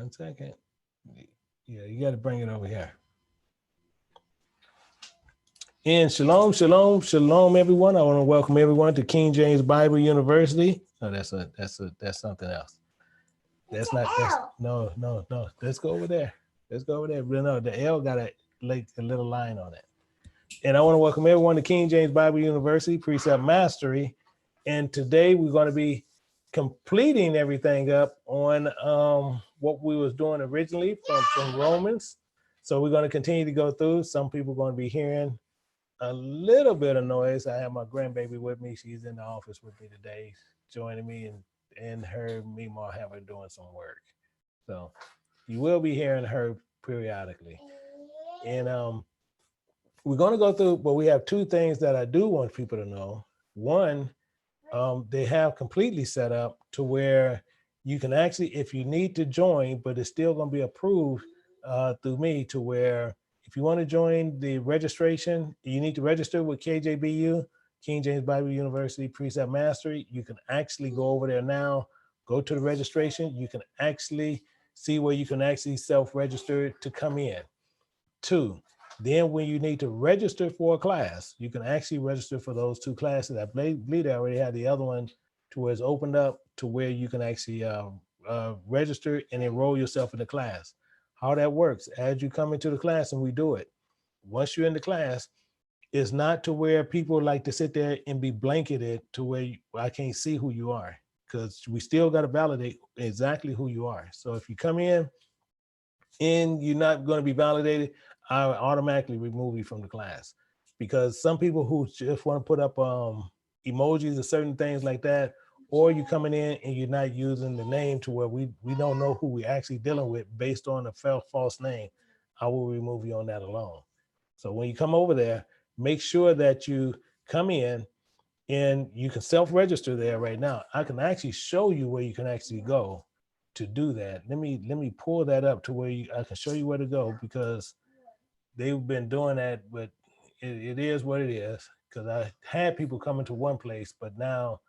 1 second. Yeah, you got to bring it over here. And shalom, shalom, shalom, everyone. I want to welcome everyone to King James Bible University. No, that's something else. That's not. That's, no. Let's go over there. Let's go over there. No, the L got a little line on it. And I want to welcome everyone to King James Bible University, Precept Mastery. And today we're going to be completing everything up on what we was doing originally from Romans. So we're going to continue to go through. Some people are going to be hearing a little bit of noise. I have my grandbaby with me. She's in the office with me today, joining me, and her, me, Ma have her doing some work. So you will be hearing her periodically. And we're going to go through, but we have two things that I do want people to know. One, they have completely set up to where you can actually, if you need to join, but it's still going to be approved through me, to where if you want to join the registration, you need to register with KJBU, King James Bible University Precept Mastery. You can actually go over there now, go to the registration. You can actually see where you can actually self-register to come in. 2, then when you need to register for a class, you can actually register for those 2 classes. I believe they already had the other one to where it's opened up to where you can actually register and enroll yourself in the class. How that works, as you come into the class and we do it, once you're in the class, it's not to where people like to sit there and be blanketed to where I can't see who you are, because we still got to validate exactly who you are. So if you come in and you're not going to be validated, I automatically remove you from the class, because some people who just want to put up emojis or certain things like that, or you coming in and you're not using the name to where we don't know who we're actually dealing with based on a false name, I will remove you on that alone. So when you come over there, make sure that you come in and you can self-register there right now. I can actually show you where you can actually go to do that. Let me pull that up to where I can show you where to go, because they've been doing that, but it is what it is. Because I had people coming to one place, but now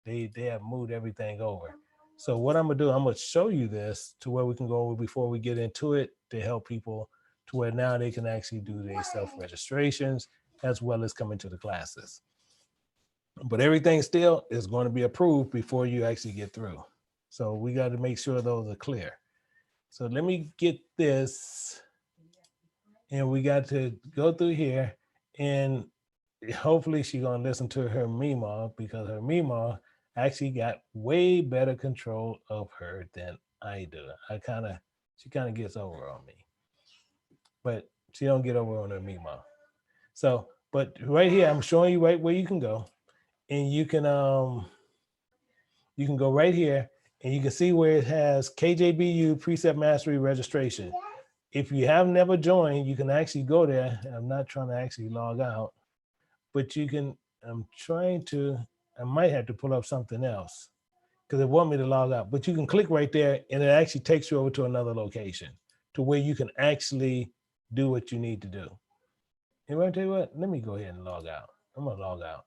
they have moved everything over. So what I'm gonna do, I'm gonna show you this to where we can go over before we get into it, to help people to where now they can actually do their self-registrations as well as come into the classes. But everything still is going to be approved before you actually get through. So we got to make sure those are clear. So let me get this, and we got to go through here, and hopefully she's going to listen to her Mima, because her Mima actually got way better control of her than I do. She kind of gets over on me, but she don't get over on her Mima. So, but right here, I'm showing you right where you can go, and you can go right here, and you can see where it has KJBU Precept Mastery Registration. If you have never joined, you can actually go there. I'm not trying to actually log out, but you can, I might have to pull up something else because it want me to log out, but you can click right there and it actually takes you over to another location to where you can actually do what you need to do. And I tell you what, let me go ahead and log out. I'm gonna log out.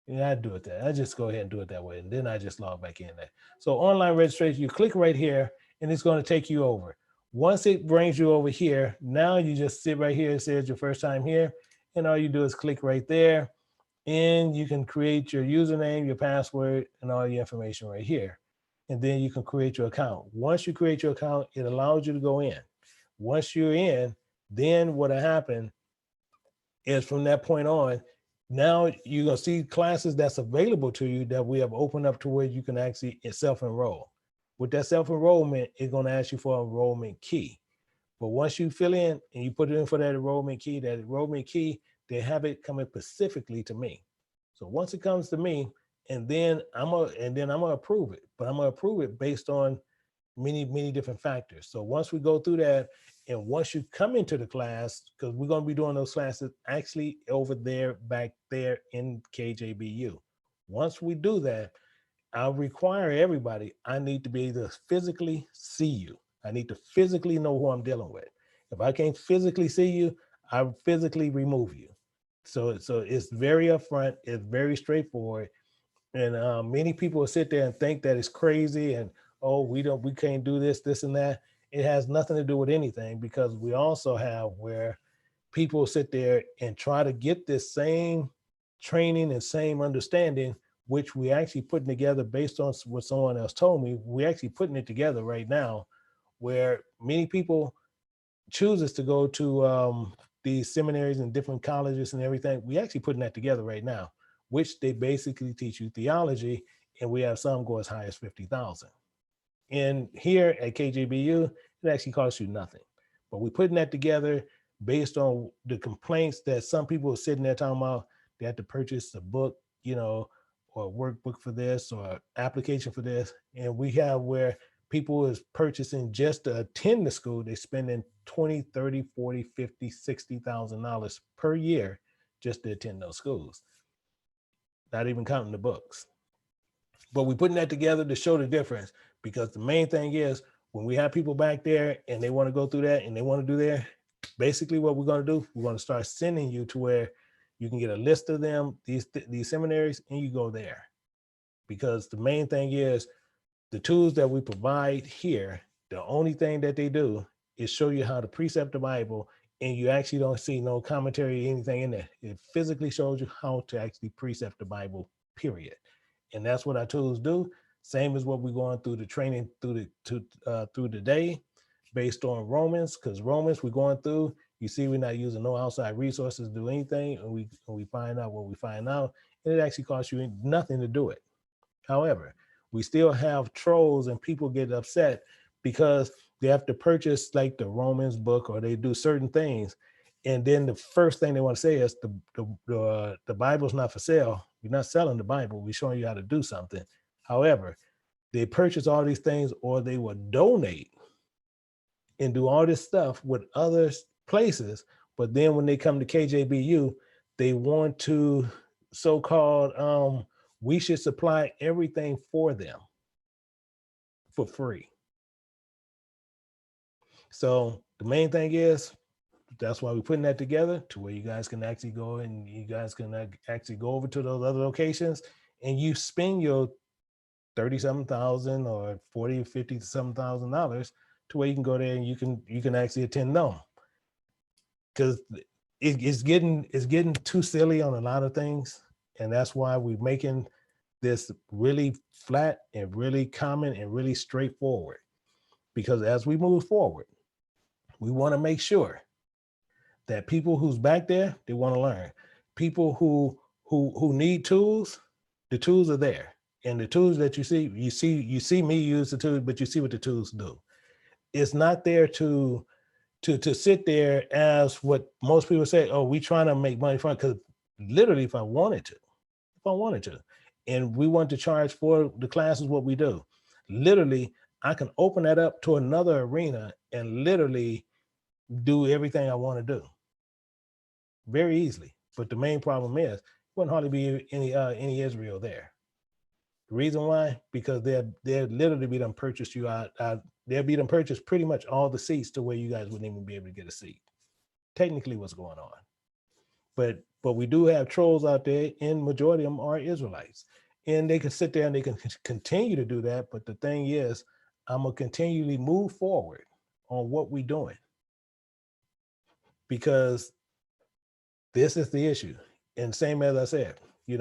Yeah, I do it that. I just go ahead and do it that way. And then I just log back in there. So online registration, you click right here and it's going to take you over. Once it brings you over here, now you just sit right here. It says your first time here. And all you do is click right there. And you can create your username, your password, and all your information right here. And then you can create your account. Once you create your account, it allows you to go in. Once you're in, then what'll happen is from that point on, now you're gonna see classes that's available to you that we have opened up to where you can actually self-enroll. With that self-enrollment, it's gonna ask you for an enrollment key. But once you fill in and you put it in for that enrollment key, they have it coming specifically to me. So once it comes to me, and then I'm gonna approve it. But I'm gonna approve it based on many different factors. So once we go through that, and once you come into the class, because we're going to be doing those classes actually over there, back there in KJBU. Once we do that, I'll require everybody, I need to be able to physically see you. I need to physically know who I'm dealing with. If I can't physically see you, I physically remove you. So it's very upfront, it's very straightforward. And many people will sit there and think that it's crazy and, oh, we can't do this and that. It has nothing to do with anything, because we also have where people sit there and try to get this same training and same understanding, which we actually putting together based on what someone else told me. We actually putting it together right now, where many people chooses to go to these seminaries and different colleges and everything. We actually putting that together right now, which they basically teach you theology, and we have some go as high as 50,000. And here at KJBU, it actually costs you nothing. But we're putting that together based on the complaints that some people are sitting there talking about. They have to purchase a book, or a workbook for this, or application for this. And we have where people is purchasing just to attend the school. They're spending 20, 30, 40, 50, $60,000 per year just to attend those schools. Not even counting the books. But we're putting that together to show the difference, because the main thing is when we have people back there and they want to go through that and they want to do that, basically what we're going to do, we're going to start sending you to where you can get a list of them, these seminaries, and you go there. Because the main thing is the tools that we provide here, the only thing that they do is show you how to precept the Bible, and you actually don't see no commentary or anything in there. It physically shows you how to actually precept the Bible, period. And that's what our tools do. Same as what we're going through the training through the day, based on Romans, because Romans we're going through. You see, we're not using no outside resources to do anything, and we find out what we find out, and it actually costs you nothing to do it. However, we still have trolls and people get upset because they have to purchase like the Romans book, or they do certain things, and then the first thing they want to say is the Bible's not for sale. We're not selling the Bible. We're showing you how to do something. However, they purchase all these things, or they will donate and do all this stuff with other places. But then when they come to KJBU, they want to so-called, we should supply everything for them for free. So the main thing is, that's why we're putting that together to where you guys can actually go and you guys can actually go over to those other locations, and you spend your 30-something thousand or 40, 50-something thousand dollars to where you can go there and you can actually attend them. Because it's getting too silly on a lot of things. And that's why we're making this really flat and really common and really straightforward. Because as we move forward, we want to make sure that people who's back there, they want to learn. People who need tools, the tools are there. And the tools that you see me use the tools, but you see what the tools do. It's not there to sit there as what most people say, oh, we trying to make money from it. Because literally, if I wanted to, and we want to charge for the classes, what we do, literally, I can open that up to another arena and literally do everything I want to do very easily. But the main problem is, there wouldn't hardly be any Israel there. The reason why, because they're literally be done purchased you out. They'll be done purchased pretty much all the seats to where you guys wouldn't even be able to get a seat. Technically, what's going on. But we do have trolls out there, and majority of them are Israelites, and they can sit there and they can continue to do that. But the thing is, I'm gonna continually move forward on what we're doing, because this is the issue. And same as I said, you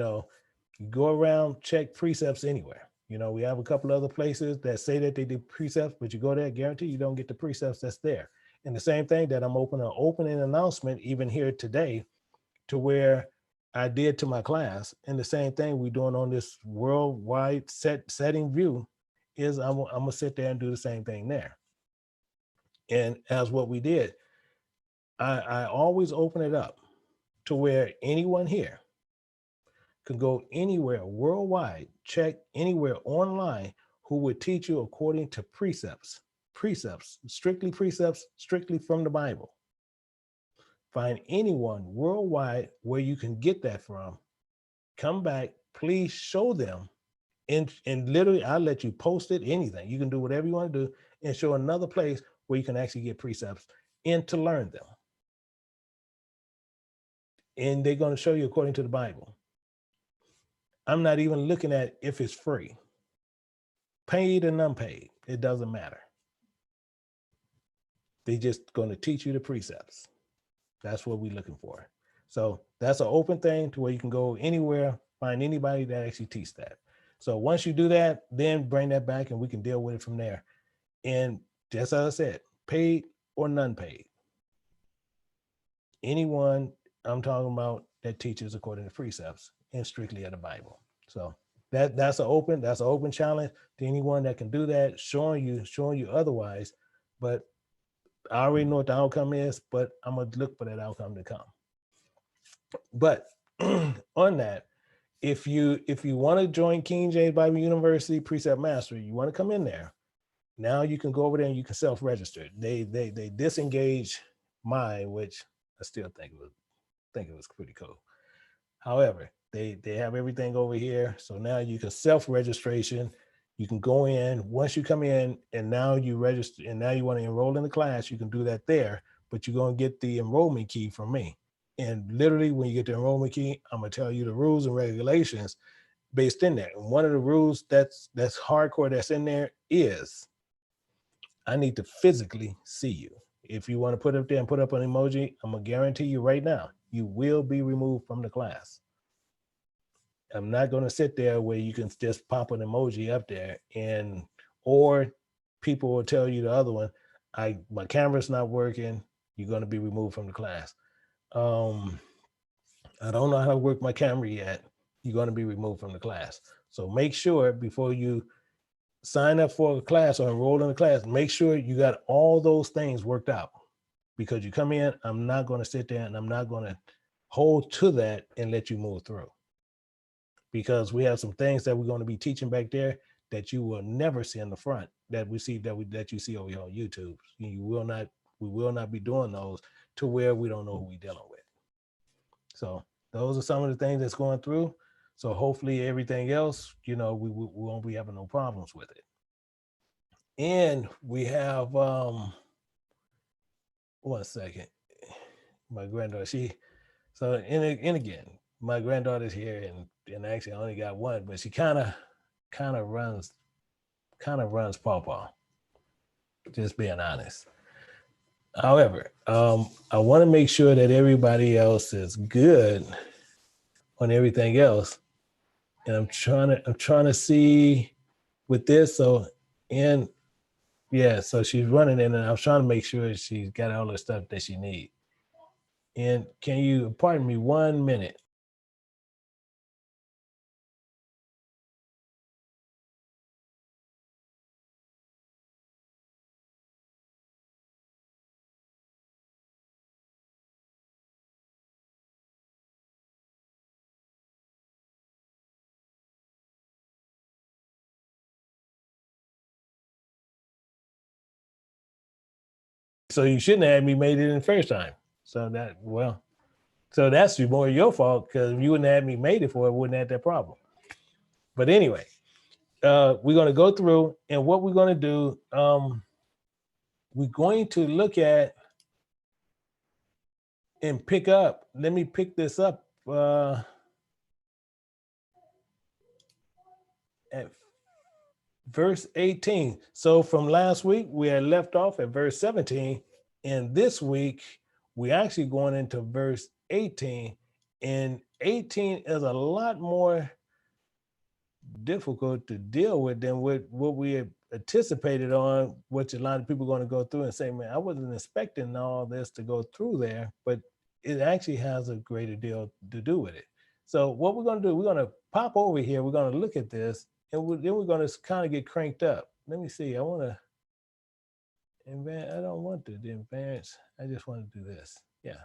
go around, check precepts anywhere. We have a couple other places that say that they do precepts, but you go there, guarantee you don't get the precepts that's there. And the same thing that I'm opening announcement even here today, to where I did to my class. And the same thing we're doing on this worldwide setting view is I'm gonna sit there and do the same thing there. And as what we did, I always open it up to where anyone here can go anywhere worldwide, check anywhere online, who would teach you according to precepts, strictly from the Bible. Find anyone worldwide where you can get that from. Come back, please show them. And literally, I'll let you post it, anything. You can do whatever you want to do, and show another place where you can actually get precepts and to learn them. And they're going to show you according to the Bible. I'm not even looking at if it's free. Paid and unpaid, it doesn't matter. They're just going to teach you the precepts. That's what we're looking for. So that's an open thing to where you can go anywhere, find anybody that actually teach that. So once you do that, then bring that back and we can deal with it from there. And just as I said, paid or non-paid. Anyone I'm talking about that teaches according to precepts and strictly of the Bible. So that's an open challenge to anyone that can do that, showing you otherwise. But I already know what the outcome is, but I'm gonna look for that outcome to come. But on that, if you want to join King James Bible University Precept Mastery, you want to come in there. Now you can go over there and you can self-register. They disengage mine, which I still think it was pretty cool. However, they have everything over here. So now you can self-registration. You can go in once you come in and now you register and now you want to enroll in the class, you can do that there, but you're going to get the enrollment key from me. And literally when you get the enrollment key, I'm going to tell you the rules and regulations based in there. And one of the rules that's hardcore that's in there is I need to physically see you. If you want to put up there and put up an emoji, I'm going to guarantee you right now, you will be removed from the class. I'm not going to sit there where you can just pop an emoji up there or people will tell you the other one, my camera's not working, you're going to be removed from the class. I don't know how to work my camera yet, you're going to be removed from the class. So make sure before you sign up for a class or enroll in a class, make sure you got all those things worked out. Because you come in, I'm not going to sit there and I'm not going to hold to that and let you move through. Because we have some things that we're going to be teaching back there that you will never see in the front that you see over here on YouTube. We will not be doing those to where we don't know who we're dealing with. So those are some of the things that's going through. So hopefully everything else, we won't be having no problems with it. And we have, 1 second, my granddaughter, and again, my granddaughter's here and actually I only got one, but she kind of runs pawpaw, just being honest. However, I want to make sure that everybody else is good on everything else. And I'm trying to see with this. So she's running in and I was trying to make sure she's got all the stuff that she needs. And can you pardon me 1 minute? So you shouldn't have had me made it in the first time. So that's more your fault because if you wouldn't have had me made it for it, wouldn't have that problem. But anyway, we're going to go through and what we're going to do, we're going to look at and pick up. Let me pick this up at verse 18. So from last week, we had left off at verse 17. And this week, we're actually going into verse 18. And 18 is a lot more difficult to deal with than what we had anticipated on, which a lot of people are going to go through and say, man, I wasn't expecting all this to go through there, but it actually has a greater deal to do with it. So what we're going to do, we're going to pop over here, we're going to look at this, and then we're going to kind of get cranked up. Let me see, I don't want to advance, I just want to do this, yeah.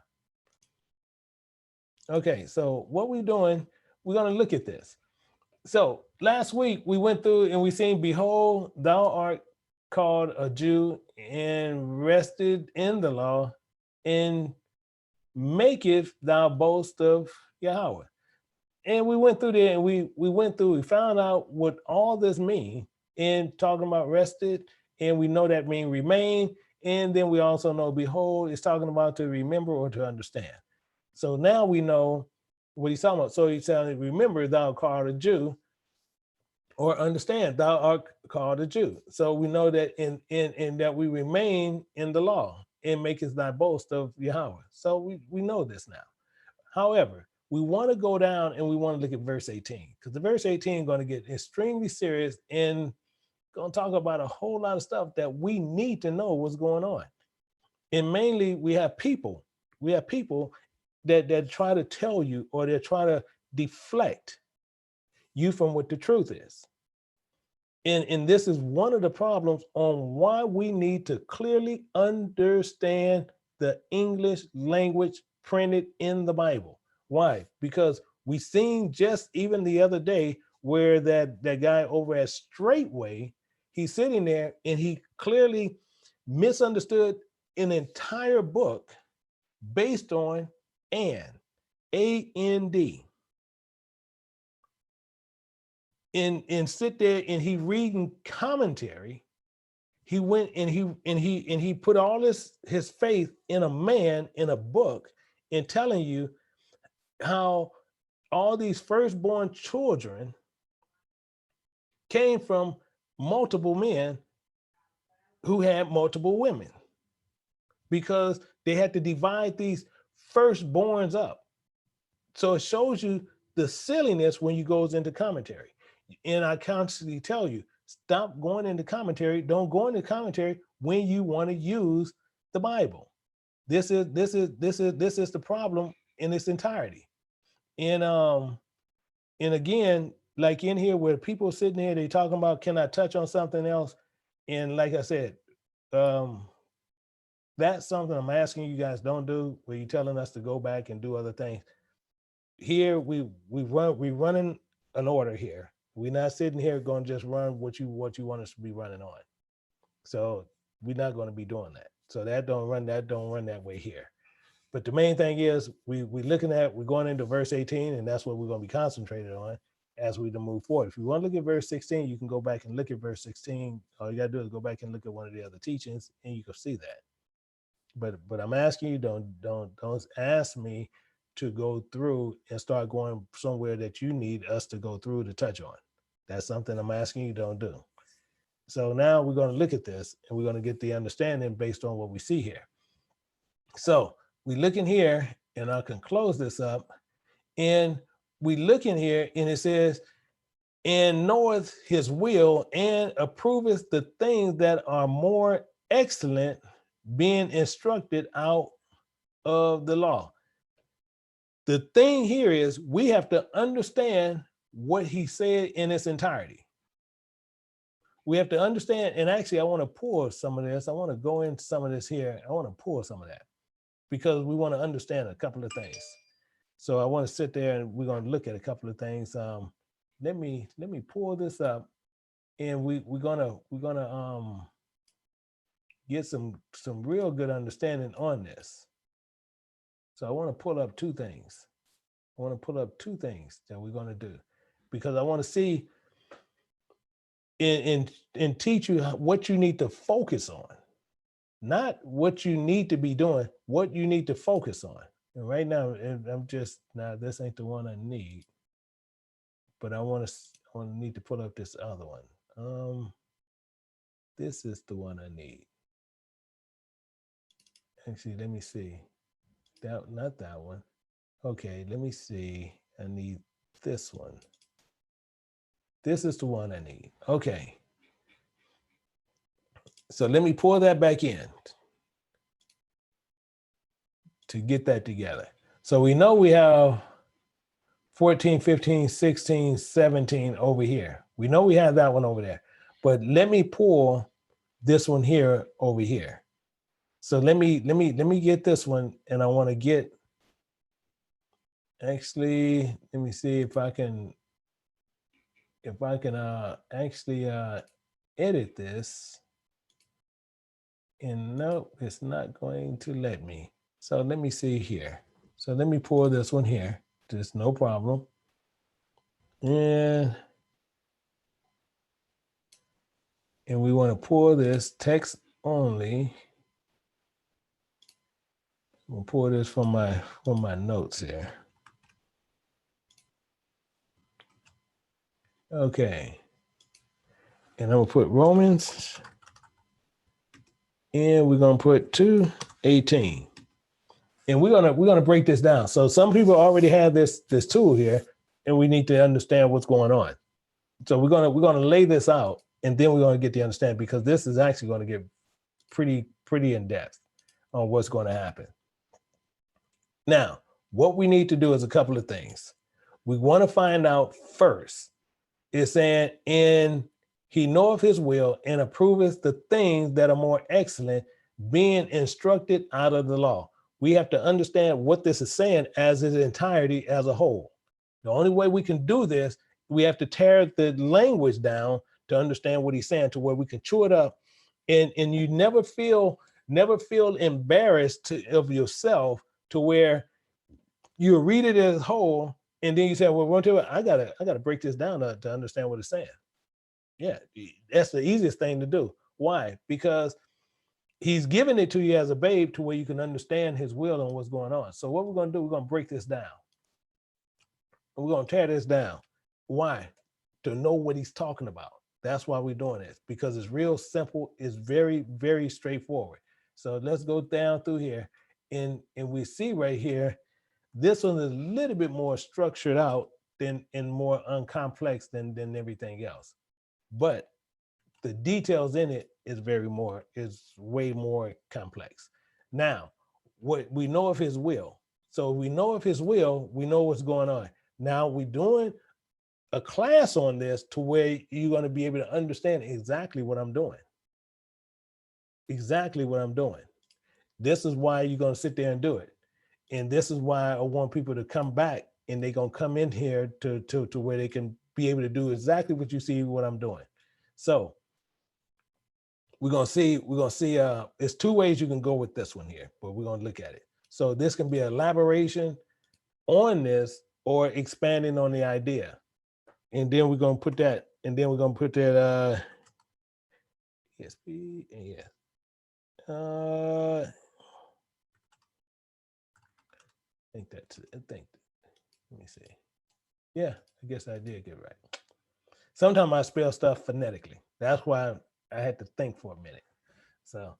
Okay, so what we're doing, we're going to look at this. So last week we went through and we seen, behold, thou art called a Jew and rested in the law and maketh thou boast of Yahweh. And we went through there and we found out what all this mean in talking about rested. And we know that mean remain. And then we also know, behold, it's talking about to remember or to understand. So now we know what he's talking about. So he's saying, remember, thou art called a Jew, or understand, thou art called a Jew. So we know that in that we remain in the law. and maketh thy boast of Yahweh. So we know this now. However, we want to go down and we want to look at verse 18, because the verse 18 is going to get extremely serious and going to talk about a whole lot of stuff that we need to know what's going on. And mainly we have people that try to tell you, or they try to deflect you from what the truth is. And this is one of the problems on why we need to clearly understand the English language printed in the Bible. Why? Because we seen just even the other day where that guy over at Straightway, he's sitting there and he clearly misunderstood an entire book based on A-N-D. And sit there and he reading commentary. He went and he put all his faith in a man in a book, and telling you how all these firstborn children came from multiple men who had multiple women, because they had to divide these firstborns up. So it shows you the silliness when you goes into commentary. And I constantly tell you, stop going into commentary. Don't go into commentary when you want to use the Bible. This is the problem in its entirety. And again, like in here where people sitting here, they talking about, can I touch on something else? And like I said, that's something I'm asking you guys don't do, where you're telling us to go back and do other things. Here we running an order here. We're not sitting here going to just run what you want us to be running on. So we're not going to be doing that. So that don't run that way here. But the main thing is we're going into verse 18, and that's what we're going to be concentrated on as we move forward. If you want to look at verse 16, you can go back and look at verse 16. All you got to do is go back and look at one of the other teachings, and you can see that. But I'm asking you, don't ask me to go through and start going somewhere that you need us to go through to touch on. That's something I'm asking you don't do. So now we're going to look at this, and we're going to get the understanding based on what we see here. So we look in here, and I can close this up, and we look in here, and it says, and knoweth his will, and approveth the things that are more excellent, being instructed out of the law. The thing here is we have to understand what he said in its entirety. We have to understand, and actually I want to pull some of this. I want to go into some of this here. I want to pull some of that, because we want to understand a couple of things. So I want to sit there and we're going to look at a couple of things. Let me pull this up, and we're gonna get some real good understanding on this. So I want to pull up two things. That we're going to do, because I want to see and teach you what you need to focus on, not what you need to be doing, what you need to focus on. And right now, this ain't the one I need, but I need to pull up this other one. This is the one I need. Actually, let me see. Not that one. Okay, let me see. I need this one. This is the one I need. Okay. So let me pull that back in to get that together. So we know we have 14, 15, 16, 17 over here. We know we have that one over there. But let me pull this one here over here. So let me get this one, and I want to get, actually, let me see if I can actually edit this. And no, it's not going to let me. So let me see here. So let me pull this one here. Just no problem. And we want to pull this text only. We'll pull this from my notes here. Okay. And I'm gonna put Romans, and we're gonna put 2 18. And we're gonna break this down. So some people already have this tool here, and we need to understand what's going on. So we're gonna lay this out, and then we're gonna get the understanding, because this is actually going to get pretty in depth on what's going to happen. Now, what we need to do is a couple of things. We want to find out first. It's saying, and he knoweth his will and approveth the things that are more excellent, being instructed out of the law. We have to understand what this is saying as its entirety, as a whole. The only way we can do this, we have to tear the language down to understand what he's saying, to where we can chew it up, and you never feel embarrassed of yourself, to where you read it as whole, and then you say, well, I gotta break this down to understand what it's saying. Yeah, that's the easiest thing to do. Why? Because he's giving it to you as a babe, to where you can understand his will and what's going on. So what we're going to do, we're going to break this down. We're going to tear this down. Why? To know what he's talking about. That's why we're doing this, because it's real simple. It's very, very straightforward. So let's go down through here, and we see right here, this one is a little bit more structured out than, and more uncomplex than everything else. But the details in it is way more complex. Now, what we know of his will. So we know of his will, we know what's going on. Now we're doing a class on this, to where you're going to be able to understand exactly what I'm doing. Exactly what I'm doing. This is why you're going to sit there and do it. And this is why I want people to come back, and they're going to come in here to where they can be able to do exactly what you see what I'm doing. So we're going to see, there's two ways you can go with this one here, but we're going to look at it. So this can be elaboration on this, or expanding on the idea. And then we're going to put that, ESP, and yeah. Let me see. Yeah, I guess I did get it right. Sometimes I spell stuff phonetically. That's why I had to think for a minute. So,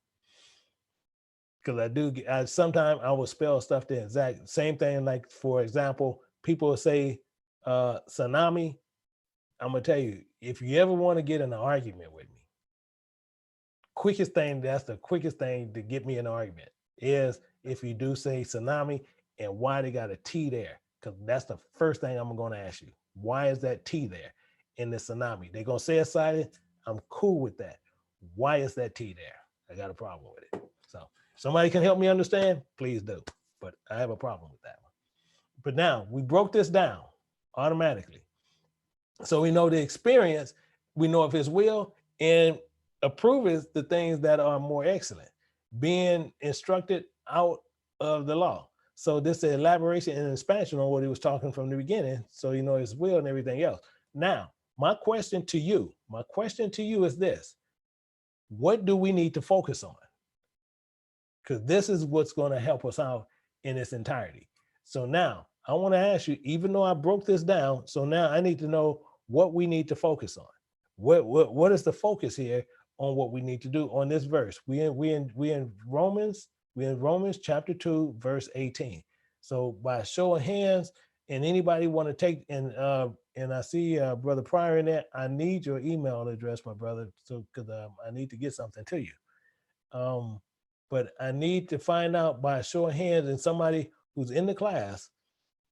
because sometimes I will spell stuff the exact same thing. Like, for example, people will say tsunami. I'm gonna tell you, if you ever want to get in an argument with me, that's the quickest thing to get me in an argument, is if you do say tsunami, and why they got a T there. Because that's the first thing I'm going to ask you. Why is that T there in the tsunami? They're going to say it's silent. I'm cool with that. Why is that T there? I got a problem with it. So if somebody can help me understand, please do. But I have a problem with that one. But now we broke this down automatically. So we know the experience, we know of his will, and approves the things that are more excellent, being instructed out of the law. So this is elaboration and expansion on what he was talking from the beginning. So you know his will and everything else. Now, my question to you is this: what do we need to focus on? Because this is what's going to help us out in its entirety. So now I want to ask you, even though I broke this down, so now I need to know what we need to focus on. What is the focus here on what we need to do on this verse? We in Romans chapter 2, verse 18. So by show of hands, and anybody want to take, and I see Brother Pryor in there, I need your email address, my brother, so because I need to get something to you. But I need to find out by show of hands, and somebody who's in the class,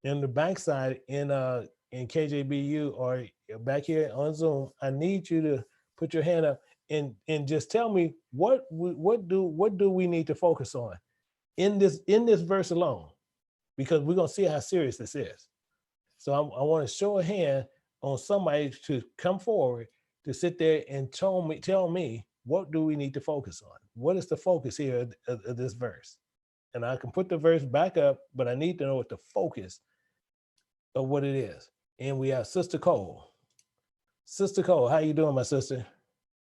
in the backside in KJBU or back here on Zoom, I need you to put your hand up and just tell me what do we need to focus on in this verse alone, because we're gonna see how serious this is. So I want to show a hand on somebody to come forward to sit there and tell me what do we need to focus on? What is the focus here of this verse? And I can put the verse back up, but I need to know what the focus of what it is. And we have Sister Cole. Sister Cole, how you doing, my sister?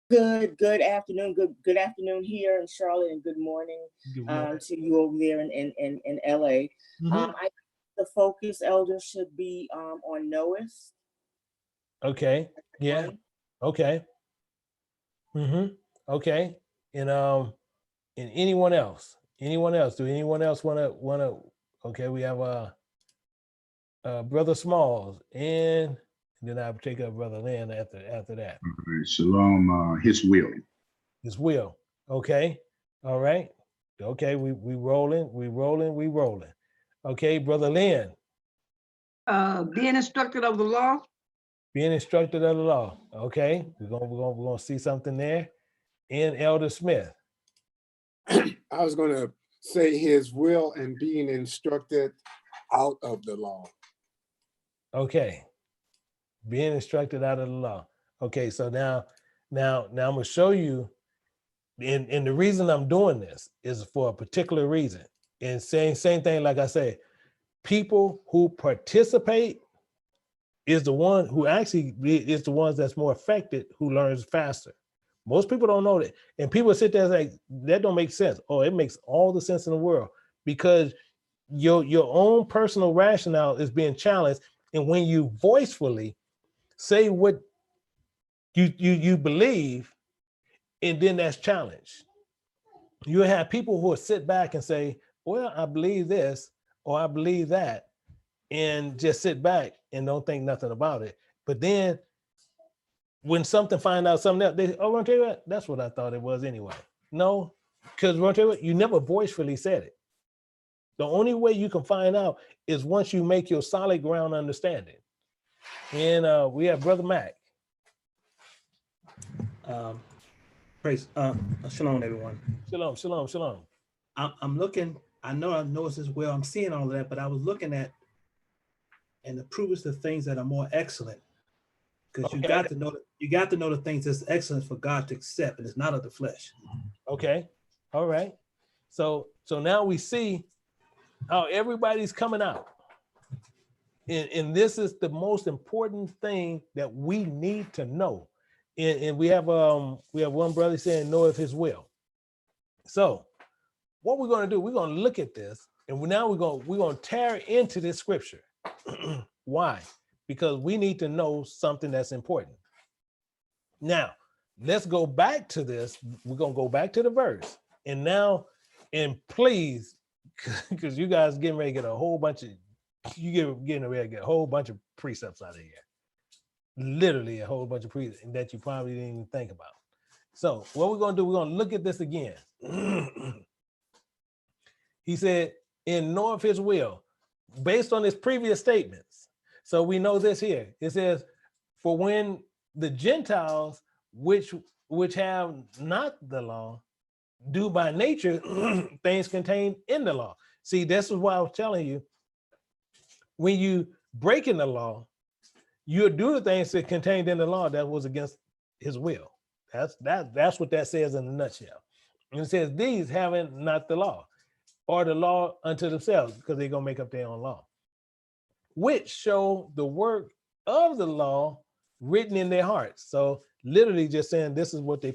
Good afternoon. Good afternoon here in Charlotte, and good morning, to you over there in LA. Mm-hmm. I think the focus, Elder, should be on knoweth. Okay. Yeah. Okay. Mm-hmm. Okay. And anyone else? Anyone else? Do anyone else wanna? Okay, we have Brother Smalls, and then I'll take up Brother Lynn after that. Shalom, his will. His will. Okay. All right. Okay, we rolling. Okay, Brother Lynn. Being instructed of the law. Being instructed of the law. Okay, we're gonna see something there. And Elder Smith. I was gonna say his will and being instructed out of the law. Okay. Being instructed out of the law. Okay, so now I'm gonna show you, and the reason I'm doing this is for a particular reason. And same thing, like I said, people who participate is the one who actually is the ones that's more affected, who learns faster. Most people don't know that. And people sit there and say, that don't make sense. Oh, it makes all the sense in the world, because your own personal rationale is being challenged. And when you voicefully say what you believe, and then that's challenged, you have people who will sit back and say, well, I believe this, or I believe that, and just sit back and don't think nothing about it. But then when something find out something else, they, oh, I'll tell you what, that's what I thought it was anyway. No, because I'll tell you what, you never voicefully said it. The only way you can find out is once you make your solid ground understanding. And we have Brother Mac. Shalom, everyone. Shalom. I'm looking, I know it's as well, I'm seeing all of that, but I was looking at, and the proof is the things that are more excellent. Because you got to know the things that's excellent for God to accept, and it's not of the flesh. Okay. All right. So now we see how everybody's coming out. And this is the most important thing that we need to know. And we have one brother saying, know of his will. So what we're going to do, we're going to look at this, and now we're going to tear into this scripture. Why? Because we need to know something that's important. Now, let's go back to this. We're going to go back to the verse. And now, and please, because you guys getting ready to get a whole bunch of, getting ready to get a whole bunch of precepts out of here. Literally a whole bunch of precepts that you probably didn't even think about. So what we're going to do, we're going to look at this again. He said, in know of his will, based on his previous statements. So we know this here. It says, for when the Gentiles, which have not the law, do by nature things contained in the law. See, this is why I was telling you, when you break in the law, you do the things that contained in the law that was against his will. That's what that says in a nutshell. And it says, these having not the law, or the law unto themselves, because they're gonna make up their own law, which show the work of the law written in their hearts. So literally just saying this is what they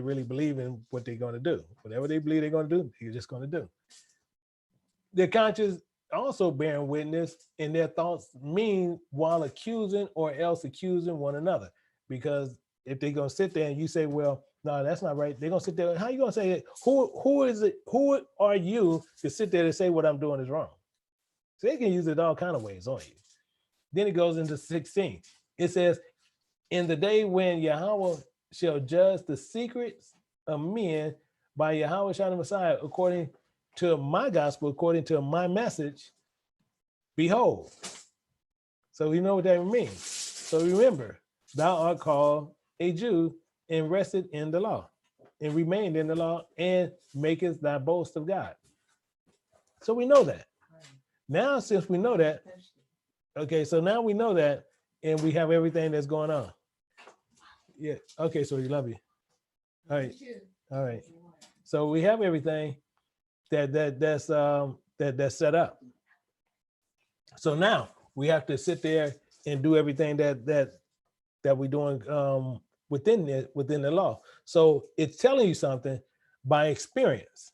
really believe in, what they're gonna do. Whatever they believe they're gonna do, they're just gonna do. Their conscience also bearing witness, and their thoughts mean while accusing or else accusing one another. Because if they're gonna sit there and you say, well, no, that's not right, they're gonna sit there. How are you gonna say it? Who is it? Who are you to sit there and say what I'm doing is wrong? So they can use it all kind of ways on you. Then it goes into 16. It says, in the day when Yahweh shall judge the secrets of men by Yahweh Shai the Messiah, according to my gospel, according to my message, behold. So you know what that means. So remember, thou art called a Jew and rested in the law, and remained in the law, and makest thy boast of God. So we know that. Now, since we know that, okay, so now we know that, and we have everything that's going on. Yeah, okay, so we love you. All right. So we have everything that's set up. So now we have to sit there and do everything that we're doing within the law. So it's telling you something by experience.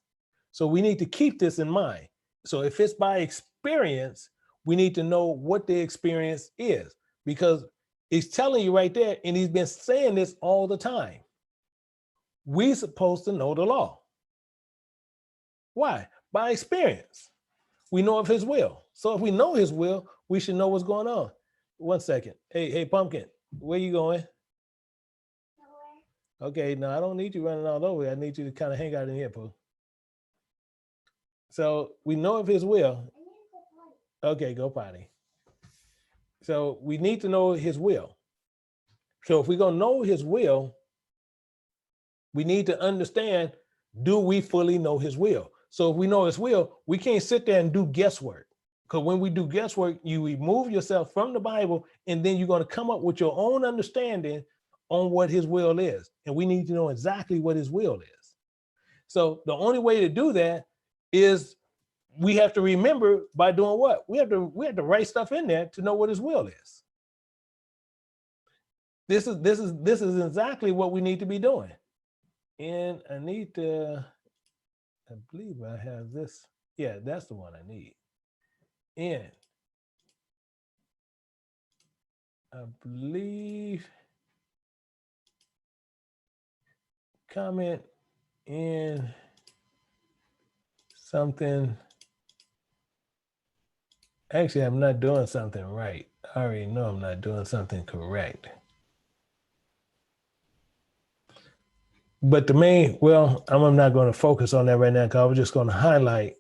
So we need to keep this in mind. So if it's by experience, we need to know what the experience is, because it's telling you right there, and he's been saying this all the time. We're supposed to know the law. Why? By experience. We know of his will. So if we know his will, we should know what's going on. 1 second. Hey, Pumpkin, where you going? Okay, no, I don't need you running all over. I need you to kind of hang out in here, Pooh. So we know of his will. Okay, go potty. So we need to know his will. So if we're going to know his will, we need to understand, do we fully know his will? So if we know his will, we can't sit there and do guesswork. Because when we do guesswork, you remove yourself from the Bible, and then you're going to come up with your own understanding on what his will is. And we need to know exactly what his will is. So the only way to do that is we have to remember by doing what? We have to write stuff in there to know what his will is. This is exactly what we need to be doing. And I need to, I believe I have this. Yeah, that's the one I need. And I believe comment in something. Actually, I'm not doing something right. I already know I'm not doing something correct. But the main, well, I'm not going to focus on that right now because I was just going to highlight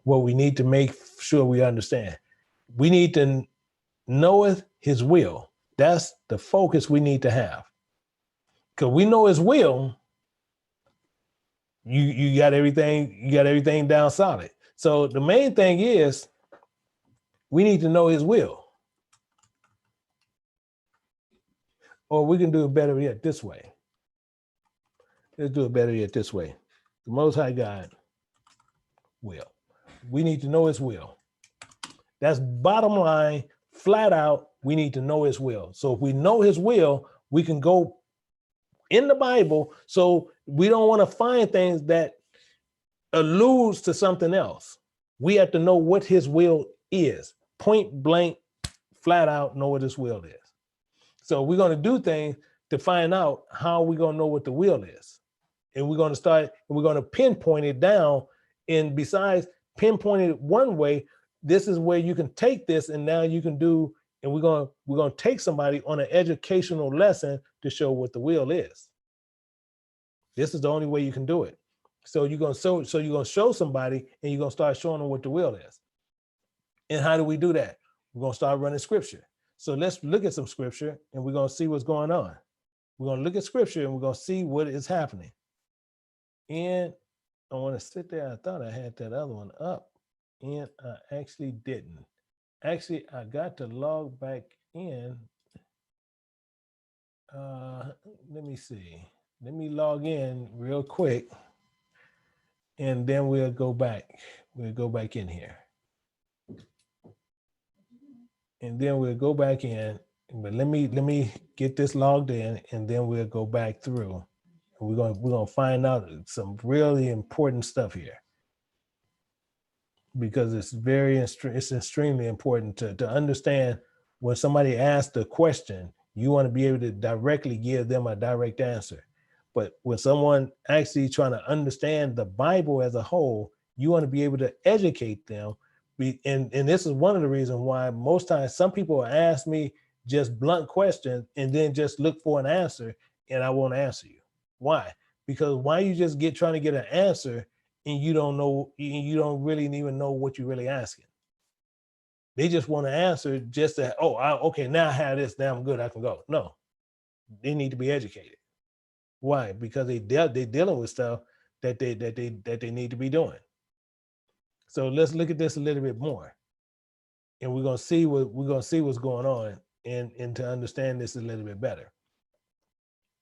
what we need to make sure we understand. We need to know his will. That's the focus we need to have. Because we know his will, you got everything down solid. So the main thing is we need to know his will. Or we can do it better yet this way. Let's do it better yet this way. The Most High God will. We need to know his will. That's bottom line, flat out, we need to know his will. So if we know his will, we can go in the Bible. So we don't want to find things that alludes to something else. We have to know what his will is. Point blank, flat out, know what his will is. So we're going to do things to find out how we're going to know what the will is. And we're going to pinpoint it down. And besides pinpointing it one way, this is where you can take this and now you can do, and we're going to take somebody on an educational lesson to show what the will is. This is the only way you can do it. So you're going to show somebody and you're going to start showing them what the will is. And how do we do that? We're going to start running scripture. So let's look at some scripture and we're going to see what's going on. We're going to look at scripture and we're going to see what is happening. And I want to sit there. I thought I had that other one up and I actually didn't. Actually, I got to log back in. Let me see. Let me log in real quick and then we'll go back. We'll go back in here. And then we'll go back in, but let me get this logged in and then we'll go back through. We're going to find out some really important stuff here because it's extremely important to understand when somebody asks a question, you want to be able to directly give them a direct answer. But when someone actually trying to understand the Bible as a whole, you want to be able to educate them. And this is one of the reasons why most times some people ask me just blunt questions and then just look for an answer and I won't answer you. Why? Because why you just trying to get an answer and you don't know, you don't really even know what you're really asking. They just want to answer just that, okay, now I have this, now I'm good, I can go. No, they need to be educated. Why? Because they're dealing with stuff that they need to be doing. So let's look at this a little bit more, and we're gonna see what's going on, and to understand this a little bit better.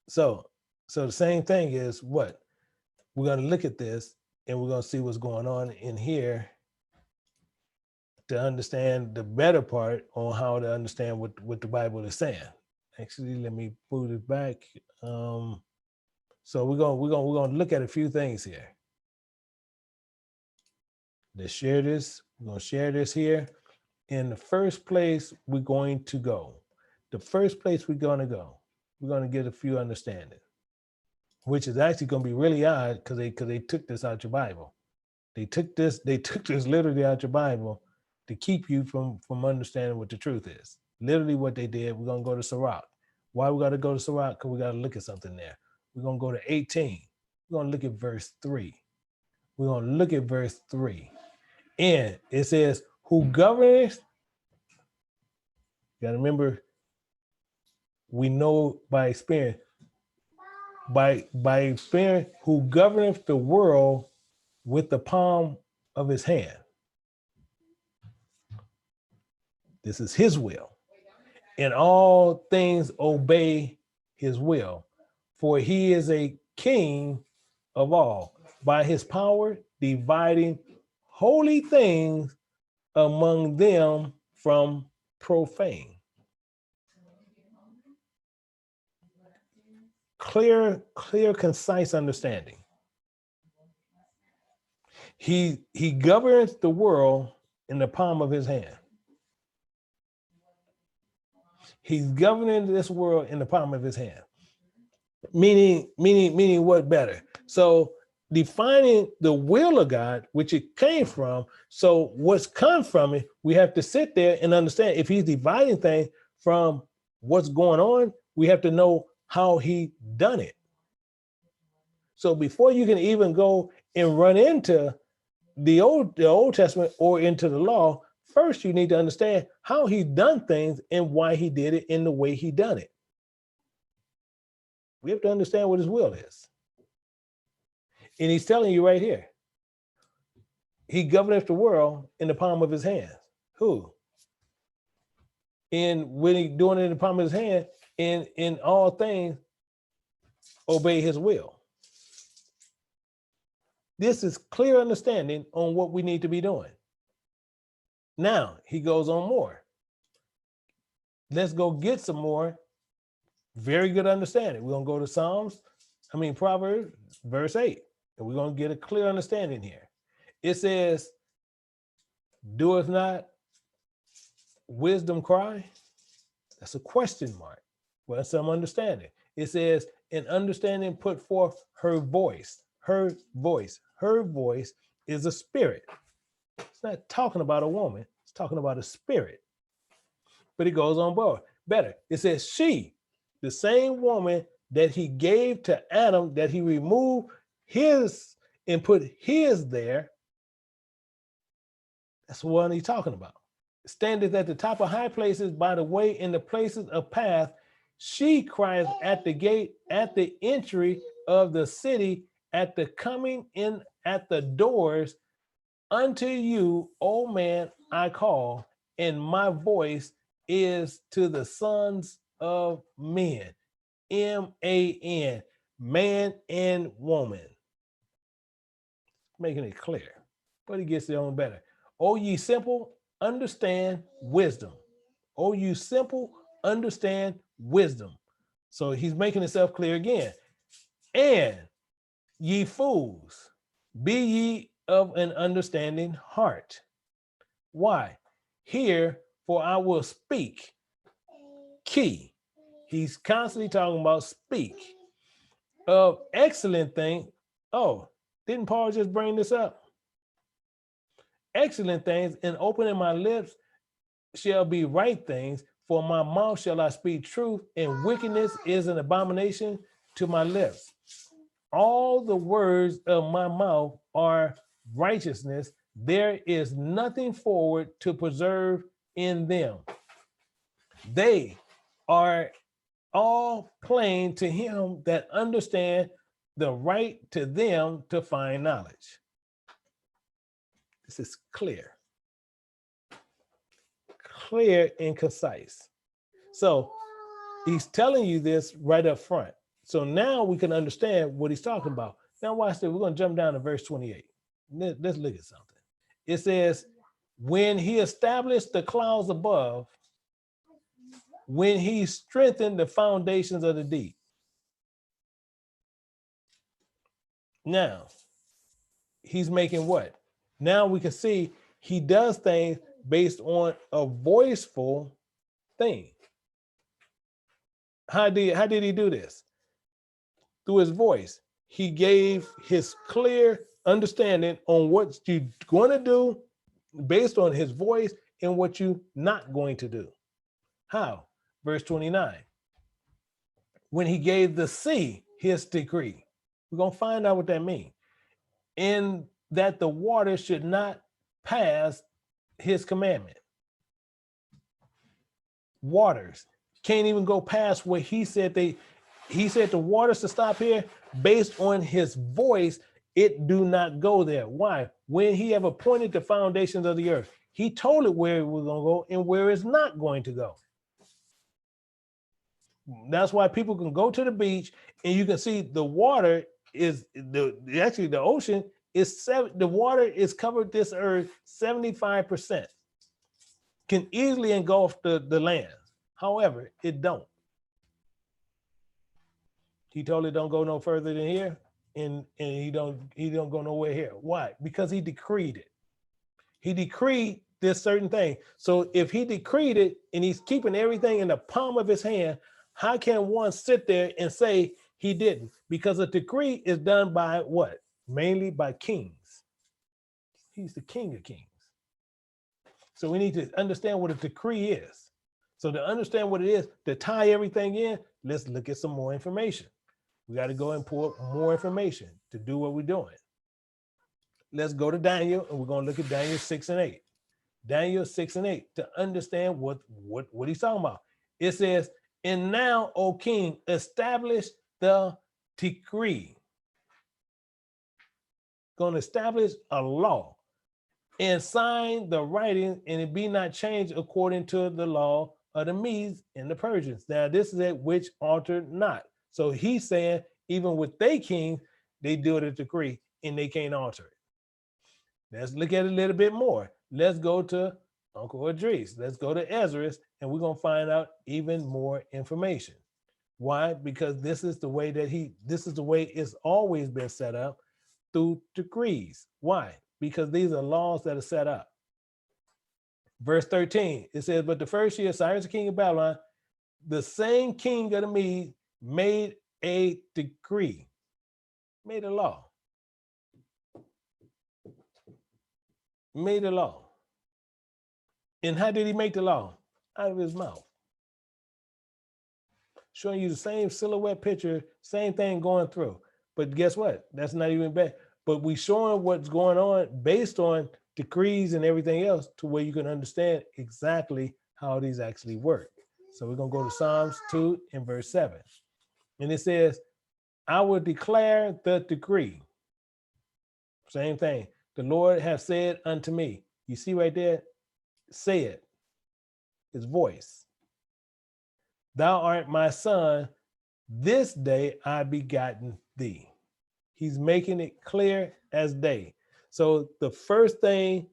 So the same thing is what we're gonna look at this, and we're gonna see what's going on in here to understand the better part on how to understand what the Bible is saying. Actually, let me boot it back. So we're gonna look at a few things here. Let's share this. We're gonna share this here. In the first place, we're going to go. The first place we're gonna go, we're gonna get a few understanding, which is actually gonna be really odd because they took this out your Bible. They took this literally out your Bible to keep you from understanding what the truth is. Literally what they did. We're going to go to Sirach. Why we got to go to Sirach? Because we got to look at something there. We're going to go to 18. We're going to look at verse 3. We're going to look at verse 3. And it says, who governs, you got to remember, we know by experience, by experience, who governeth the world with the palm of his hand. This is his will. In all things obey his will, for he is a king of all, by his power dividing holy things among them from profane. Clear, concise understanding. He governs the world in the palm of his hand. He's governing this world in the palm of his hand. Meaning what better? So defining the will of God, which it came from. So what's come from it, we have to sit there and understand if he's dividing things from what's going on, we have to know how he done it. So before you can even go and run into the Old Testament or into the law, first you need to understand how he done things and why he did it in the way he done it. We have to understand what his will is. And he's telling you right here, he governeth the world in the palm of his hand. Who? And when he doing it in the palm of his hand, in all things, obey his will. This is clear understanding on what we need to be doing. Now, he goes on more. Let's go get some more very good understanding. We're going to go to Proverbs, verse 8. And we're going to get a clear understanding here. It says, doeth not wisdom cry? That's a question mark. Well, some understanding. It says, in understanding put forth her voice. Her voice. Her voice is a spirit. It's not talking about a woman. It's talking about a spirit. But it goes on board. Better. It says she, the same woman that he gave to Adam, that he removed his and put his there. That's what he's talking about. Standeth at the top of high places, by the way, in the places of path. She cries at the gate, at the entry of the city, at the coming in at the doors. Unto you, O man, I call, and my voice is to the sons of men. M-A-N, man and woman. Making it clear, but he gets it on better. O ye simple, understand wisdom. O you simple, understand wisdom. So he's making himself clear again. And ye fools, be ye of an understanding heart. Why? Hear, for I will speak. Key. He's constantly talking about speak. Of excellent thing. Oh, didn't Paul just bring this up? Excellent things, and opening my lips shall be right things, for my mouth shall I speak truth, and wickedness is an abomination to my lips. All the words of my mouth are righteousness. There is nothing forward to preserve in them. They are all plain to him that understand, the right to them to find knowledge. This is clear. Clear and concise. So he's telling you this right up front. So now we can understand what he's talking about. Now watch this. We're going to jump down to verse 28. Let's look at something. It says, when he established the clouds above, when he strengthened the foundations of the deep. Now, he's making what? Now we can see he does things based on a voiceful thing. How did he do this? Through his voice. He gave his clear understanding on what you're going to do based on his voice and what you're not going to do. How? Verse 29. When he gave the sea his decree. We're going to find out what that means. And that the water should not pass his commandment. Waters can't even go past what he said he said the waters to stop here based on his voice. It do not go there. Why? When he have appointed the foundations of the earth, he told it where it was going to go and where it's not going to go. That's why people can go to the beach and you can see the water is the ocean is the water is covered this earth 75%. Can easily engulf the land. However, it don't. He told it don't go no further than here, and he don't go nowhere here. Why? Because he decreed it. He decreed this certain thing. So if he decreed it and he's keeping everything in the palm of his hand, how can one sit there and say he didn't? Because a decree is done by what? Mainly by kings. He's the King of Kings. So we need to understand what a decree is. So to understand what it is, to tie everything in, let's look at some more information. We got to go and pull more information to do what we're doing. Let's go to Daniel, and we're going to look at Daniel 6 and 8. Daniel 6 and 8 to understand what he's talking about. It says, and now, O king, establish the decree. Going to establish a law and sign the writing, and it be not changed according to the law of the Medes and the Persians. Now, this is it which altered not. So he's saying, even with they king, they do the decree and they can't alter it. Let's look at it a little bit more. Let's go to Uncle Idris. Let's go to Ezra, and we're going to find out even more information. Why? Because this is the way it's always been set up, through decrees. Why? Because these are laws that are set up. Verse 13, it says, but the first year, Cyrus, the king of Babylon, the same king of the Medes, made a decree, made a law. Made a law. And how did he make the law? Out of his mouth. Showing you the same silhouette picture, same thing going through. But guess what? That's not even bad. But we showing what's going on based on decrees and everything else to where you can understand exactly how these actually work. So we're going to go to Psalms 2 and verse 7. And it says, I will declare the decree. Same thing. The Lord hath said unto me. You see right there? Say it. His voice. Thou art my son. This day I begotten thee. He's making it clear as day. So the first thing,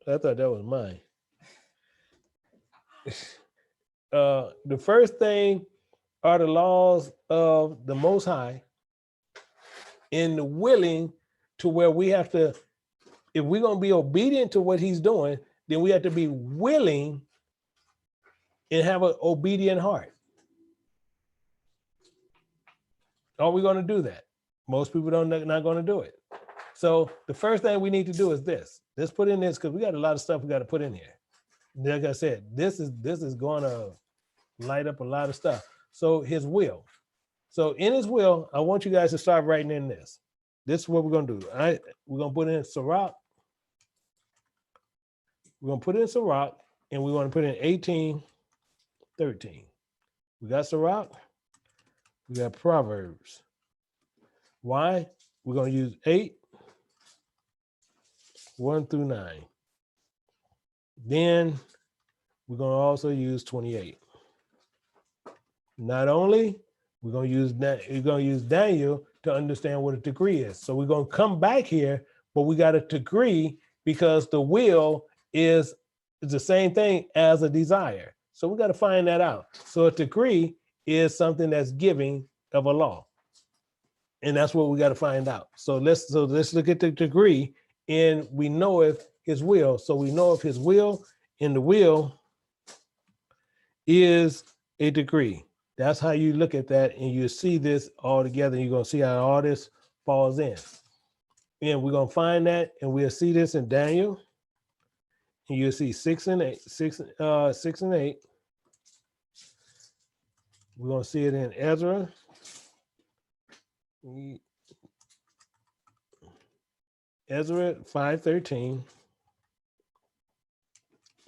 I thought that was mine. The first thing are the laws of the Most High, and the willing to where we have to, if we're going to be obedient to what he's doing, then we have to be willing and have an obedient heart. Are we going to do that? Most people not going to do it. So the first thing we need to do is this. Let's put in this, because we got a lot of stuff we got to put in here. Like I said, this is going to light up a lot of stuff. So his will. So in his will, I want you guys to start writing in this. This is what we're going to do. All right, we're going to put in Sirach. We're going to put in Sirach, and we want to put in 18:13. We got Sirach. We got Proverbs. Why? We're going to use 8:1-9. Then we're going to also use 28. Not only we're going to use Daniel to understand what a decree is. So we're going to come back here, but we got a decree because the will is the same thing as a desire. So we got to find that out. So a decree is something that's giving of a law. And that's what we got to find out. So let's look at the decree, and we know if his will. So we know if his will, and the will is a decree. That's how you look at that, and you see this all together. You're going to see how all this falls in. And we're gonna find that, and we'll see this in Daniel. And you'll see 6 and 8, 6 and 8. We're gonna see it in Ezra. Ezra 5:13.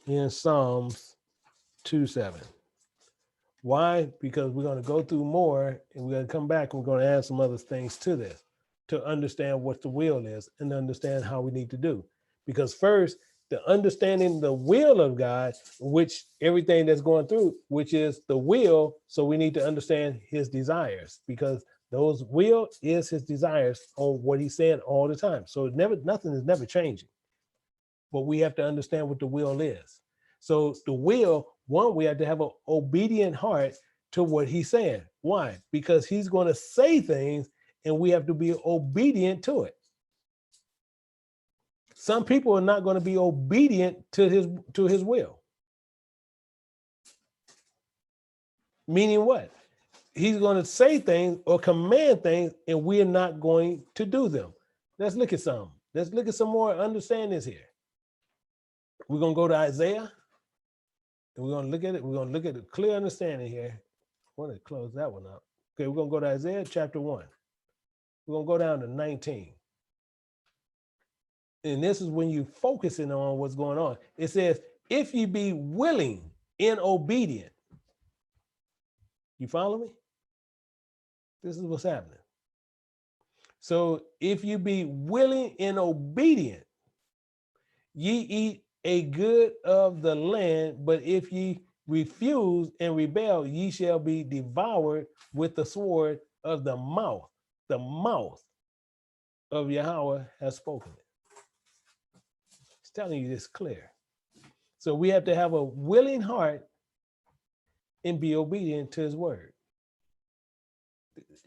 In Psalms 2:7. Why? Because we're going to go through more and we're going to come back and we're going to add some other things to this to understand what the will is and understand how we need to do. Because first, the understanding the will of God, which everything that's going through, which is the will. So we need to understand his desires, because those will is his desires on what he's saying all the time. So nothing is never changing. But we have to understand what the will is. So the will, one, we have to have an obedient heart to what he's saying. Why? Because he's going to say things and we have to be obedient to it. Some people are not going to be obedient to his will. Meaning what? He's going to say things or command things and we're not going to do them. Let's look at some. Let's look at some more understandings here. We're going to go to Isaiah. And we're going to look at it. We're going to look at a clear understanding here. I want to close that one up. Okay, we're going to go to Isaiah chapter 1. We're going to go down to 19. And this is when you're focusing on what's going on. It says, if you be willing and obedient. You follow me? This is what's happening. So if you be willing and obedient, ye eat a good of the land, but if ye refuse and rebel, ye shall be devoured with the sword of the mouth. The mouth of Yahweh has spoken it. It's telling you this clear. So we have to have a willing heart and be obedient to his word.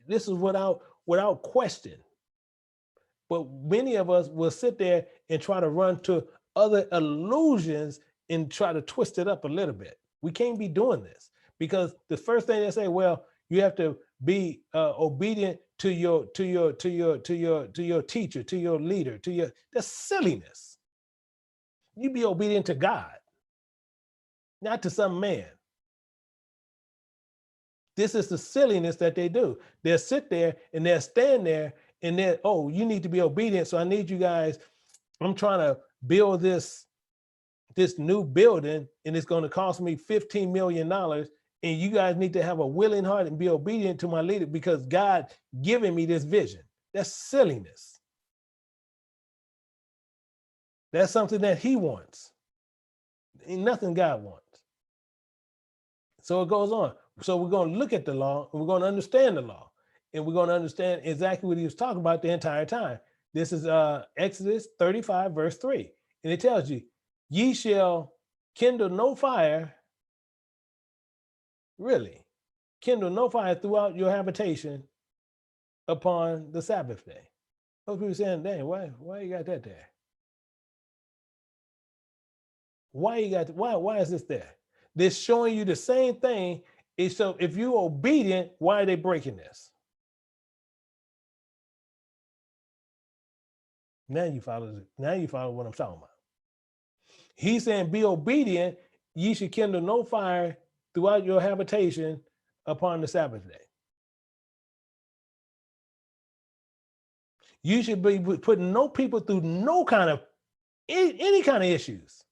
This is without question. But many of us will sit there and try to run to other illusions and try to twist it up a little bit. We can't be doing this, because the first thing they say, well, you have to be obedient to your teacher, to your leader, that's silliness. You be obedient to God, not to some man. This is the silliness that they do. They'll sit there and they'll stand there and then, oh, you need to be obedient. So I need you guys, I'm trying to build this new building and it's going to cost me $15 million. And you guys need to have a willing heart and be obedient to my leader because God giving me this vision. That's silliness. That's something that he wants. Ain't nothing God wants. So it goes on. So we're going to look at the law and we're going to understand the law. And we're going to understand exactly what he was talking about the entire time. This is Exodus 35, verse 3. And it tells you, ye shall kindle no fire, really, kindle no fire throughout your habitation upon the Sabbath day. Those people saying, dang, why you got that there? Why is this there? They're showing you the same thing. So if you're obedient, why are they breaking this? Now you follow what I'm talking about. He's saying, be obedient, ye should kindle no fire throughout your habitation upon the Sabbath day. You should be putting no people through any kind of issues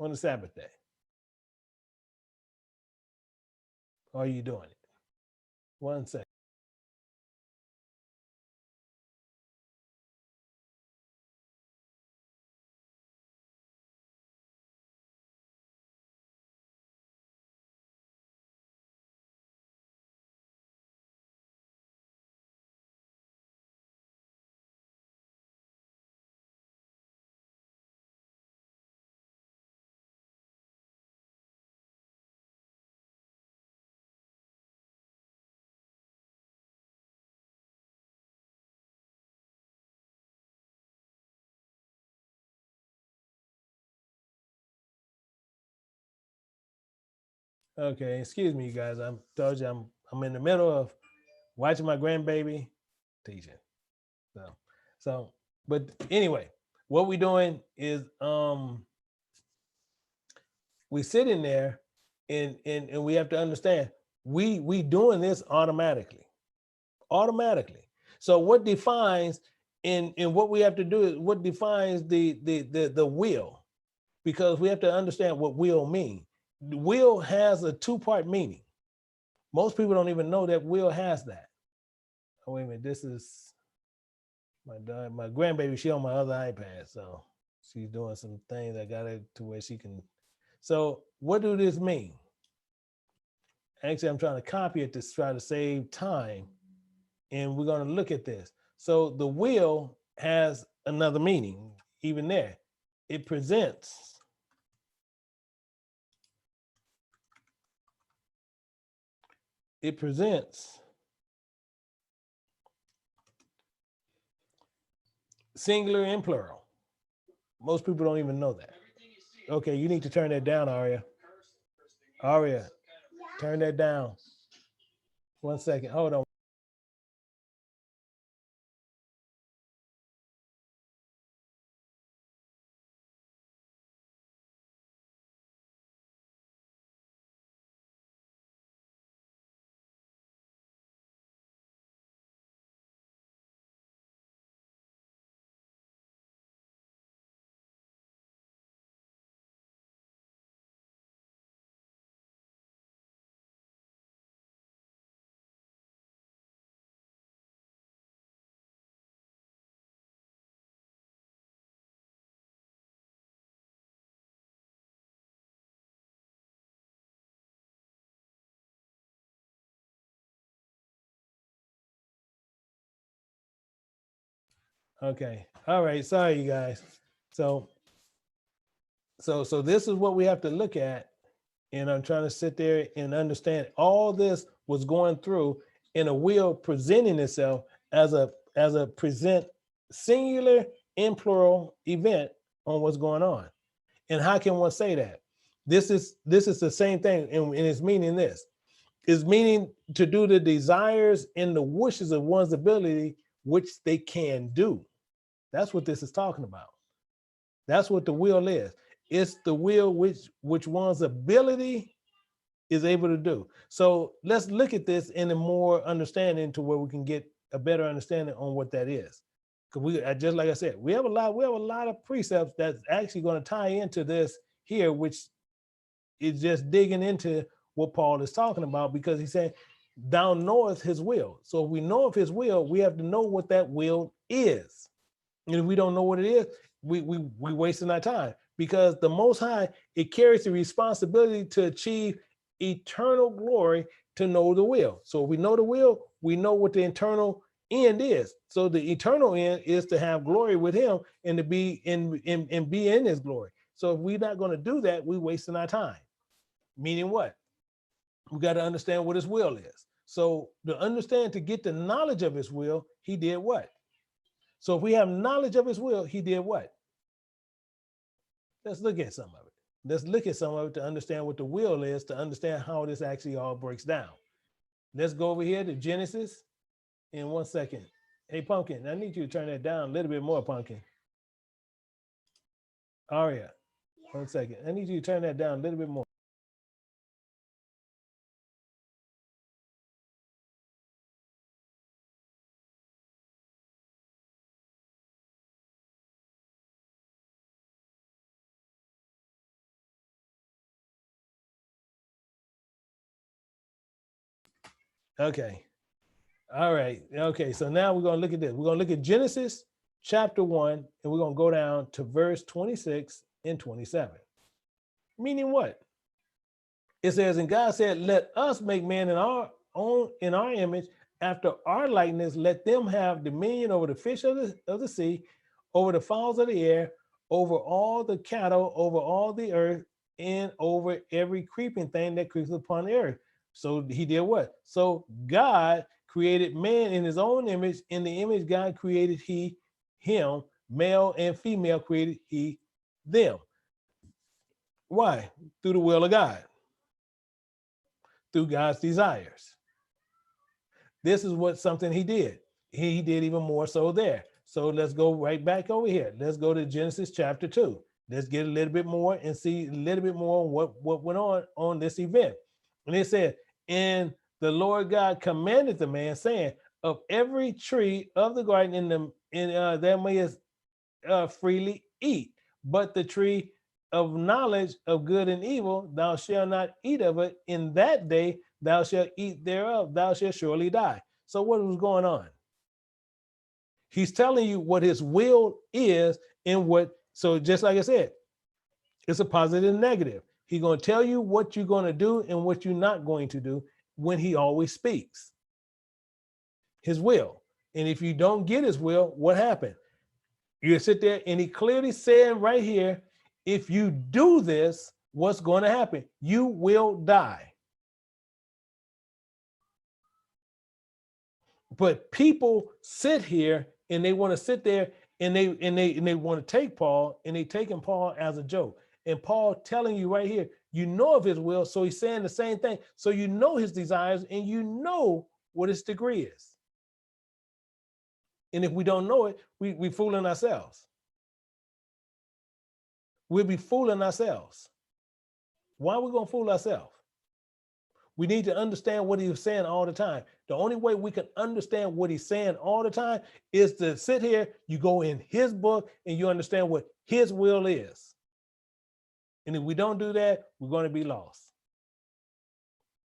on the Sabbath day. Or are you doing it? 1 second. Okay, excuse me, you guys. I'm in the middle of watching my grandbaby, teaching. So, but anyway, what we're doing is we sit in there and we have to understand we doing this automatically. So what defines in what we have to do is what defines the will, because we have to understand what will mean. Will has a two-part meaning. Most people don't even know that will has that. Oh, wait a minute, this is my grandbaby. She on my other iPad, so she's doing some things. I got it to where she can. So what do this mean? Actually, I'm trying to copy it to try to save time, and we're going to look at this. So the will has another meaning, even there. It presents singular and plural. Most people don't even know that. Okay, you need to turn that down, Aria. Aria, turn that down. 1 second, hold on. Okay, all right, sorry you guys. So this is what we have to look at, and I'm trying to sit there and understand all this was going through in a will presenting itself as a present singular and plural event on what's going on. And how can one say that? This is the same thing, and it's meaning this. It's meaning to do the desires and the wishes of one's ability, which they can do. That's what this is talking about. That's what the will is. It's the will which one's ability is able to do. So let's look at this in a more understanding to where we can get a better understanding on what that is. Because just like I said, we have a lot of precepts that's actually going to tie into this here, which is just digging into what Paul is talking about, because he's saying, thou knowest his will. So if we know of his will, we have to know what that will is. And if we don't know what it is, we wasting our time, because the Most High, it carries the responsibility to achieve eternal glory to know the will. So if we know the will, we know what the eternal end is. So the eternal end is to have glory with him and to be in his glory. So if we're not going to do that, we're wasting our time. Meaning what? We got to understand what his will is. So to get the knowledge of his will, he did what? So if we have knowledge of his will, he did what? Let's look at some of it. Let's look at some of it to understand what the will is, to understand how this actually all breaks down. Let's go over here to Genesis in 1 second. Hey, Pumpkin, I need you to turn that down a little bit more, Pumpkin. Aria, 1 second. I need you to turn that down a little bit more. Okay. All right. Okay. So now we're going to look at this. We're going to look at Genesis chapter 1, and we're going to go down to verse 26 and 27. Meaning what? It says, and God said, let us make man in our image, after our likeness, let them have dominion over the fish of the sea, over the fowls of the air, over all the cattle, over all the earth, and over every creeping thing that creeps upon the earth. So he did what? So God created man in his own image. In the image God created him, male and female created he them. Why? Through the will of God. Through God's desires. This is something he did. he did even more so there. So let's go right back over here. Let's go to Genesis chapter 2. Let's get a little bit more and see a little bit more on what went on this event. And it said, and the Lord God commanded the man, saying, of every tree of the garden thou mayest freely eat, but the tree of knowledge of good and evil, thou shalt not eat of it. In that day thou shalt eat thereof, thou shalt surely die. So what was going on? He's telling you what his will is and what, so just like I said, it's a positive and negative. He's going to tell you what you're going to do and what you're not going to do when he always speaks. His will. And if you don't get his will, what happened? You sit there and he clearly said right here, if you do this, what's going to happen? You will die. But people sit here and they want to sit there and they want to take Paul and they taking Paul as a joke. And Paul telling you right here, you know of his will. So he's saying the same thing. So you know his desires and you know what his degree is. And if we don't know it, we fooling ourselves. We'll be fooling ourselves. Why are we going to fool ourselves? We need to understand what he was saying all the time. The only way we can understand what he's saying all the time is to sit here, you go in his book and you understand what his will is. And if we don't do that, we're going to be lost.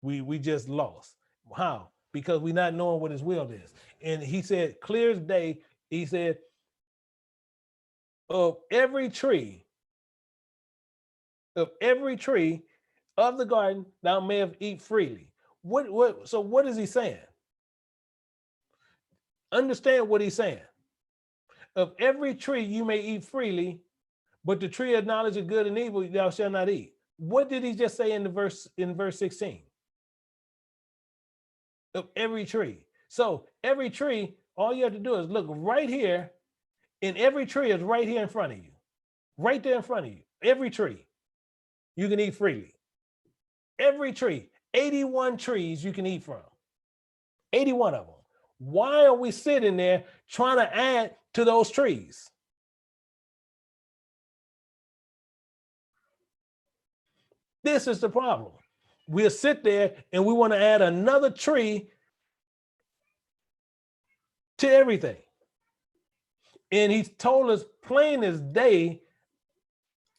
We just lost. How? Because we're not knowing what his will is. And he said, clear as day, he said, of every tree of the garden, thou mayest eat freely. So what is he saying? Understand what he's saying. Of every tree you may eat freely, but the tree of knowledge of good and evil thou shalt not eat. What did he just say in verse 16? Of every tree. So every tree, all you have to do is look right here, and every tree is right here in front of you. Right there in front of you. Every tree you can eat freely. Every tree, 81 trees you can eat from. 81 of them. Why are we sitting there trying to add to those trees? This is the problem. We'll sit there and we want to add another tree to everything. And he told us plain as day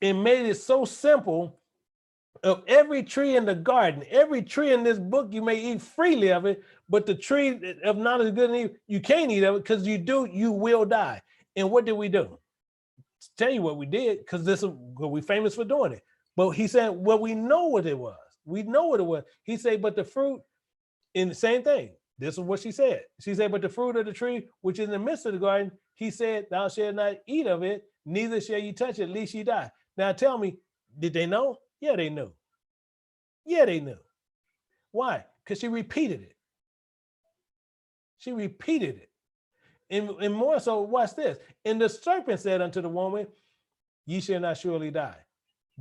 and made it so simple. Of every tree in the garden, every tree in this book, you may eat freely of it, but the tree of knowledge of good and evil, you can't eat of it because you will die. And what did we do? Tell you what we did, because we're famous for doing it. But he said, well, we know what it was. We know what it was. He said, but the fruit, in the same thing. This is what she said. She said, but the fruit of the tree, which is in the midst of the garden, he said, thou shalt not eat of it, neither shall you touch it, lest ye die. Now tell me, did they know? Yeah, they knew. Yeah, they knew. Why? Because she repeated it. She repeated it. And more so, watch this. And the serpent said unto the woman, ye shall not surely die.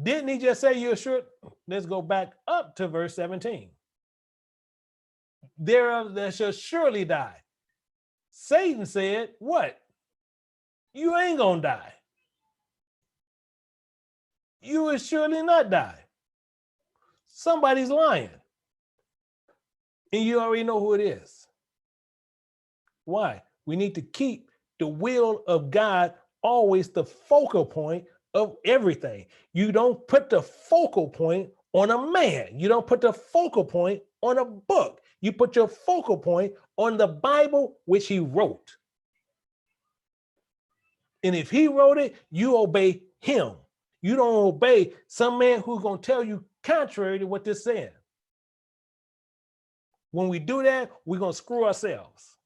Didn't he just say you're sure? Let's go back up to verse 17. Thereof that shall surely die. Satan said, what? You ain't gonna die. You will surely not die. Somebody's lying. And you already know who it is. Why? We need to keep the will of God always the focal point of everything. You don't put the focal point on a man. You don't put the focal point on a book. You put your focal point on the Bible, which he wrote. And if he wrote it, you obey him. You don't obey some man who's going to tell you contrary to what this said. When we do that, we're going to screw ourselves.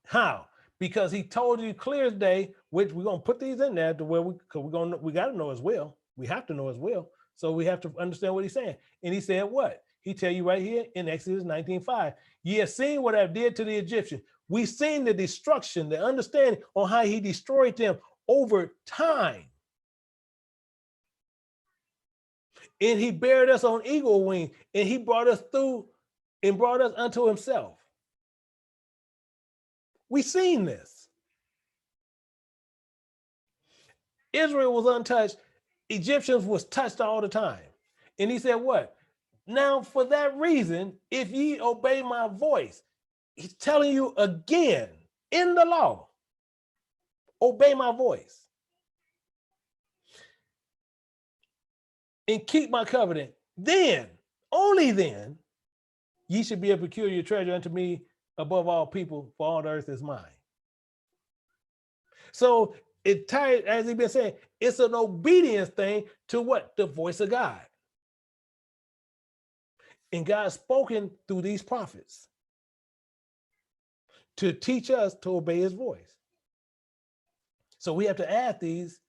How? Because he told you clear as day, which we're going to put these in there to where we got to know his will. We have to know his will. So we have to understand what he's saying. And he said what? He tell you right here in Exodus 19:5, ye have seen what I did to the Egyptians. We've seen the destruction, the understanding on how he destroyed them over time. And he buried us on eagle wings, and he brought us through and brought us unto himself. We seen this. Israel was untouched. Egyptians was touched all the time. And he said, what? Now, for that reason, if ye obey my voice, he's telling you again in the law, obey my voice and keep my covenant. Then, only then, ye should be a peculiar treasure unto me above all people, for all the earth is mine. So it tied, as he's been saying, it's an obedience thing to what? The voice of God. And God's spoken through these prophets to teach us to obey his voice. So we have to add these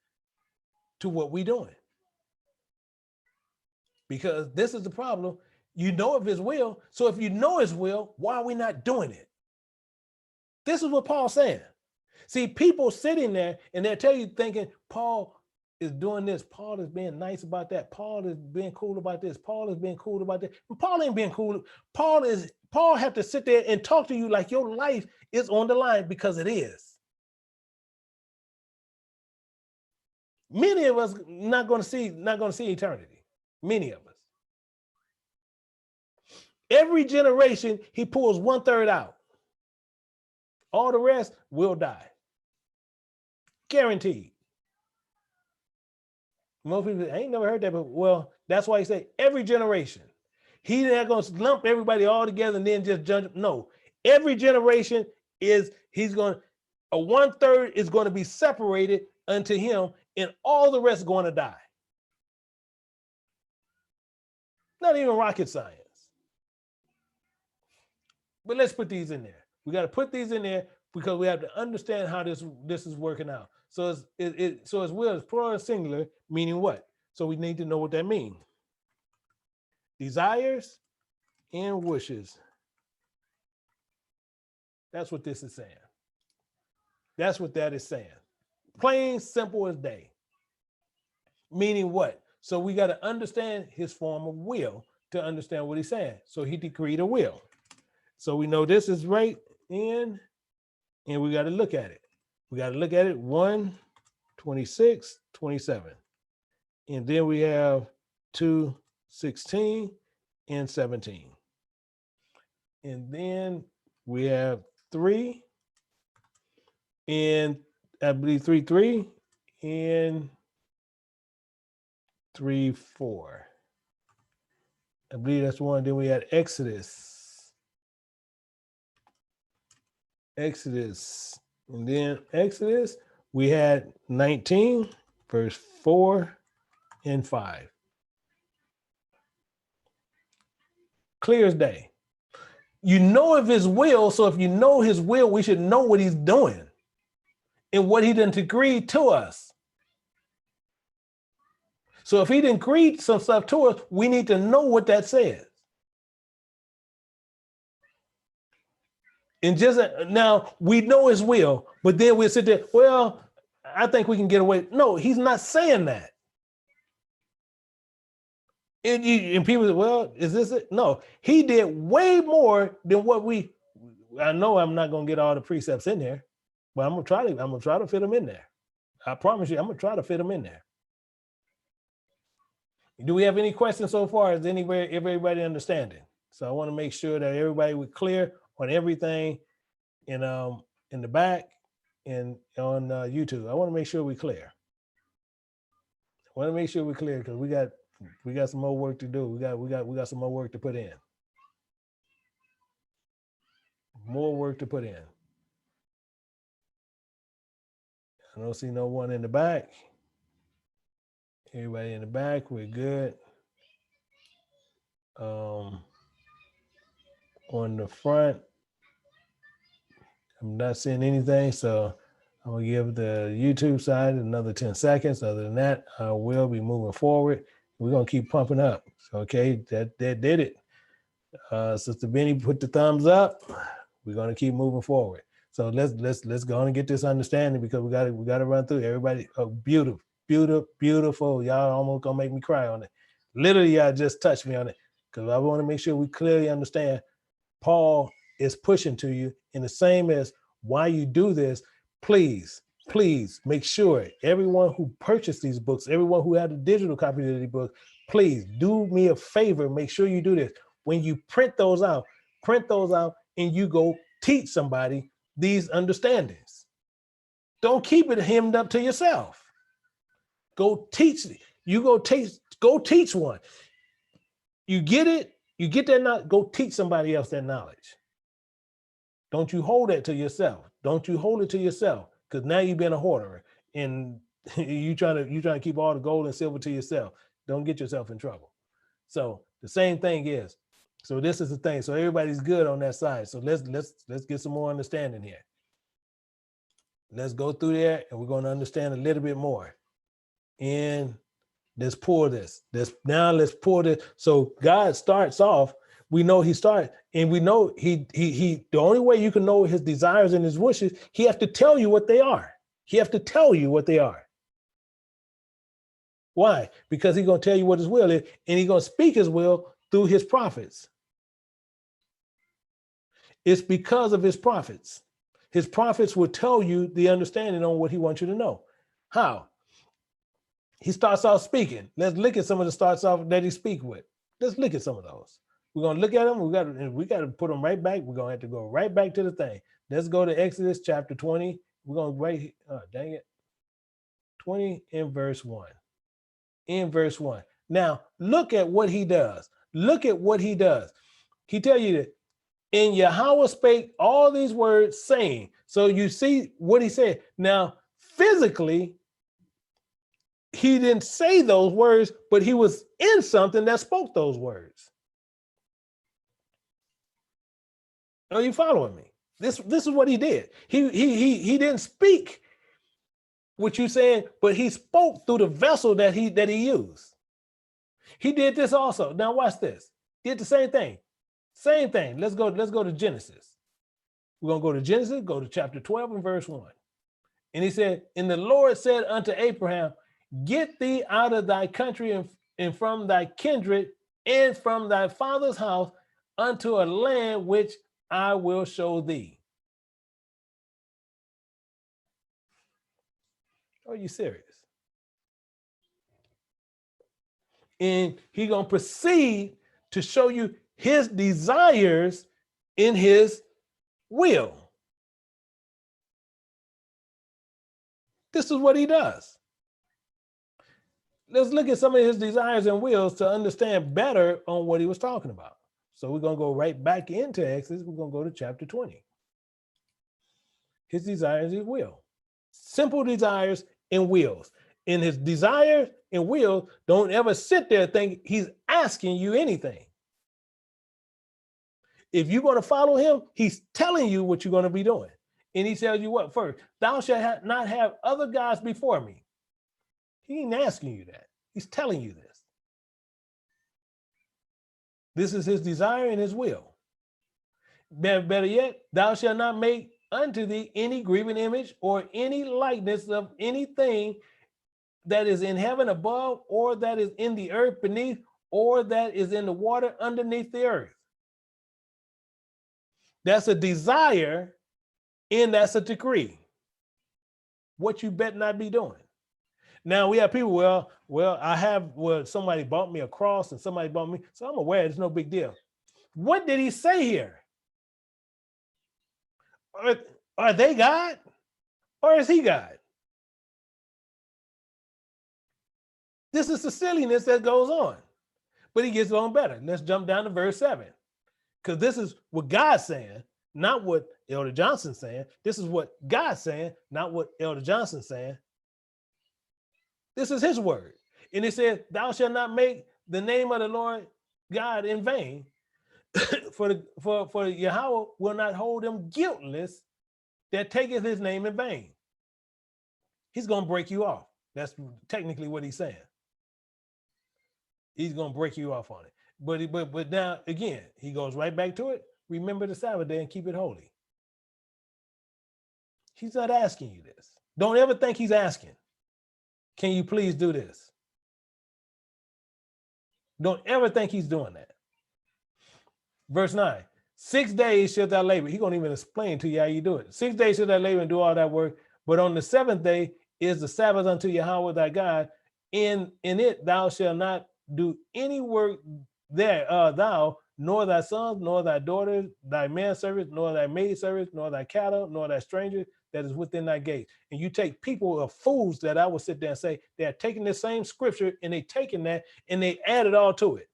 to what we're doing. Because this is the problem. You know of his will. So if you know his will, why are we not doing it? This is what Paul's saying. See, people sitting there and they'll tell you thinking, Paul is doing this. Paul is being nice about that. Paul is being cool about this. Paul is being cool about that. And Paul ain't being cool. Paul have to sit there and talk to you like your life is on the line, because it is. Many of us not going to see eternity. Many of us. Every generation, he pulls 1/3 out. All the rest will die. Guaranteed. Most people, I ain't never heard that, but well, that's why he say every generation. He's not going to lump everybody all together and then just judge. No, every generation is, he's going to, 1/3 is going to be separated unto him, and all the rest are going to die. Not even rocket science. But let's put these in there. We got to put these in there because we have to understand how this is working out. So his will is plural and singular, meaning what? So we need to know what that means. Desires and wishes. That's what this is saying. That's what that is saying. Plain, simple as day. Meaning what? So we got to understand his form of will to understand what he's saying. So he decreed a will. So we know this is right in, and we got to look at it. We got to look at it 1:26-27. And then we have 2:16 and 17. And then we have 3 and I believe 3:3 and 3:4. I believe that's one. Then we had Exodus. And then Exodus, we had 19, verse 4 and 5. Clear as day. You know of his will, so if you know his will, we should know what he's doing and what he done agreed to us. So if he didn't agree some stuff to us, we need to know what that says. And just now we know his will, but then we'll sit there, well, I think we can get away. No, he's not saying that. And people say, well, is this it? No, he did way more than what I know I'm not going to get all the precepts in there, but I'm going to try to fit them in there. I promise you, I'm going to try to fit them in there. Do we have any questions so far? Is everybody understanding? So I want to make sure that everybody was clear on everything in the back and on YouTube. I want to make sure we're clear. I want to make sure we're clear because we got some more work to do. We got some more work to put in. More work to put in. I don't see no one in the back. Everybody in the back, we're good. On the front, I'm not seeing anything, so I'm gonna give the YouTube side another 10 seconds. Other than that, I will be moving forward. We're gonna keep pumping up. So, okay, that did it. Sister Benny put the thumbs up. We're gonna keep moving forward. So let's go on and get this understanding because we gotta run through everybody. Oh, beautiful. Y'all almost gonna make me cry on it. Literally, y'all just touched me on it because I want to make sure we clearly understand Paul is pushing to you in the same as While you do this, please make sure everyone who purchased these books, everyone who had a digital copy of the book, please do me a favor. Make sure you do this. When you print those out and you go teach somebody these understandings. Don't keep it hemmed up to yourself. Go teach. Go teach one. You get it, you get that knowledge, go teach somebody else that knowledge. Don't you hold that to yourself. Don't you hold it to yourself, because now you've been a hoarder and you trying to keep all the gold and silver to yourself. Don't get yourself in trouble. So the same thing is, so this is the thing. So everybody's good on that side. So let's get some more understanding here. Let's go through there and we're going to understand a little bit more. And let's pour this. Let's pour this. So God starts off, we know he starts, and we know he the only way you can know his desires and his wishes, he has to tell you what they are. He has to tell you what they are. Why? Because he's going to tell you what his will is, and he's going to speak his will through his prophets. It's because of his prophets. His prophets will tell you the understanding on what he wants you to know. How? He starts off speaking. Let's look at some of the starts off that he speaks with. Let's look at some of those. We're going to look at them. We got to put them right back. We're going to have to go right back to the thing. Let's go to Exodus chapter 20. We're going to write, 20 in verse 1. In verse 1. Now, look at what he does. Look at what he does. He tell you that, and Yahweh spake all these words, saying. So you see what he said. Now, physically, he didn't say those words, but he was in something that spoke those words. Are you following me? This is what he did. He didn't speak what you saying, but he spoke through the vessel that he used. He did this also. Now watch this. Did the same thing. Same thing. Let's go to Genesis. We're gonna go to Genesis, go to chapter 12 and verse 1. And he said, and the Lord said unto Abraham, get thee out of thy country and from thy kindred and from thy father's house unto a land which I will show thee. Are you serious? And he's going to proceed to show you his desires in his will. This is what he does. Let's look at some of his desires and wills to understand better on what he was talking about. So we're going to go right back into Exodus. We're going to go to chapter 20. His desires, his will. Simple desires and wills. In his desires and will, don't ever sit there and think he's asking you anything. If you're going to follow him, he's telling you what you're going to be doing. And he tells you what first? Thou shalt not have other gods before me. He ain't asking you that. He's telling you this. This is his desire and his will. Better yet, thou shalt not make unto thee any graven image or any likeness of anything that is in heaven above, or that is in the earth beneath, or that is in the water underneath the earth. That's a desire, and that's a decree. What you better not be doing. Now we have people, somebody bought me a cross and somebody bought me, so I'm aware it's no big deal. What did he say here? Are they God? Or is he God? This is the silliness that goes on. But he gets on better. Let's jump down to verse 7. Because this is what God's saying, not what Elder Johnson's saying. This is what God's saying, not what Elder Johnson's saying. This is his word. And it says, thou shalt not make the name of the Lord God in vain, for Yahweh will not hold him guiltless that taketh his name in vain. He's going to break you off. That's technically what he's saying. He's going to break you off on it. But now, again, he goes right back to it. Remember the Sabbath day and keep it holy. He's not asking you this. Don't ever think he's asking. Can you please do this? Don't ever think he's doing that. Verse 9, 6 days shalt thou labor. He's going to even explain to you how you do it. 6 days shalt thou labor and do all that work. But on the seventh day is the Sabbath unto Yahweh thy God. In it thou shalt not do any work there, thou, nor thy sons, nor thy daughters, thy manservants, nor thy maidservants, nor thy cattle, nor thy stranger that is within thy gates. And you take people of fools that I will sit there and say, they're taking the same scripture and they taking that and they add it all to it.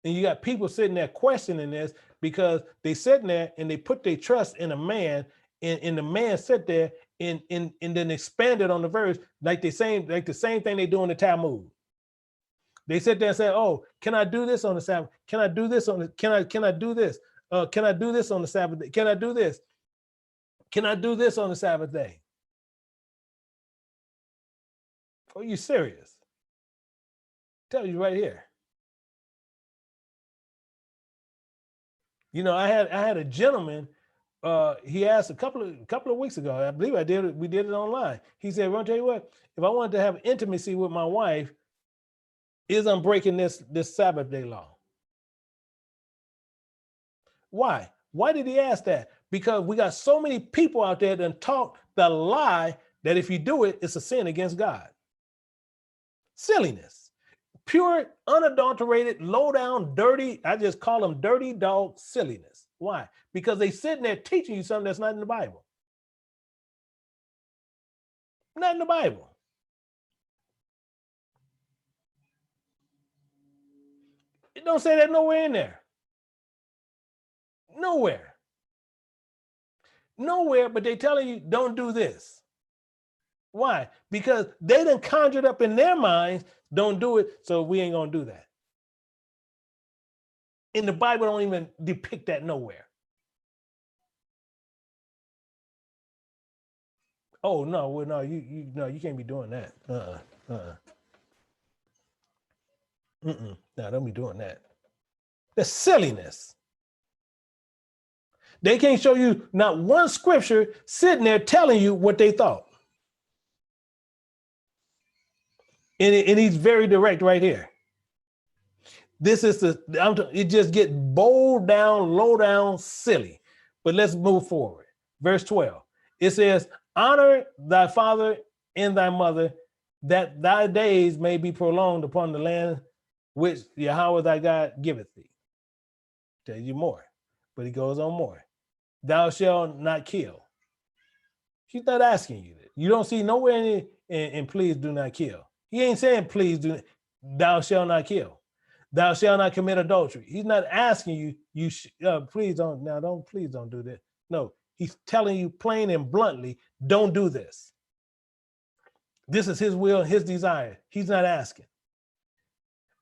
And you got people sitting there questioning this because they sitting there and they put their trust in a man, and the man sit there and then expanded on the verse like the same thing they do in the Talmud. They sit there and say, "Oh, can I do this on the Sabbath? Can I do this on the? Can I do this? Can I do this on the Sabbath day? Can I do this? Can I do this on the Sabbath day?" Are you serious? Tell you right here. You know, I had a gentleman. He asked a couple of weeks ago. I believe we did it online. He said, "Well, I'll tell you what. If I wanted to have intimacy with my wife, is I'm breaking this Sabbath day law?" Why? Why did he ask that? Because we got so many people out there that talk the lie that if you do it, it's a sin against God. Silliness. Pure, unadulterated, low down, dirty, I just call them dirty dog silliness. Why? Because they sitting there teaching you something that's not in the Bible. Not in the Bible. It don't say that nowhere in there. Nowhere. Nowhere, but they telling you don't do this. Why? Because they done conjured up in their minds, don't do it, so we ain't gonna do that. And the Bible don't even depict that nowhere. Oh no, well, no, you can't be doing that. No, don't be doing that. That's silliness. They can't show you not one scripture sitting there telling you what they thought. And he's very direct right here. This is it just get bold down, low down, silly. But let's move forward. Verse 12. It says, "Honor thy father and thy mother, that thy days may be prolonged upon the land which Yahweh thy God giveth thee." Tell you more, but he goes on more. "Thou shalt not kill." He's not asking you that. You don't see nowhere in please do not kill. He ain't saying please do. Thou shalt not kill. Thou shalt not commit adultery. He's not asking you. Please don't do that. No, he's telling you plain and bluntly, don't do this. This is his will, his desire. He's not asking.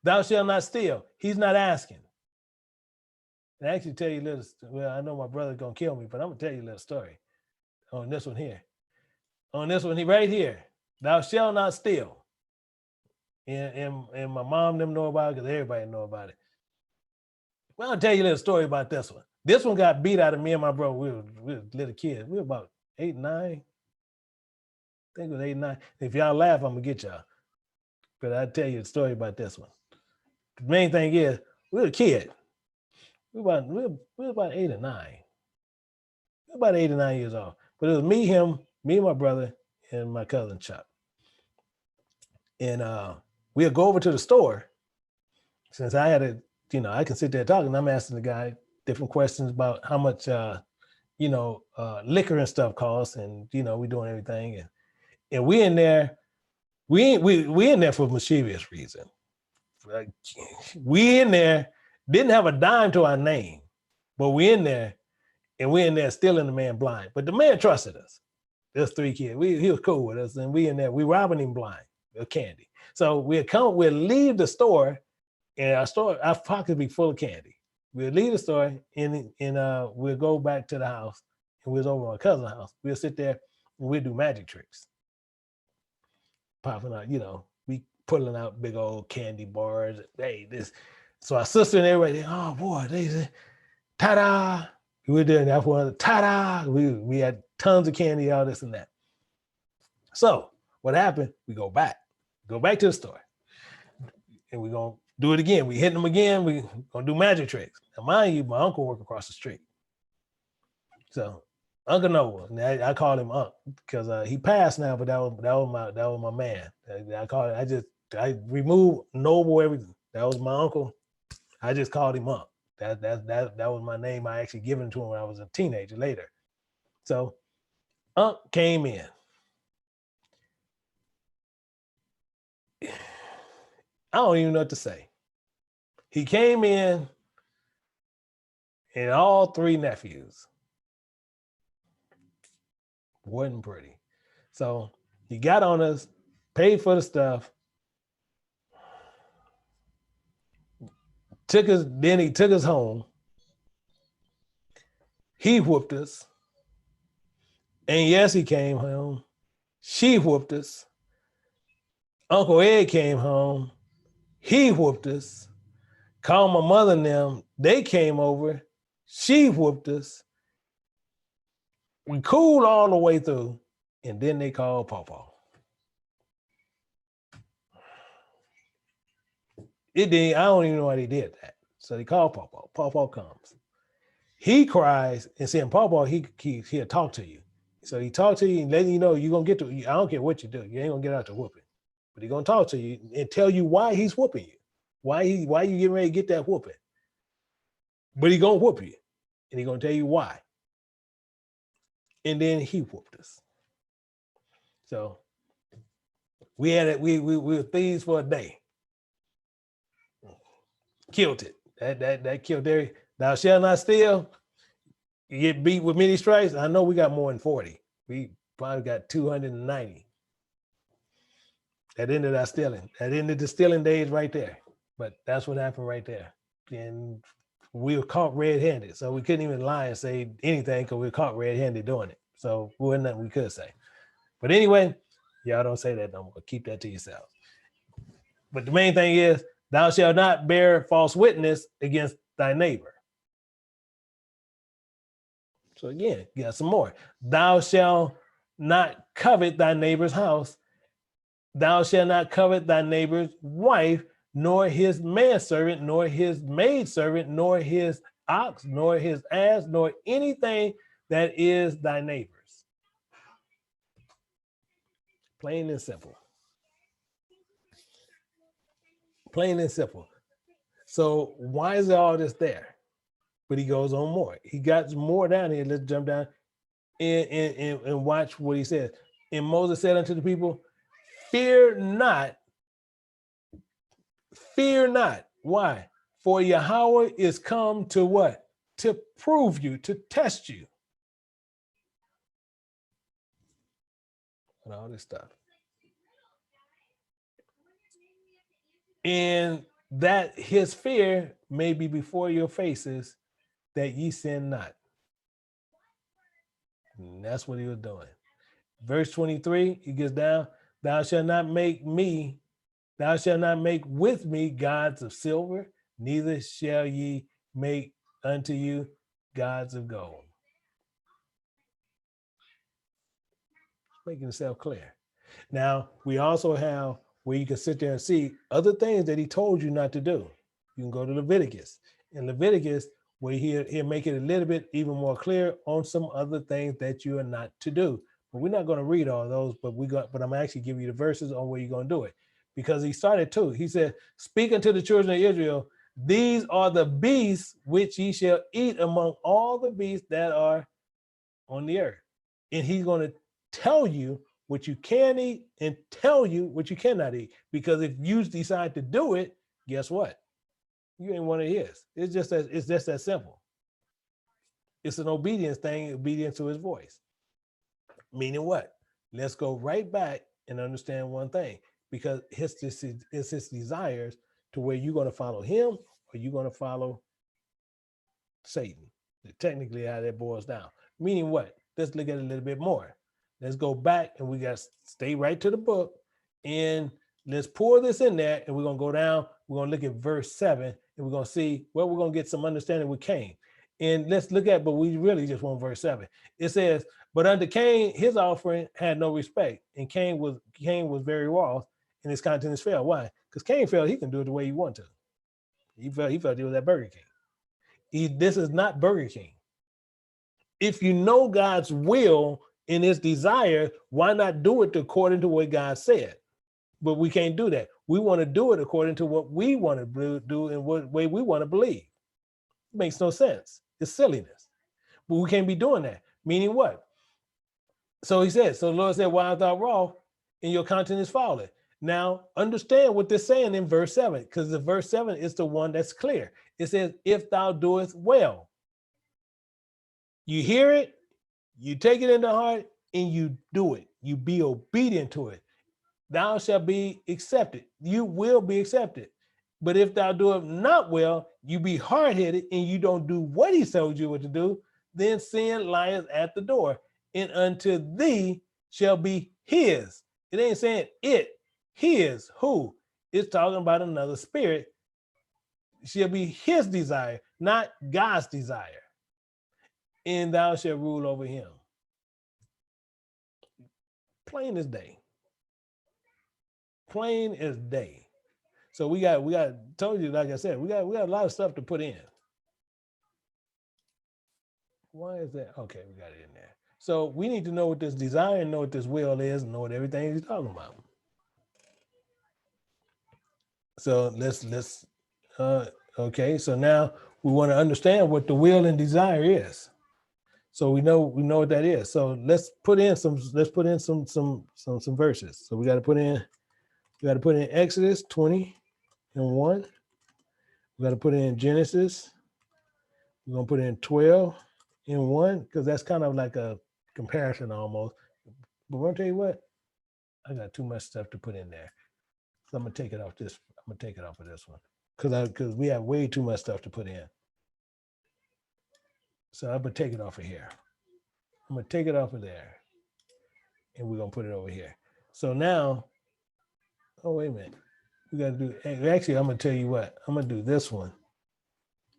Thou shalt not steal. He's not asking. And I actually tell you a little. Well, I know my brother's gonna kill me, but I'm gonna tell you a little story on this one here. On this one, right here. Thou shalt not steal. And my mom them know about it because everybody know about it. Well, I'll tell you a little story about this one. This one got beat out of me and my brother. We were little kids. We were about 8, 9. I think it was 8, 9. If y'all laugh, I'm gonna get y'all. But I'll tell you a story about this one. The main thing is, we were a kid. We were about 8 or 9. We were about 8 or 9 years old. But it was me, him, my brother, and my cousin Chuck. And we'll go over to the store. Since I had I can sit there talking, and I'm asking the guy different questions about how much liquor and stuff costs, and we doing everything, and we in there, we in there for a mischievous reason. We in there didn't have a dime to our name, but we in there, and we in there stealing the man blind. But the man trusted us. There's 3 kids. He was cool with us, and we in there, we robbing him blind of candy. So we'll leave the store, and our pockets be full of candy. We'll leave the store and we'll go back to the house, and we'll over my cousin's house. We'll sit there and we'll do magic tricks. Popping out, we pulling out big old candy bars. Hey, this. So our sister and everybody, oh boy, they said, ta-da. We were doing that one, ta-da. We had tons of candy, all this and that. So what happened? We go back to the store. And we're going to Do it again. We hitting him again. We gonna do magic tricks. Now, mind you, my uncle worked across the street. So Uncle Noah, I call him Unc because he passed now, but that was my man. I removed Noble everything. That was my uncle. I just called him Unc. That was my name I actually given to him when I was a teenager later. So Unc came in. I don't even know what to say. He came in and all three nephews. Wasn't pretty. So he got on us, paid for the stuff, then he took us home. He whooped us. And yes, he came home. She whooped us. Uncle Ed came home. He whooped us. Called my mother and them. They came over. She whooped us. We cooled all the way through. And then they called Pawpaw. I don't even know why they did that. So they called Pawpaw. Pawpaw comes. He cries and saying, Pawpaw, he'll talk to you. So he talked to you and letting you know you're going to get to, I don't care what you do. You ain't going to get out to whooping. But he's going to talk to you and tell you why he's whooping you. Why you getting ready to get that whooping. But he's going to whoop you. And he's going to tell you why. And then he whooped us. So we had it. We were thieves for a day. Killed it. That killed there. Thou shalt not steal. You get beat with many stripes. I know we got more than 40. We probably got 290. That ended our stealing. That ended the stealing days right there. But that's what happened right there. And we were caught red-handed. So we couldn't even lie and say anything because we were caught red-handed doing it. So there wasn't nothing we could say. But anyway, y'all don't say that no more. Keep that to yourself. But the main thing is, thou shalt not bear false witness against thy neighbor. So again, you got some more. Thou shalt not covet thy neighbor's house. Thou shalt not covet thy neighbor's wife, nor his manservant, nor his maidservant, nor his ox, nor his ass, nor anything that is thy neighbor's. Plain and simple. Plain and simple. So why is all this there? But he goes on more. He got more down here. Let's jump down and watch what he says. And Moses said unto the people, fear not. Fear not. Why? For Yahweh is come to what? To prove you, to test you. And all this stuff. And that his fear may be before your faces, that ye sin not. And that's what he was doing. Verse 23, he gets down, thou shalt not make with me gods of silver, neither shall ye make unto you gods of gold. Making itself clear. Now, we also have where you can sit there and see other things that he told you not to do. You can go to Leviticus. In Leviticus, where he'll make it a little bit even more clear on some other things that you are not to do. But we're not going to read all those, but I'm actually giving you the verses on where you're going to do it. Because he started too. He said, speak unto the children of Israel, these are the beasts which ye shall eat among all the beasts that are on the earth. And he's going to tell you what you can eat and tell you what you cannot eat. Because if you decide to do it, guess what? You ain't one of his. It's just that simple. It's an obedience thing, obedience to his voice. Meaning what? Let's go right back and understand one thing, because it's his desires to where you're going to follow him or you're going to follow Satan. Technically, how that boils down. Meaning what? Let's look at it a little bit more. Let's go back and we got to stay right to the book and let's pour this in there and we're going to go down. We're going to look at verse 7 and we're going to see where we're going to get some understanding with Cain. And let's look at, but we really just want verse 7. It says, but unto Cain, his offering had no respect. And Cain was very wroth and his countenance fell. Why? Because Cain felt he can do it the way he wanted to. He felt he was at Burger King. This is not Burger King. If you know God's will and his desire, why not do it according to what God said? But we can't do that. We want to do it according to what we want to do and what way we want to believe. It makes no sense. It's silliness. But we can't be doing that. Meaning what? So he said, so the Lord said, why art thou wroth and your countenance fallen? Now, understand what they're saying in verse 7, because the verse 7 is the one that's clear. It says, if thou doest well. You hear it, you take it in the heart, and you do it. You be obedient to it. Thou shalt be accepted. You will be accepted. But if thou do it not well, you be hard-headed and you don't do what he told you what to do, then sin lieth at the door, and unto thee shall be his. It ain't saying it, his, who? It's talking about another spirit. Shall be his desire, not God's desire. And thou shalt rule over him. Plain as day. Plain as day. So we got told you, like I said, we got a lot of stuff to put in. Why is that? Okay, we got it in there. So we need to know what this desire and know what this will is and know what everything he's talking about. So let's okay, so now we want to understand what the will and desire is. So we know what that is. So let's put in some verses. So we got to put in Exodus 20 and 1. We got to put in Genesis. We're gonna put in 12 and 1, because that's kind of like a comparison almost. But I'm gonna tell you what, I got too much stuff to put in there. So I'm gonna take it off this. I'm gonna take it off of this one. Because we have way too much stuff to put in. So I'm gonna take it off of here. I'm gonna take it off of there. And we're gonna put it over here. So now, oh, wait a minute. We gotta do, actually, I'm gonna tell you what, I'm gonna do this one.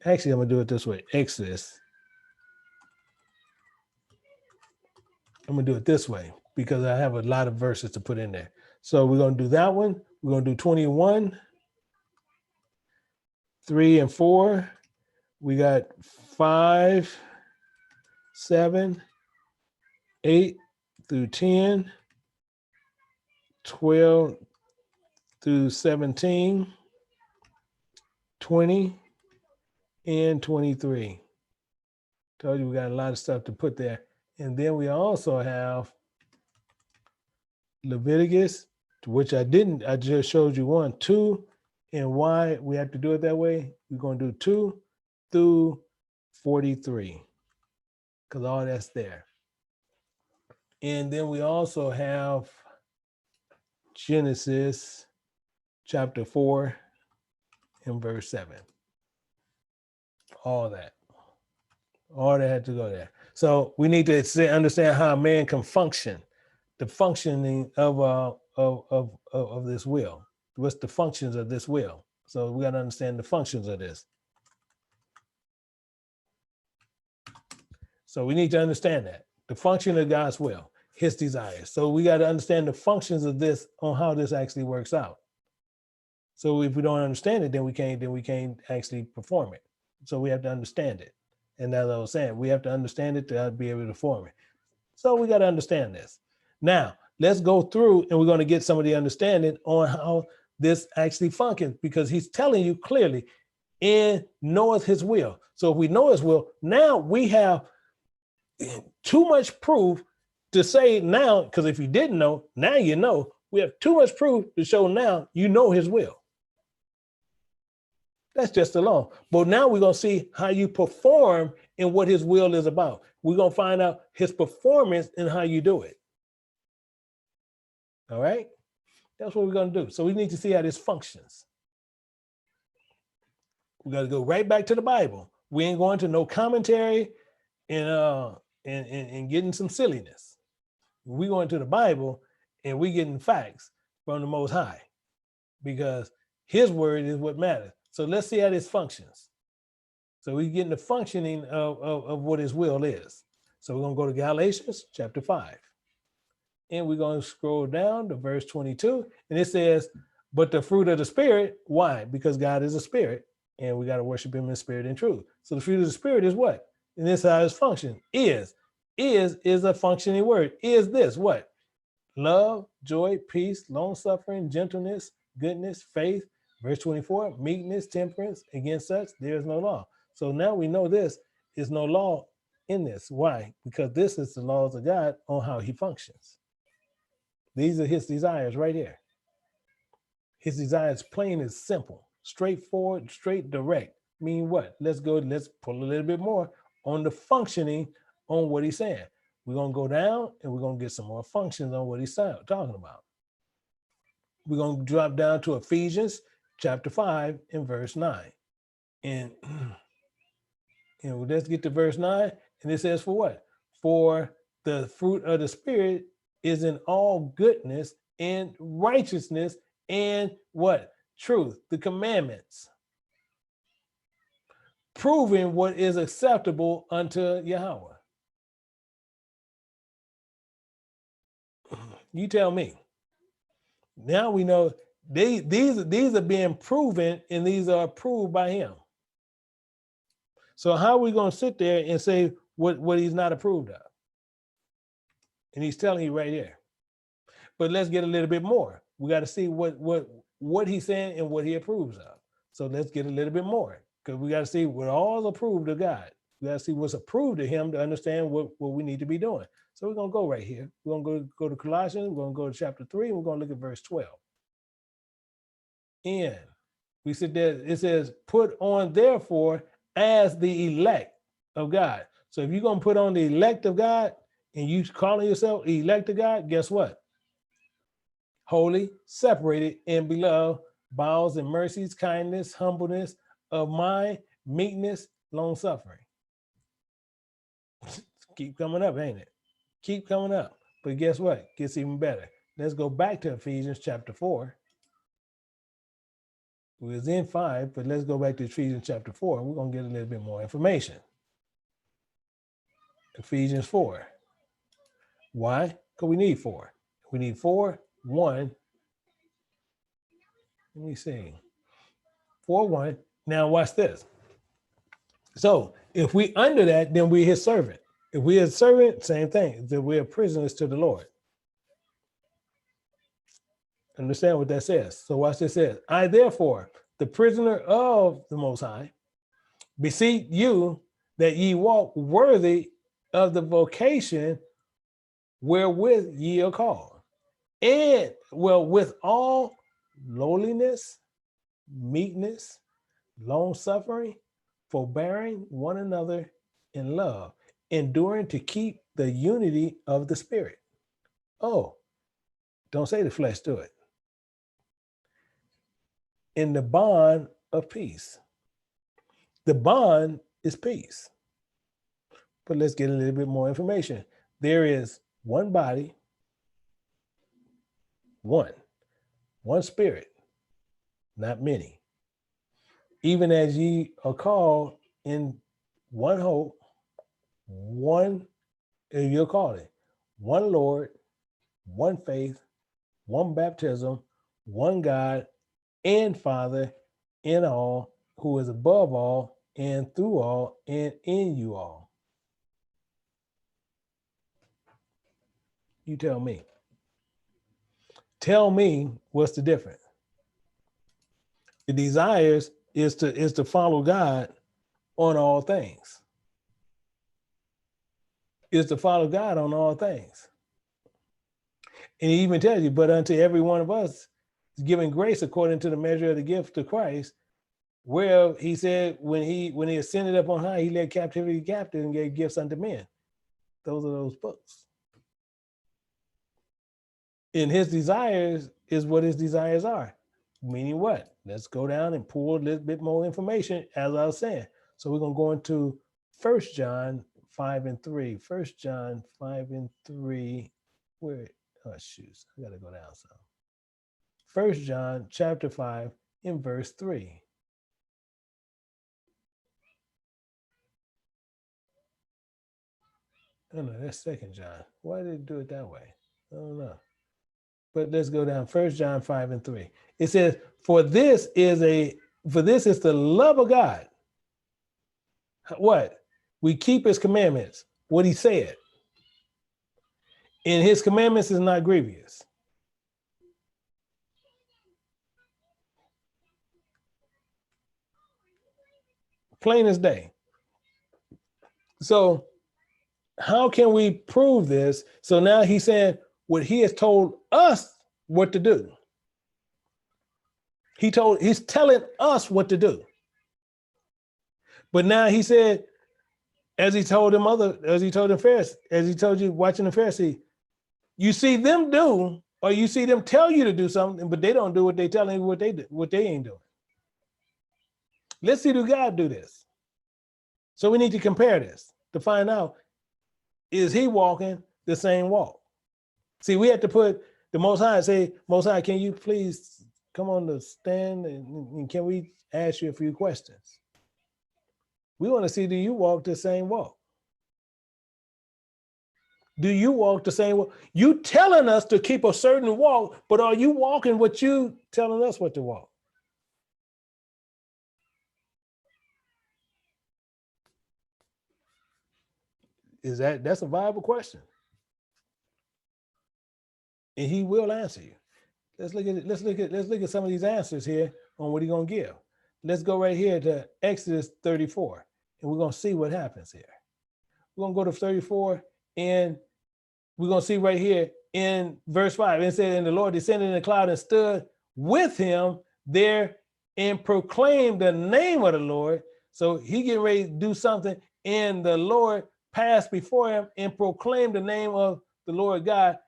Actually, I'm gonna do it this way, Exodus. I'm gonna do it this way because I have a lot of verses to put in there. So we're gonna do that one. We're gonna do 21, 3 and 4. We got 5, 7, 8 through 10, 12 through 17, 20, and 23. Told you we got a lot of stuff to put there. And then we also have Leviticus, which I just showed you 1, 2, and why we have to do it that way. We're going to do 2 through 43, because all that's there. And then we also have Genesis chapter 4 and verse 7. All that had to go there. So we need to understand how a man can function, the functioning of this will. What's the functions of this will? So we got to understand the functions of this. So we need to understand that the function of God's will, his desires. So we got to understand the functions of this on how this actually works out. So if we don't understand it, then we can't actually perform it. So we have to understand it. And as I was saying, we have to understand it to be able to perform it. So we got to understand this. Now, let's go through and we're going to get some of the understanding on how this actually functions, because he's telling you clearly and knoweth his will. So if we know his will, now we have too much proof to say now, because if you didn't know, now you know. We have too much proof to show now you know his will. That's just alone. But now we're going to see how you perform and what his will is about. We're going to find out his performance and how you do it. All right? That's what we're going to do. So we need to see how this functions. We got to go right back to the Bible. We ain't going to no commentary and getting some silliness. We going to the Bible and we getting facts from the Most High, because his word is what matters. So let's see how this functions. So we're getting the functioning of what his will is. So we're going to go to Galatians chapter 5. And we're going to scroll down to verse 22. And it says, but the fruit of the Spirit, why? Because God is a spirit. And we got to worship him in spirit and truth. So the fruit of the spirit is what? And this is how it's function. Is a functioning word. Is this what? Love, joy, peace, long suffering, gentleness, goodness, faith. Verse 24, meekness, temperance. Against such, there is no law. So now we know this is no law in this. Why? Because this is the laws of God on how he functions. These are his desires right here. His desires plain and simple, straightforward, straight, direct. Mean what? Let's pull a little bit more on the functioning on what he's saying. We're going to go down and we're going to get some more functions on what he's talking about. We're going to drop down to Ephesians chapter 5 and verse 9. And let's get to verse 9. And it says for what? For the fruit of the spirit is in all goodness and righteousness and what? Truth, the commandments. Proving what is acceptable unto Yahweh. You tell me. Now we know these are being proven and these are approved by him. So how are we going to sit there and say what he's not approved of? And he's telling you right here. But let's get a little bit more. We got to see what he's saying and what he approves of. So let's get a little bit more, because we got to see what all approved of God. We got to see what's approved of him to understand what we need to be doing. So we're going to go right here. We're going to go to Colossians. We're going to go to chapter 3. And we're going to look at verse 12. And we sit there. It says, put on therefore as the elect of God. So if you're going to put on the elect of God and you calling yourself elect of God, guess what? Holy, separated, and beloved, bowels and mercies, kindness, humbleness of mind, meekness, long suffering. Keep coming up, ain't it? Keep coming up. But guess what? Gets even better. Let's go back to Ephesians chapter 4. We was in 5, but let's go back to Ephesians chapter 4. We're going to get a little bit more information. Ephesians 4. Why? Because we need 4. We need 4, 1. Let me see. 4, 1. Now watch this. So if we under that, then we're his servant. If we're his servant, same thing. That we're prisoners to the Lord. Understand what that says. So watch this says. I therefore, the prisoner of the Most High, beseech you that ye walk worthy of the vocation wherewith ye are called, and with all lowliness, meekness, long suffering, forbearing one another in love, enduring to keep the unity of the spirit. Oh, don't say the flesh, do it. In the bond of peace. The bond is peace. But let's get a little bit more information. There is one body, one spirit, not many. Even as ye are called in one hope, one, you'll call it, one Lord, one faith, one baptism, one God and Father in all, who is above all and through all and in you all. You tell me. Tell me what's the difference. The desires is to follow God on all things. Is to follow God on all things. And he even tells you, but unto every one of us is given grace according to the measure of the gift of Christ, where he said when he ascended up on high, he led captivity captive and gave gifts unto men. Those are those books. And his desires is what his desires are. Meaning what? Let's go down and pull a little bit more information, as I was saying. So we're going to go into 1 John 5 and 3. 1 John 5 and 3. Where? Oh, shoot. I got to go down some. 1 John chapter 5 in verse 3. Oh, no, that's 2 John. Why did it do it that way? I don't know. But let's go down. 1 John 5 and 3. It says, for this is a For this is the love of God. What? We keep his commandments, what he said. And his commandments is not grievous. Plain as day. So how can we prove this? So now he's saying what he has told us what to do. He's telling us what to do. But now he said, as he told them Pharisees, as he told you watching the Pharisee, you see them do, or you see them tell you to do something, but they don't do what they tell you what they ain't doing. Let's see, do God do this? So we need to compare this to find out, is he walking the same walk? See, we have to put the Most High, say, Most High, can you please come on the stand and can we ask you a few questions? We want to see, do you walk the same walk? Do you walk the same walk? You telling us to keep a certain walk, but are you walking what you telling us what to walk? That's a viable question. And he will answer you. Let's look at some of these answers here on what he's gonna give. Let's go right here to Exodus 34, and we're gonna see what happens here. We're gonna go to 34, and we're gonna see right here in verse 5. It said, and the Lord descended in the cloud and stood with him there and proclaimed the name of the Lord. So he getting ready to do something, and the Lord passed before him and proclaimed the name of the Lord God,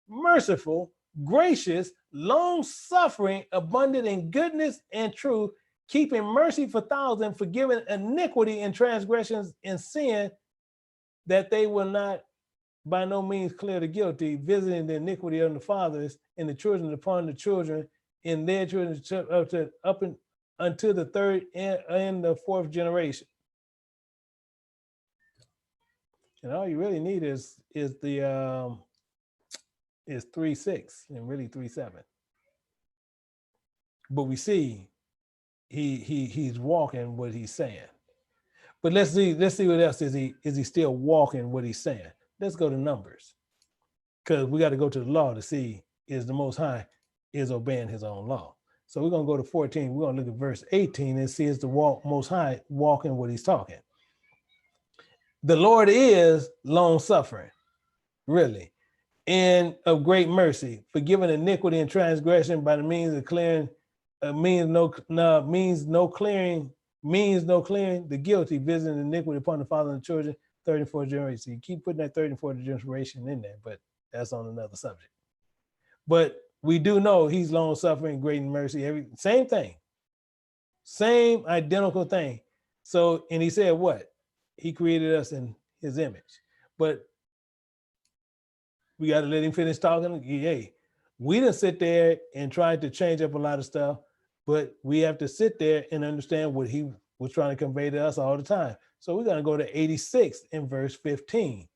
merciful, gracious, long-suffering, abundant in goodness and truth, keeping mercy for thousands, forgiving iniquity and transgressions and sin, that they will not by no means clear the guilty, visiting the iniquity of the fathers and the children upon the children and their children up unto the third and the fourth generation. And all you really need is 3:6 and really 3:7. But we see he's walking what he's saying. But let's see what else is he still walking what he's saying. Let's go to Numbers, because we got to go to the law to see is the Most High is obeying his own law. So we're going to go to 14. We're going to look at verse 18 and see is the Most High walking what he's talking. The Lord is long suffering, really, and of great mercy, forgiving iniquity and transgression by the means of clearing, means no clearing the guilty, visiting iniquity upon the father and the children, 34th generation. So you keep putting that 34th generation in there, but that's on another subject. But we do know he's long suffering, great in mercy, same thing, same identical thing. So, and he said what? He created us in his image. But we got to let him finish talking. Hey, we didn't sit there and try to change up a lot of stuff, but we have to sit there and understand what he was trying to convey to us all the time. So we're going to go to 86 in verse 15.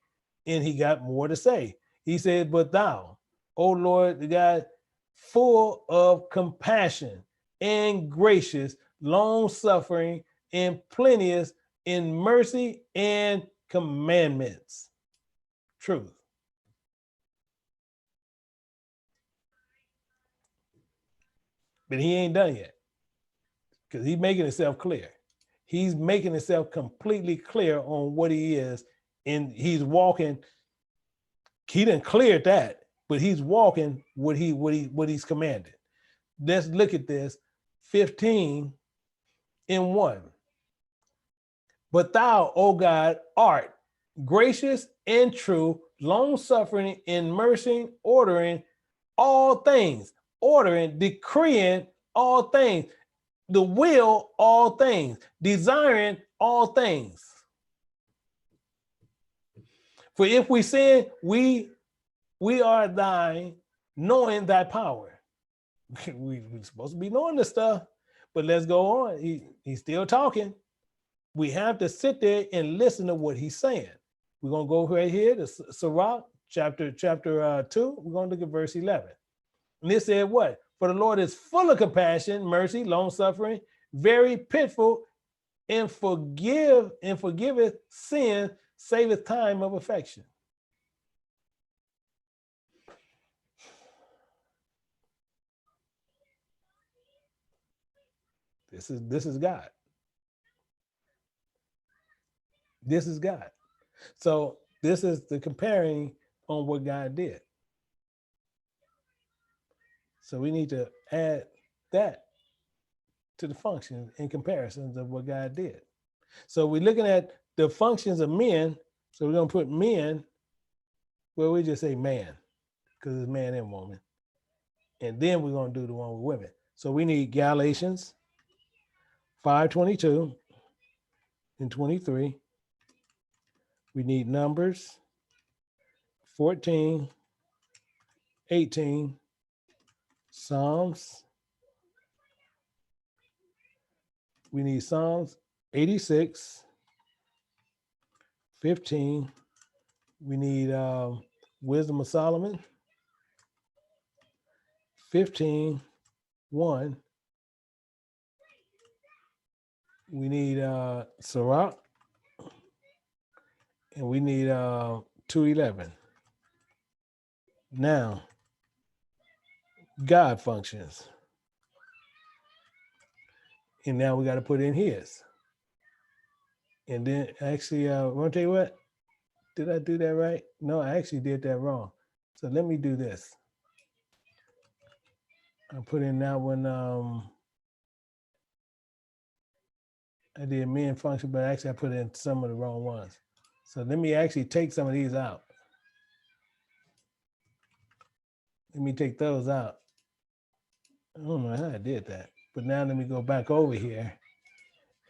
And he got more to say. He said, but thou, O Lord, the God, full of compassion and gracious, long suffering and plenteous in mercy and commandments. Truth. But he ain't done yet, because he's making himself clear. He's making himself completely clear on what he is, and he's walking. He didn't clear that, but he's walking what he's commanded. Let's look at this. 15 in 1. But thou, O God, art gracious and true, long-suffering in mercy, ordering all things, decreeing all things, the will all things, desiring all things. For if we sin, we are thine, knowing thy power. We're supposed to be knowing this stuff, but let's go on. He's still talking. We have to sit there and listen to what he's saying. We're going to go right here to Sirach, chapter 2. We're going to look at verse 11. And it said what? For the Lord is full of compassion, mercy, long-suffering, very pitiful, and forgiveth sin, saveth time of affection. This is God. This is God. So this is the comparing on what God did. So we need to add that to the functions in comparisons of what God did. So we're looking at the functions of men. So we're going to put men, well, we just say man, because it's man and woman. And then we're going to do the one with women. So we need Galatians 5:22 and 23. We need Numbers 14, 18, Psalms. We need Psalms 86, 15. We need Wisdom of Solomon 15, 1. We need Sirach, and we need 2:11. Now, God functions. And now we got to put in his. And then actually, I want to tell you what, did I do that right? No, I actually did that wrong. So let me do this. I put in that one, I did men function, but actually I put in some of the wrong ones. So let me actually take some of these out. Let me take those out. I don't know how I did that, but now let me go back over here.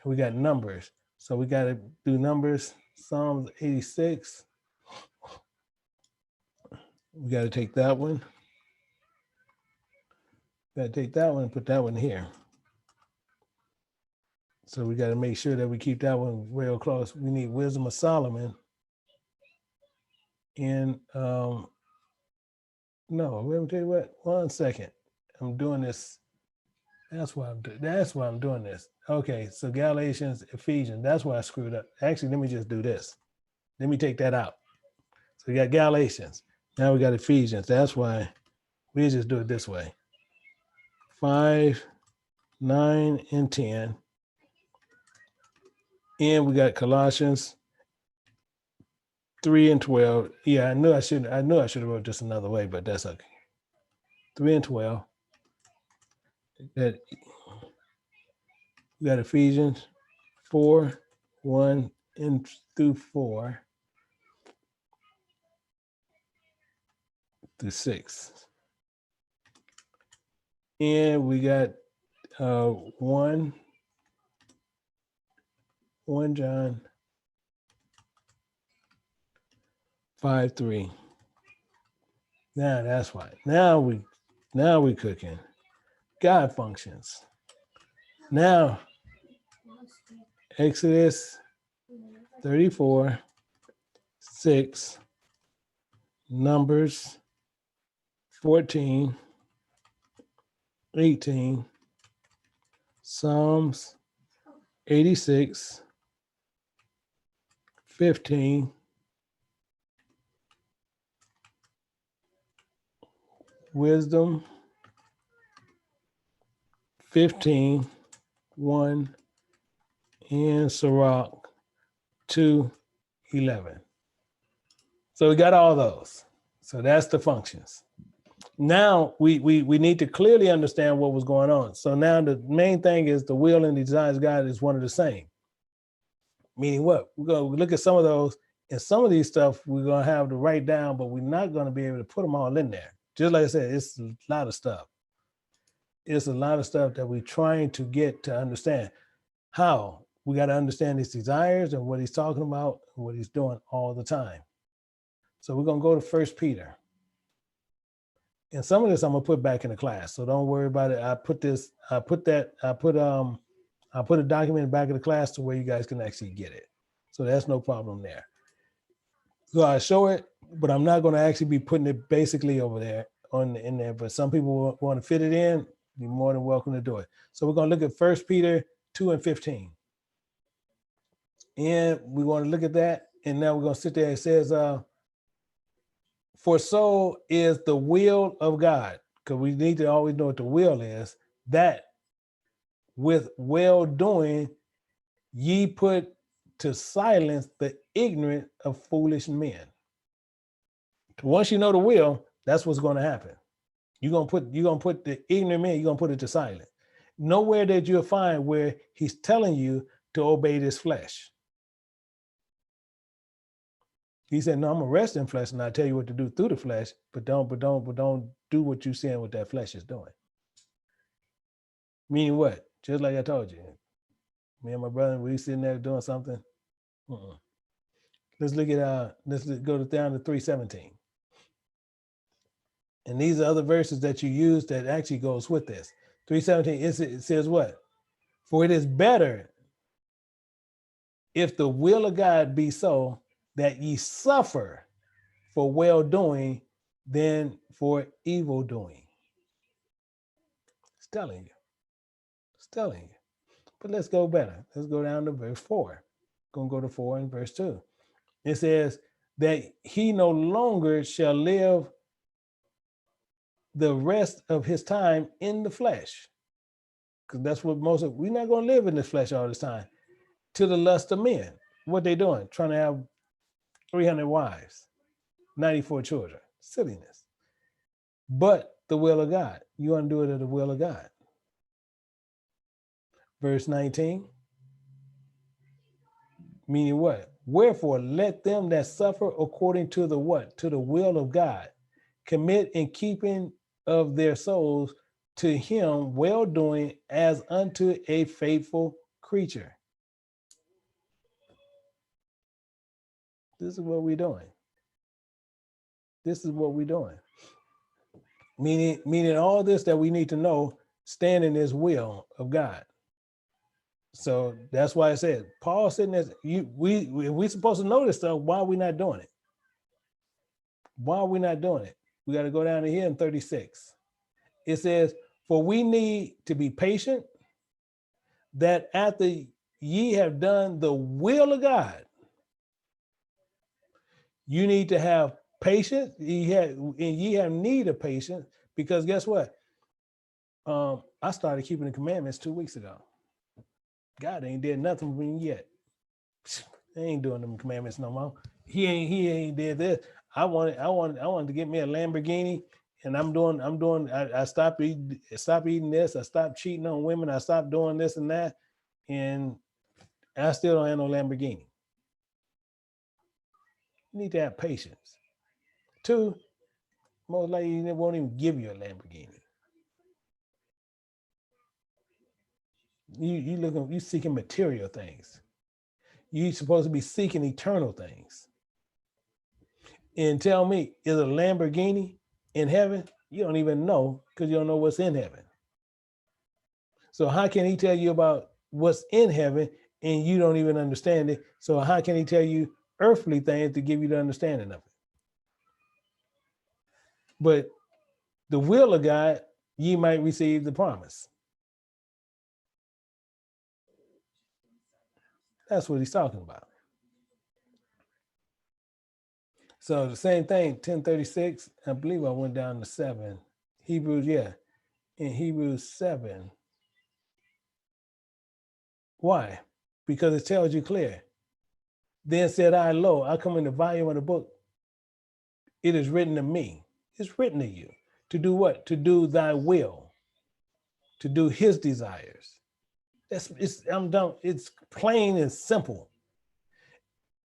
We got Numbers. So we got to do Numbers, Psalms 86. We got to take that one. Got to take that one and put that one here. So we got to make sure that we keep that one real close. We need Wisdom of Solomon. And no, let me tell you what, 1 second. I'm doing this. That's why I'm doing this. Okay, so Galatians, Ephesians, that's why I screwed up. Actually, let me just do this. Let me take that out. So we got Galatians. Now we got Ephesians. That's why we just do it this way. 5, 9, and 10. And we got Colossians 3 and 12. Yeah, I knew I should have wrote this another way, but that's okay. 3 and 12. That we got Ephesians 4, 1 and through 4 through 6. And we got 1 John 5:3. Now that's why. Now we cooking. God functions. Now Exodus 34, 6, Numbers 14, 18, Psalms 86, 15, Wisdom 15, 1, and Sirach 2:11. So we got all those. So that's the functions. Now we need to clearly understand what was going on. So now the main thing is the will and the desires of God is one of the same. Meaning what? We're going to look at some of those, and some of these stuff we're going to have to write down, but we're not going to be able to put them all in there. Just like I said, it's a lot of stuff. It's a lot of stuff that we're trying to get to understand. How? We got to understand his desires and what he's talking about and what he's doing all the time. So we're going to go to 1 Peter. And some of this I'm going to put back in the class. So don't worry about it. I put a document back in the class to where you guys can actually get it. So that's no problem there. So I show it, but I'm not going to actually be putting it basically over there in there. But some people want to fit it in, you're more than welcome to do it. So we're going to look at 1 Peter 2 and 15. And we want to look at that. And now we're going to sit there. It says, for so is the will of God, because we need to always know what the will is, that with well-doing ye put to silence the ignorant of foolish men. Once you know the will, that's what's going to happen. You're gonna put the ignorant man, you're gonna put it to silence. Nowhere that you'll find where he's telling you to obey this flesh. He said, no, I'm gonna rest in flesh and I tell you what to do through the flesh, but don't do what you're saying what that flesh is doing. Meaning what? Just like I told you. Me and my brother, we sitting there doing something. Let's look at let's go down to 3:17. And these are other verses that you use that actually goes with this. 3:17, it says what? For it is better if the will of God be so that ye suffer for well-doing than for evil doing. It's telling you. It's telling you. But let's go better. Let's go down to verse 4. Gonna go to 4 and verse 2. It says that he no longer shall live the rest of his time in the flesh. Because that's what we're not going to live in this flesh all this time. To the lust of men. What they doing? Trying to have 300 wives, 94 children. Silliness. But the will of God. You want to do it at the will of God. Verse 19. Meaning what? Wherefore let them that suffer according to the what? To the will of God. Commit in keeping of their souls to him well-doing as unto a faithful creature. This is what we're doing. This is what we're doing. Meaning all this that we need to know, stand in this will of God. So that's why I said, Paul sitting there, we supposed to know this stuff. Why are we not doing it? Why are we not doing it? We got to go down to here in 36. It says, for we need to be patient, that after ye have done the will of God, you need to have patience. Ye have need of patience, because guess what? I started keeping the commandments 2 weeks ago. God ain't did nothing for me yet. I ain't doing them commandments no more. He ain't did this. I wanted to get me a Lamborghini, and I stopped eating this. I stopped cheating on women. I stopped doing this and that, and I still don't have no Lamborghini. You need to have patience. 2, most likely they won't even give you a Lamborghini. You seeking material things. You're supposed to be seeking eternal things. And tell me, is a Lamborghini in heaven? You don't even know, because you don't know what's in heaven. So how can he tell you about what's in heaven and you don't even understand it? So how can he tell you earthly things to give you the understanding of it? But the will of God, ye might receive the promise. That's what he's talking about. So the same thing, 10:36, I believe I went down to 7. Hebrews, in Hebrews 7. Why? Because it tells you clear. Then said I, lo, I come in the volume of the book. It is written to me. It's written to you. To do what? To do thy will. To do his desires. I'm done. It's plain and simple.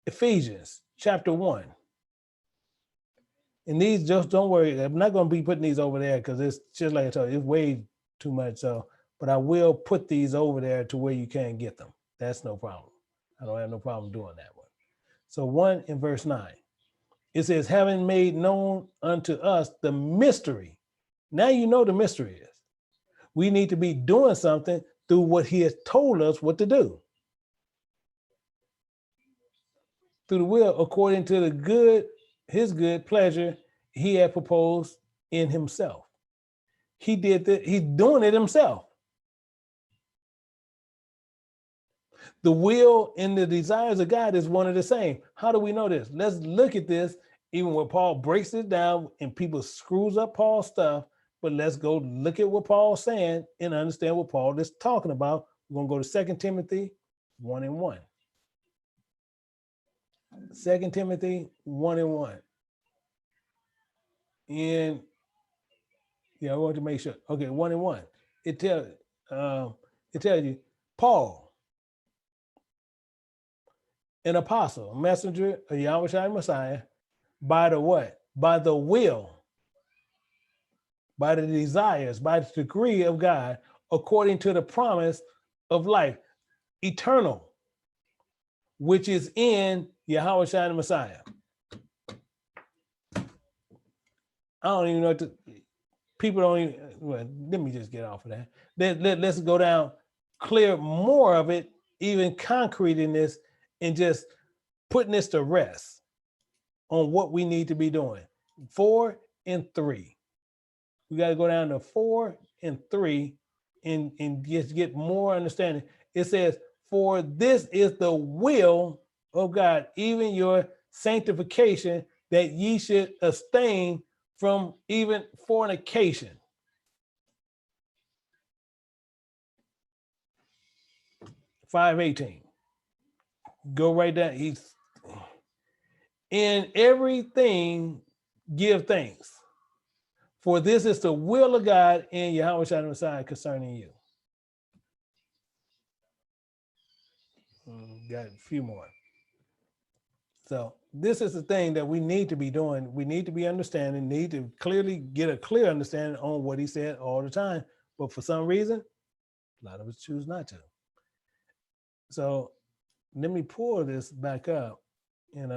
Ephesians chapter 1. And these, just don't worry. I'm not going to be putting these over there because it's just like I told you, it's way too much. So, but I will put these over there to where you can't get them. That's no problem. I don't have no problem doing that one. So 1 in verse 9, it says, having made known unto us the mystery. Now you know the mystery is. We need to be doing something through what he has told us what to do. Through the will, according to his good pleasure, he had proposed in himself. He did that. He's doing it himself. The will and the desires of God is one and the same. How do we know this? Let's look at this, even when Paul breaks it down and people screws up Paul's stuff, but let's go look at what Paul's saying and understand what Paul is talking about. We're going to go to 2 Timothy 1:1. 2 Timothy 1:1. And yeah, I want to make sure. Okay, 1:1. It tells you, Paul, an apostle, a messenger of Yahweh Shai Messiah, by the what? By the will, by the desires, by the degree of God, according to the promise of life, eternal, which is in Yahweh Shai Messiah. I don't even know what to, people don't even, well, let me just get off of that. Let's go down, clear more of it, even concrete in this, and just putting this to rest on what we need to be doing. 4 and 3. We got to go down to 4 and 3 and just get more understanding. It says, for this is the will of God, even your sanctification, that ye should abstain from even fornication. 5:18. Go right down. He's in everything give thanks, for this is the will of God in Yahweh Shai Messiah concerning you. Got a few more. So this is the thing that we need to be doing. We need to be understanding, need to clearly get a clear understanding on what he said all the time. But for some reason, a lot of us choose not to. So let me pull this back up. And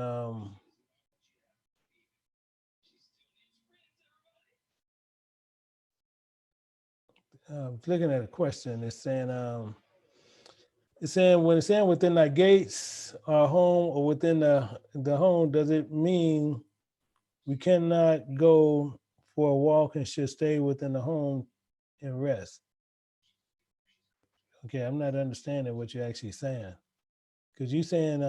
looking at a question, it's saying when it's saying within thy gates or home or within the home, does it mean we cannot go for a walk and should stay within the home and rest? Okay, I'm not understanding what you're actually saying. Because you're saying,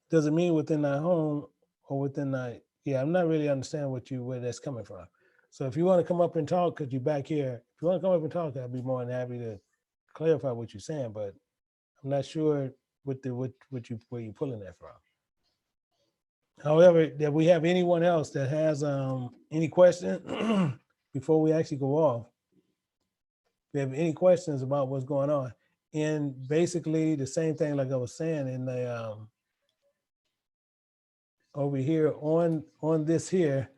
does it mean within thy home or within thy, yeah, I'm not really understanding where that's coming from. So if you want to come up and talk, because you're back here, if you want to come up and talk, I'd be more than happy to clarify what you're saying, but I'm not sure where you're pulling that from. However, if we have anyone else that has any question before we actually go off, if you have any questions about what's going on, and basically the same thing like I was saying in the over here on this here,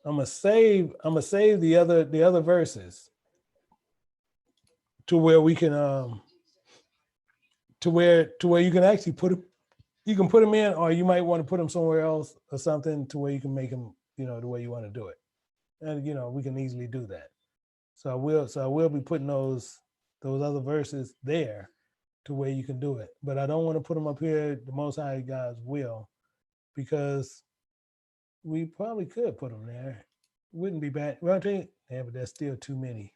I'm gonna save the other verses to where we can to where you can actually put them, you can put them in, or you might want to put them somewhere else or something to where you can make them, the way you want to do it. And we can easily do that. So I will be putting those other verses there to where you can do it. But I don't want to put them up here, the Most High God's will, because we probably could put them there. Wouldn't be bad. Well, I'll tell you, yeah, but that's still too many.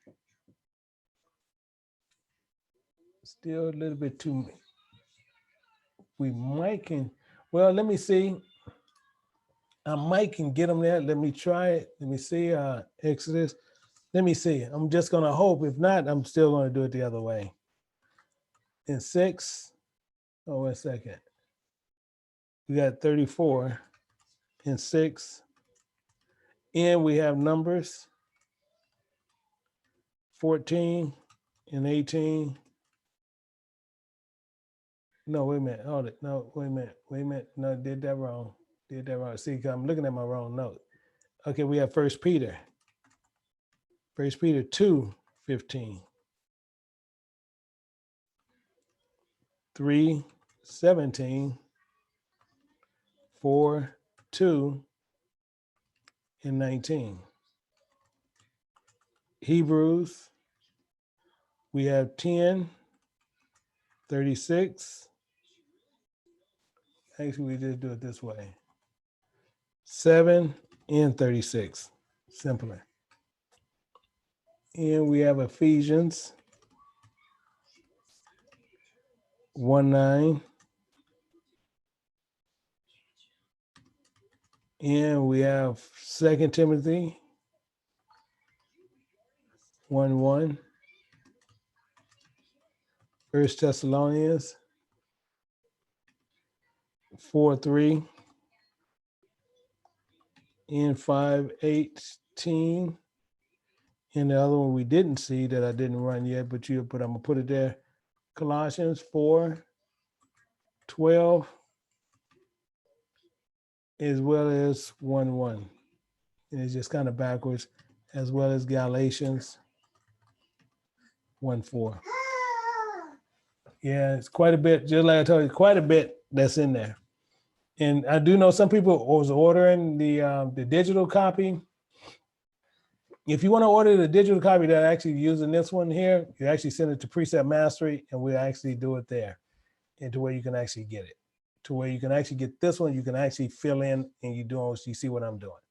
Still a little bit too many. We might can, well, let me see. I might can get them there. Let me try it. Let me see, Exodus. Let me see. I'm just going to hope. If not, I'm still going to do it the other way. In 6, oh, wait a second. We got 34 in 6. And we have Numbers 14 and 18. No, wait a minute. Hold it. No, wait a minute. No, did that wrong. See, I'm looking at my wrong note. Okay, we have 1 Peter. 1 Peter 2:15. 3:17. 4:2 and 19. Hebrews, we have 10:36. Actually, we just do it this way. 7 and 36. Simpler. And we have Ephesians 1:9. And we have 2 Timothy 1:1. 1 Thessalonians 4:3. And 5:18. And the other one we didn't see that I didn't run yet, but I'm gonna put it there. Colossians 4:12, as well as 1:1. And it's just kind of backwards, as well as Galatians 1:4. Yeah, it's quite a bit, just like I told you, quite a bit that's in there. And I do know some people was ordering the digital copy. If you want to order the digital copy that actually using this one here, you actually send it to Precept Mastery and we'll actually do it there, and to where you can actually get it. To where you can actually get this one, you can actually fill in and you see what I'm doing.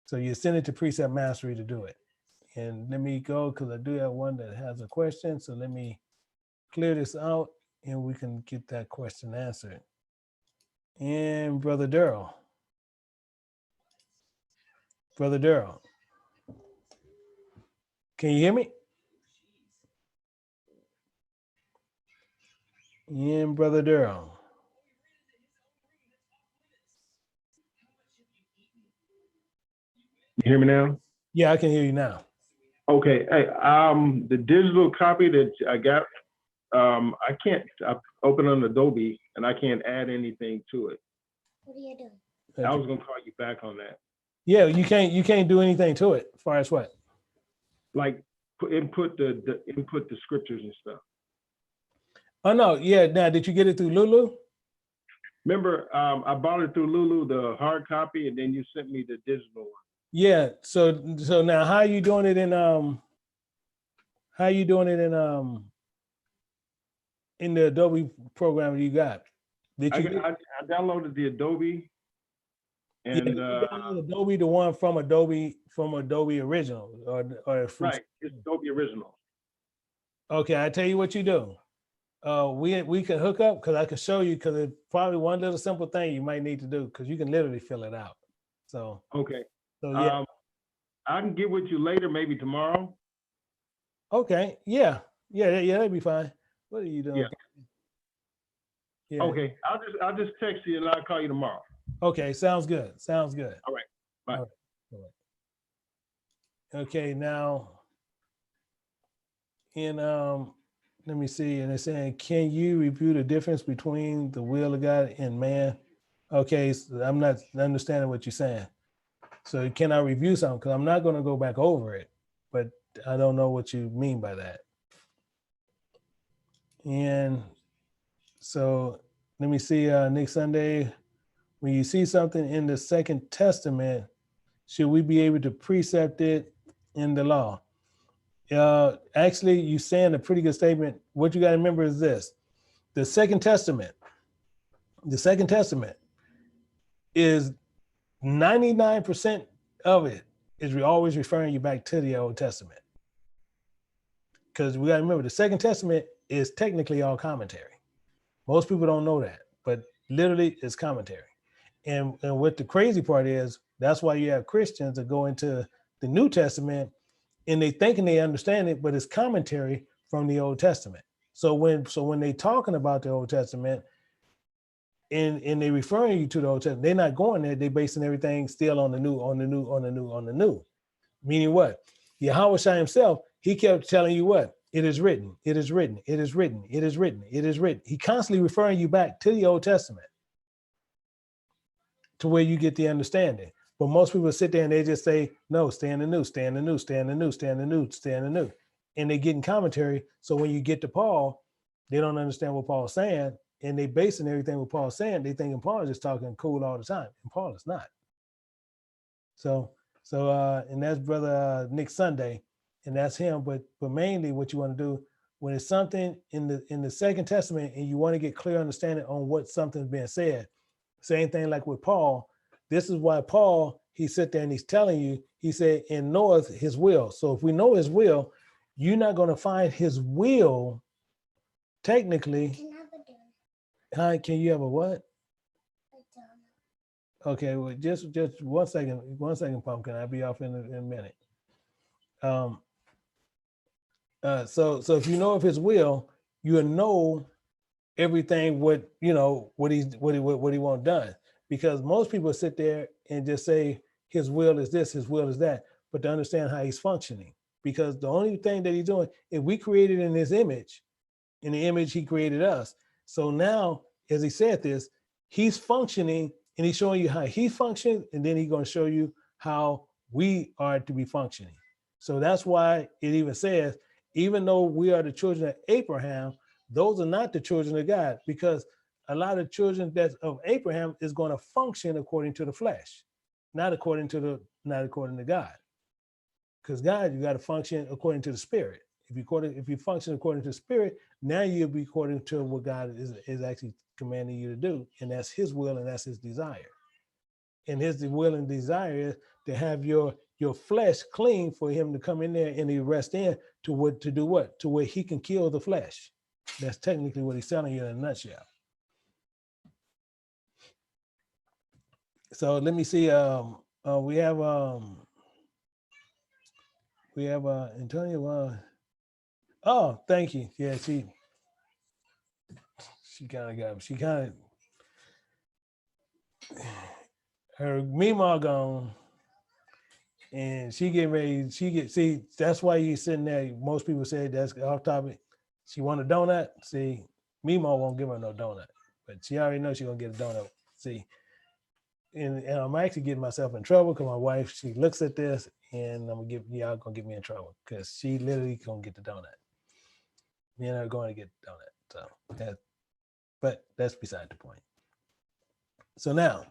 So you send it to Precept Mastery to do it. And let me go, because I do have one that has a question. So let me clear this out and we can get that question answered. And Brother Durrell. Brother Durrell. Can you hear me? And Brother Durrell. You hear me now? Yeah, I can hear you now. Okay. Hey, the digital copy that I got, I open on Adobe and I can't add anything to it. What are you doing? I was gonna call you back on that. Yeah, you can't do anything to it as far as what? Like input the scriptures and stuff. Oh no, yeah. Now, did you get it through Lulu? Remember, I bought it through Lulu, the hard copy, and then you sent me the digital one. Yeah. So now how are you doing it in in the Adobe program you got? Did you I downloaded the Adobe and you download Adobe, the one from Adobe Original or from, right, it's Adobe Original. Okay, I tell you what you do. We can hook up, because I can show you, because it's probably one little simple thing you might need to do, because you can literally fill it out. So Okay. so yeah. I can get with you later, maybe tomorrow. Okay. Yeah. That'd be fine. What are you doing? Yeah. Okay. I'll just text you and I'll call you tomorrow. Okay. Sounds good. All right. Bye. All right. Okay. Now, let me see. And it's saying, can you review the difference between the will of God and man? Okay. So I'm not understanding what you're saying. So can I review something? Because I'm not going to go back over it, but I don't know what you mean by that. And so let me see, Nick Sunday, when you see something in the Second Testament, should we be able to precept it in the law? Actually, you're saying a pretty good statement. What you got to remember is this: the Second Testament is 99% of it is always referring you back to the Old Testament. Because we got to remember, the Second Testament is technically all commentary. Most people don't know that, but literally it's commentary. And what the crazy part is, that's why you have Christians that go into the New Testament and they thinking they understand it, but it's commentary from the Old Testament. So when they talking about the Old Testament and they referring you to the Old Testament, they're not going there. They basing everything still on the new. Meaning what? Yahweh Shai himself, he kept telling you what? It is written, it is written, it is written, it is written, it is written. He constantly referring you back to the Old Testament to where you get the understanding. But most people sit there and they just say, no, stay in the new, stay in the new, stay in the new, stay in the new, stay in the new. And they get in commentary. So when you get to Paul, they don't understand what Paul's saying. And they basing everything what Paul's saying. They thinking Paul is just talking cool all the time. And Paul is not. So and that's Brother Nick Sunday. And that's him. But mainly what you want to do, when it's something in the Second Testament and you want to get clear understanding on what something's being said, same thing like with Paul. This is why Paul, he sit there and he's telling you, he said, and knoweth his will. So if we know his will, you're not going to find his will technically. Hi, can you have a what? Okay, well, just 1 second, Pumpkin. I'll be off in a minute. So if you know of his will, you'll know everything what he want done. Because most people sit there and just say his will is this, his will is that, but to understand how he's functioning. Because the only thing that he's doing, if we created in his image, in the image he created us. So now, as he said this, he's functioning and he's showing you how he functions, and then he's going to show you how we are to be functioning. So that's why it even says, even though we are the children of Abraham, those are not the children of God, because a lot of children that's of Abraham is going to function according to the flesh, not according to God. Because God, you got to function according to the spirit. If you function according to the spirit, now you'll be according to what God is actually commanding you to do. And that's his will and that's his desire. And his will and desire is to have your flesh clean for him to come in there and he rest in to where he can kill the flesh. That's technically what he's telling you in a nutshell. So let me see. We have Antonio. Oh, thank you. Yeah, she her Mima gone, and she getting ready. See, that's why you sitting there. Most people say that's off topic. She want a donut. See, Mima won't give her no donut, but she already knows she's gonna get a donut. See, and I'm actually getting myself in trouble because my wife, she looks at this, and y'all gonna get me in trouble because she literally gonna get the donut. Me and her going to get the donut. So but that's beside the point. So now,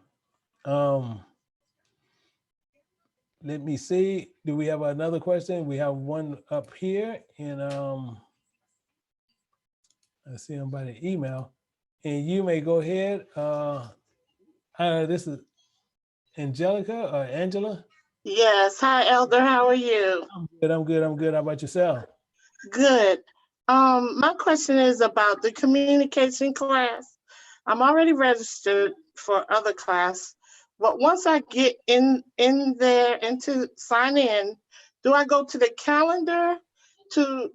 let me see. Do we have another question? We have one up here, and I see them by the email. And you may go ahead. This is Angelica or Angela. Yes. Hi, Elder. How are you? I'm good. How about yourself? Good. My question is about the communication class. I'm already registered for other class, but once I get in there and to sign in, do I go to the calendar to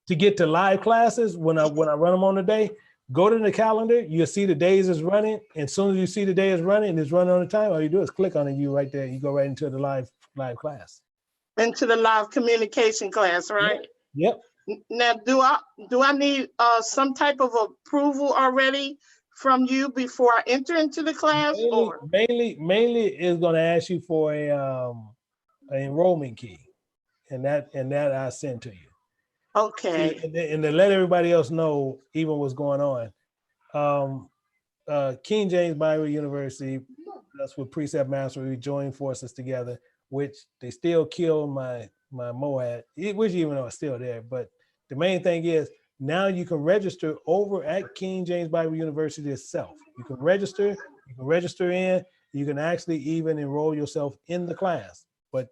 get to live classes when I run them on the day? Go to the calendar, you'll see the days is running. And as soon as you see the day is running and it's running on the time, all you do is click on it, you right there, you go right into the live class. Into the live communication class, right? Yep. Now, do I need some type of approval already from you before I enter into the class? Mainly is going to ask you for an enrollment key, and that I send to you. Okay. See, and to let everybody else know even what's going on. King James Bible University, that's with Precept Master, we joined forces together, which they still killed my Moab, which even though it's still there. But the main thing is now you can register over at King James Bible University itself. You can register in, you can actually even enroll yourself in the class. But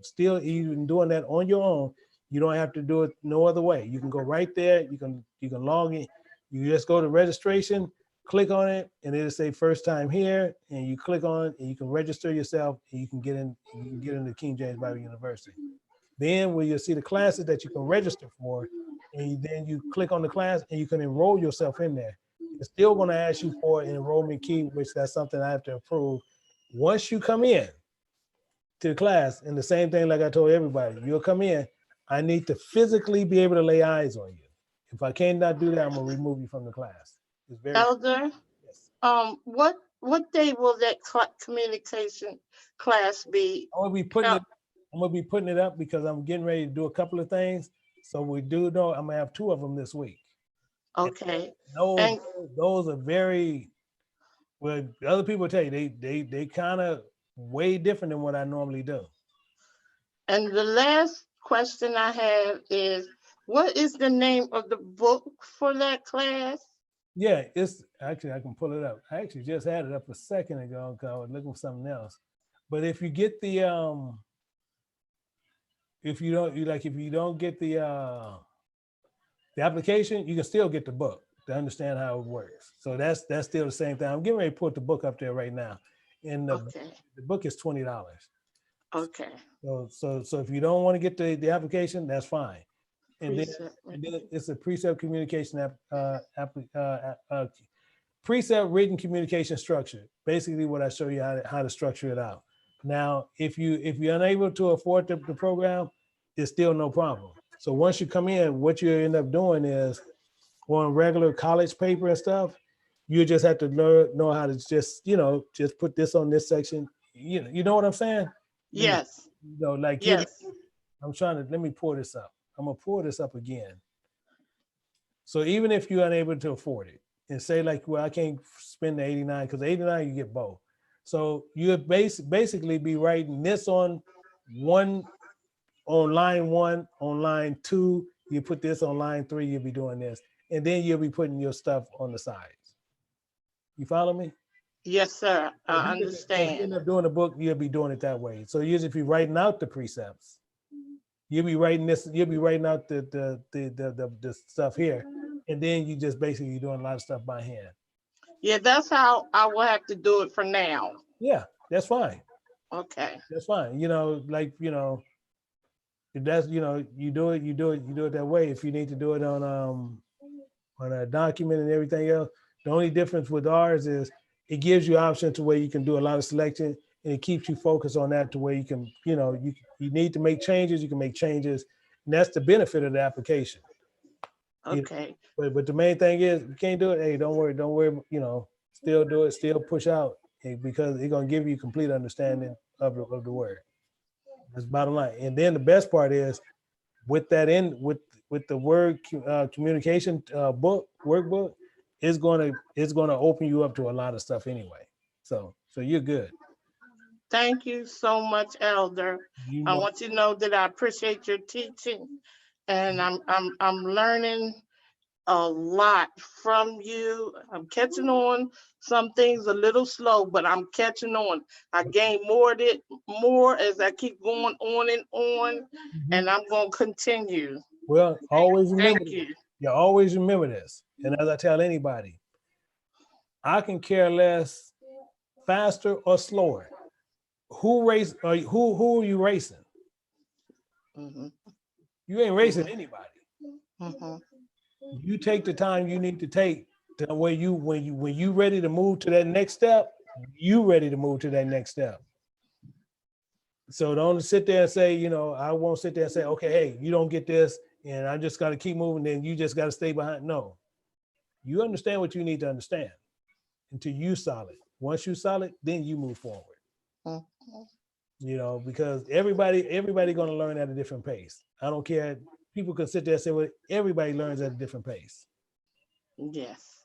still, even doing that on your own, you don't have to do it no other way. You can go right there, you can log in, you just go to registration, click on it, and it'll say first time here, and you click on it, and you can register yourself, and you can get into King James Bible University. Then where you'll see the classes that you can register for, and then you click on the class, and you can enroll yourself in there. It's still going to ask you for an enrollment key, which that's something I have to approve. Once you come in to the class, and the same thing like I told everybody, you'll come in, I need to physically be able to lay eyes on you. If I cannot do that, I'm going to remove you from the class. Elder, yes. What day will that communication class be? I'm gonna be putting it up because I'm getting ready to do a couple of things. So we do know I'm gonna have 2 of them this week. Okay. Those are very well. Other people tell you they kind of way different than what I normally do. And the last question I have is, what is the name of the book for that class? Yeah, it's actually, I can pull it up. I actually just had it up a second ago because I was looking for something else. But if you get the if you don't get the application, you can still get the book to understand how it works. So that's still the same thing. I'm getting ready to put the book up there right now. And Okay, the book is $20. okay. So if you don't want to get the application, that's fine. And then, Precept, it's a precept communication precept written communication structure. Basically what I show you how to structure it out. Now, if you're unable to afford the program, it's still no problem. So once you come in, what you end up doing is on regular college paper and stuff, you just have to know how to just put this on this section. You know what I'm saying? Yes, Like yes. let me pull this up. I'm gonna pull this up again. So even if you're unable to afford it and say like, well, I can't spend the 89 because 89 you get both. So you basically be writing this on line 1, on line 2, you put this on line 3, you'll be doing this. And then you'll be putting your stuff on the sides. You follow me? Yes, sir. So if I you understand. end up doing the book, you'll be doing it that way. So usually if you're writing out the precepts, you'll be writing out the stuff here. And then you just basically doing a lot of stuff by hand. Yeah, that's how I will have to do it for now. Yeah, that's fine. Okay. That's fine. If that's, you do it that way. If you need to do it on a document and everything else, the only difference with ours is it gives you option to where you can do a lot of selection and it keeps you focused on that to where you can, you need to make changes, you can make changes. And that's the benefit of the application. Okay. But the main thing is you can't do it. Hey, don't worry, still do it, still push out because it's gonna give you complete understanding of the word. That's bottom line. And then the best part is with that with the word communication workbook, it's gonna open you up to a lot of stuff anyway. So you're good. Thank you so much, Elder. I want you to know that I appreciate your teaching, and I'm learning a lot from you. I'm catching on. Some things a little slow, but I'm catching on. I gain more as I keep going on and on, and I'm gonna continue. Well, always remember. Thank you. You always remember this. And as I tell anybody, I can care less faster or slower. Who are you racing? Mm-hmm. You ain't racing anybody. Mm-hmm. You take the time you need to take to when you ready to move to that next step, you ready to move to that next step. So don't sit there and say, I won't sit there and say, okay, hey, you don't get this and I just got to keep moving, then you just got to stay behind. No, you understand what you need to understand until you solid. Once you solid, then you move forward. Mm-hmm. Because everybody going to learn at a different pace. I don't care. People can sit there and say, well, everybody learns at a different pace. Yes.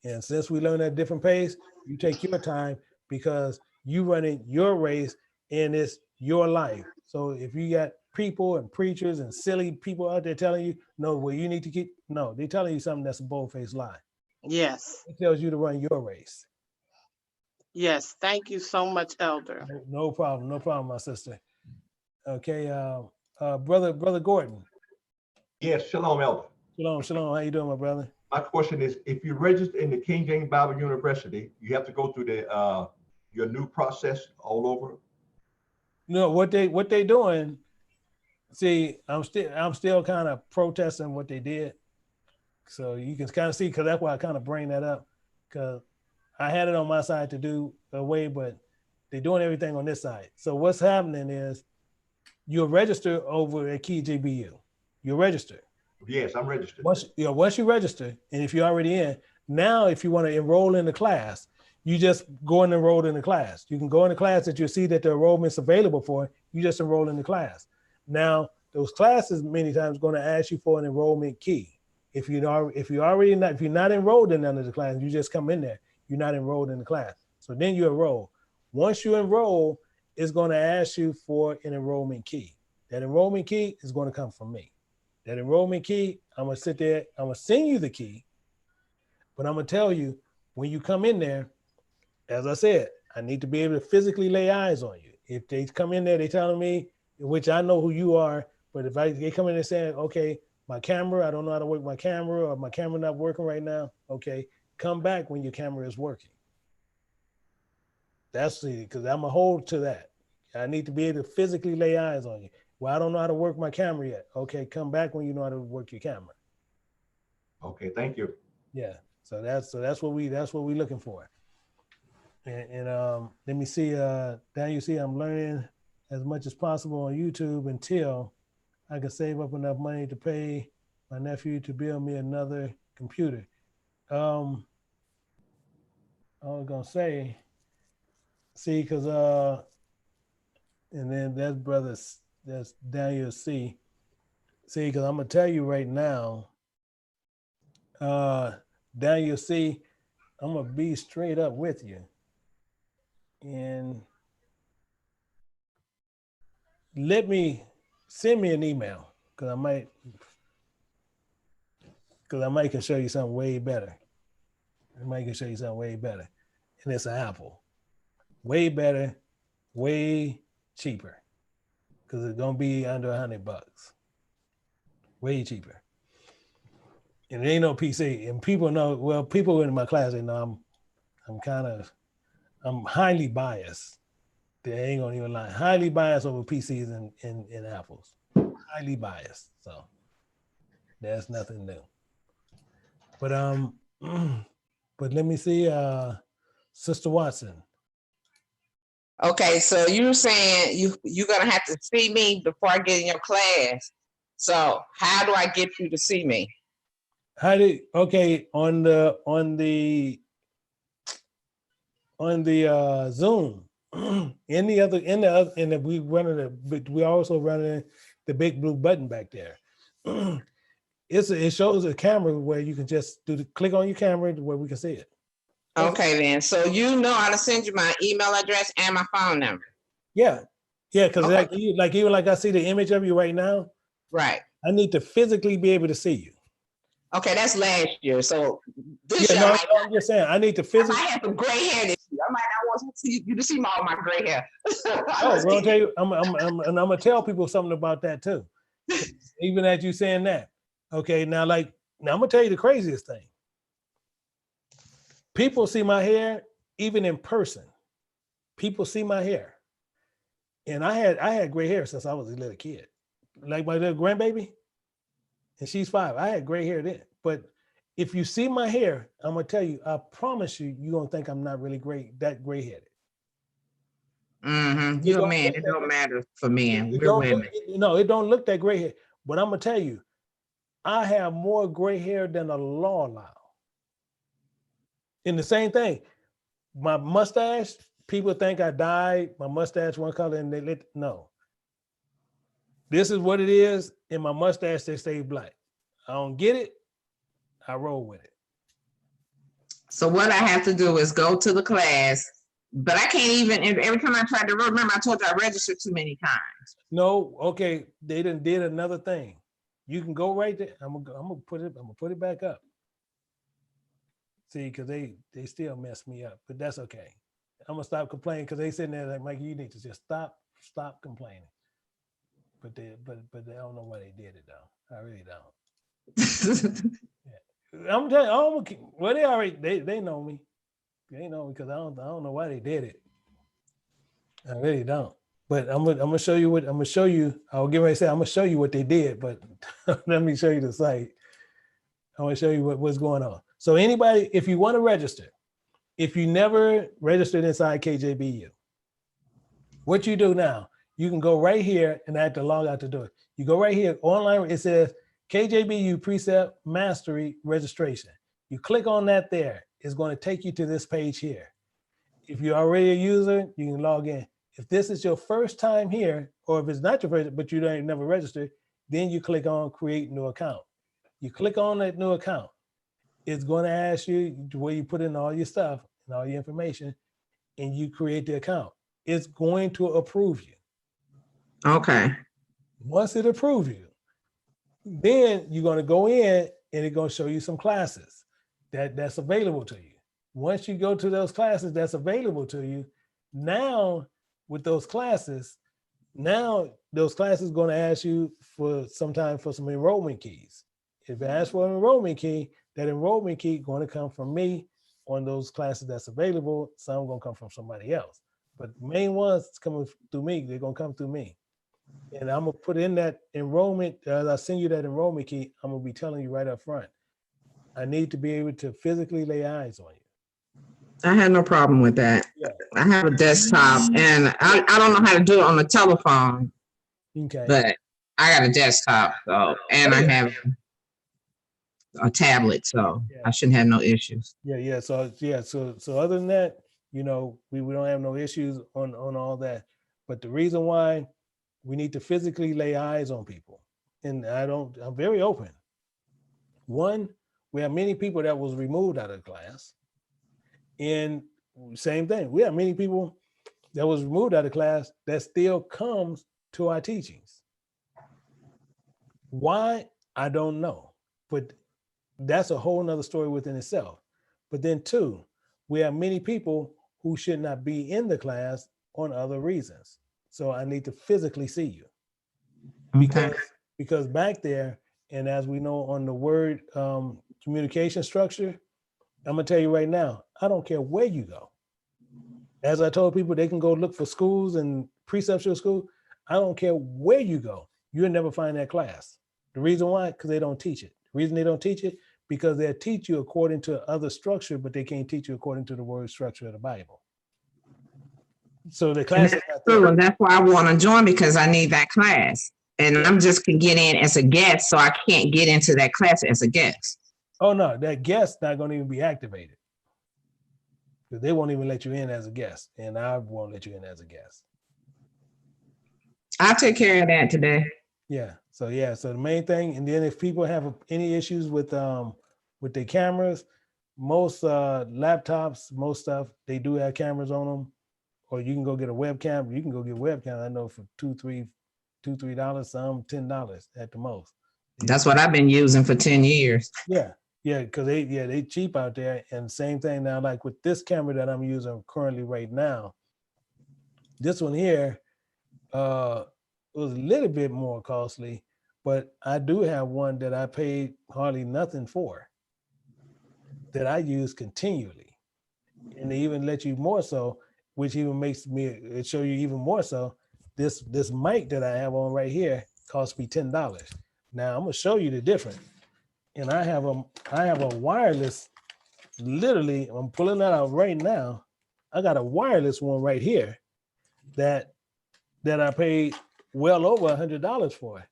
And since we learn at a different pace, you take your time because you running your race and it's your life. So if you got people and preachers and silly people out there telling you, no, well, you need to keep, no, they're telling you something that's a bold-faced lie. Yes. It tells you to run your race. Yes. Thank you so much, Elder. No problem, my sister. Okay, brother Gordon. Yes, shalom, Elder. Shalom. How you doing, my brother? My question is, if you register in the King James Bible University, you have to go through the your new process all over? No, what they doing, see, I'm still kind of protesting what they did. So you can kind of see, because that's why I kind of bring that up, because I had it on my side to do away, but they're doing everything on this side. So what's happening is you'll register over at Key JBU. You'll register. Yes, I'm registered. Once you register, and if you're already in, now if you want to enroll in the class, you just go and enroll in the class. You can go in the class that you see that the enrollment's available for, you just enroll in the class. Now, those classes many times going to ask you for an enrollment key. If you're not enrolled in none of the classes, you just come in there, you're not enrolled in the class. So then you enroll. Once you enroll, it's going to ask you for an enrollment key. That enrollment key is going to come from me. That enrollment key, I'm going to sit there, I'm going to send you the key. But I'm gonna tell you, when you come in there, as I said, I need to be able to physically lay eyes on you. If they come in there, they telling me, which I know who you are, but if they come in and saying, okay, my camera, I don't know how to work my camera, or my camera not working right now, okay, come back when your camera is working. That's because I'm gonna hold to that. I need to be able to physically lay eyes on you. Well, I don't know how to work my camera yet. Okay, come back when you know how to work your camera. Okay, thank you. Yeah. So that's what we looking for. And let me see. Down you see, I'm learning as much as possible on YouTube until I can save up enough money to pay my nephew to build me another computer. I was gonna say, see, because and then that's Daniel C. See, because I'm gonna tell you right now, Daniel C. I'm gonna be straight up with you, and send me an email because I might can show you something way better. I might can show you something way better, and it's an Apple, way better, way cheaper, because it's gonna be under $100, way cheaper. And it ain't no PC. And people know. Well, people in my class, they know I'm highly biased. They ain't gonna even lie. Highly biased over PCs and Apples. Highly biased. So that's nothing new. But but let me see, Sister Watson. Okay, so you're saying you're gonna have to see me before I get in your class. So how do I get you to see me? On the Zoom, we also running the big blue button back there. It shows a camera where you can just click on your camera where we can see it. Okay, then. So you know how to send you my email address and my phone number. Yeah, because Okay. even like I see the image of you right now. Right. I need to physically be able to see you. Okay, that's last year. So this year, I'm just saying I need to physically. I have some gray hair this year. I might not want to see you to see all my gray hair. Oh, well, I'll tell you, I'm gonna tell people something about that too. Even as you saying that. Okay, now I'm gonna tell you the craziest thing. People see my hair, even in person. People see my hair. And I had gray hair since I was a little kid. Like my little grandbaby, and she's 5. I had gray hair then. But if you see my hair, I'm gonna tell you, I promise you, you're gonna think I'm not really that gray-headed. Mm-hmm. You're a man. It don't matter for men. We're women. It don't look that gray hair. But I'm gonna tell you, I have more gray hair than the law allows. And the same thing, my mustache, people think I dyed my mustache one color and no. This is what it is. In my mustache, they stay black. I don't get it. I roll with it. So what I have to do is go to the class, but I can't even, every time I try to remember, I told you I registered too many times. No, okay. They done did another thing. You can go right there. I'm gonna put it back up. See, because they still mess me up, but that's okay. I'm gonna stop complaining because they sitting there like, Mike, you need to just stop complaining. But they don't know why they did it though. I really don't. Yeah. I'm telling you, well, they know me. They know me because I don't know why they did it. I really don't. But I'm gonna show you what I'm gonna show you. I was getting ready to say I'm gonna show you what they did, but let me show you the site. I want to show you what's going on. So anybody, if you want to register, if you never registered inside KJBU, what you do now, you can go right here and I have to log out to do it. You go right here online, it says KJBU Precept Mastery Registration. You click on that there. It's going to take you to this page here. If you're already a user, you can log in. If this is your first time here, or if it's not your first, but you ain't never registered, then you click on create new account. You click on that new account. It's going to ask you where you put in all your stuff and all your information, and you create the account. It's going to approve you. Okay. Once it approves you, then you're going to go in and it's going to show you some classes. that's available to you. Once you go to those classes that's available to you, now with those classes, now those classes going to ask you for some enrollment keys. If it asks for an enrollment key, that enrollment key going to come from me on those classes that's available. Some going to come from somebody else. But the main ones coming through me, they're going to come through me. And I'm going to put in that enrollment, as I send you that enrollment key, I'm going to be telling you right up front, I need to be able to physically lay eyes on you. I had no problem with that. Yeah. I have a desktop, and I don't know how to do it on the telephone, Okay. but I got a desktop, so, and I have a tablet, so I shouldn't have no issues. Yeah. So other than that, we don't have no issues on all that. But the reason why we need to physically lay eyes on people, and I'm very open. One, we have many people that was removed out of the class. And same thing, we have many people that was removed out of class that still comes to our teachings. Why? I don't know, but that's a whole nother story within itself. But then two, we have many people who should not be in the class on other reasons. So I need to physically see you. Because back there, and as we know on the word communication structure, I'm gonna tell you right now, I don't care where you go. As I told people, they can go look for schools and preceptual school. I don't care where you go, you'll never find that class. The reason why? Because they don't teach it. The reason they don't teach it, because they'll teach you according to other structure, but they can't teach you according to the word structure of the Bible. So the class is not there. And that's why I want to join, because I need that class. And I'm just can get in as a guest, so I can't get into that class as a guest. Oh no, that guest not going to even be activated. Because they won't even let you in as a guest, and I won't let you in as a guest. I'll take care of that today. Yeah. So the main thing, and then if people have any issues with their cameras, most laptops, most stuff, they do have cameras on them, or you can go get a webcam. You can go get webcam. I know for $2-3, some $10 at the most. That's what I've been using for 10 years. Yeah, because they cheap out there. And same thing now, like with this camera that I'm using currently right now, this one here was a little bit more costly, but I do have one that I paid hardly nothing for, that I use continually. And they even let you more so, which even makes it show you even more so. This mic that I have on right here cost me $10. Now I'm gonna show you the difference. And I have a wireless, literally, I'm pulling that out right now. I got a wireless one right here that I paid well over $100 for.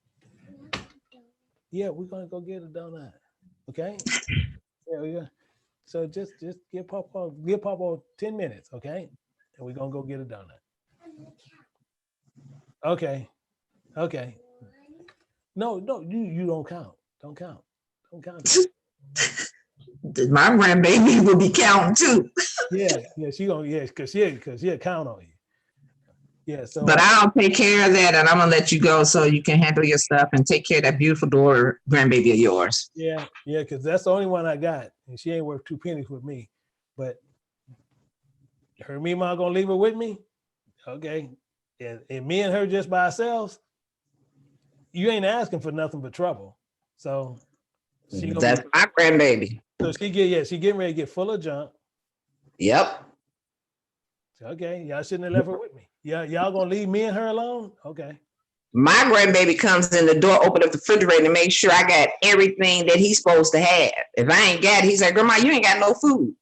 Yeah, we're gonna go get a donut. Okay? Yeah, we go. So just give Papa 10 minutes, okay? And we're gonna go get a donut. Okay. No, you don't count. Don't count. My grandbaby will be counting too. Yeah, she gonna, because she'll count on you. Yeah, so but I'll take care of that, and I'm gonna let you go so you can handle your stuff and take care of that beautiful daughter, grandbaby of yours. Yeah, because that's the only one I got, and she ain't worth 2 pennies with me. But her and me, mom gonna leave her with me, okay? And me and her just by ourselves, you ain't asking for nothing but trouble. So that's my grandbaby. So she getting ready to get full of junk. Yep. Okay, y'all shouldn't have left her with me. Yeah, y'all gonna leave me and her alone? Okay. My grandbaby comes in the door, open up the refrigerator, and make sure I got everything that he's supposed to have. If I ain't got it, he's like, "Grandma, you ain't got no food,"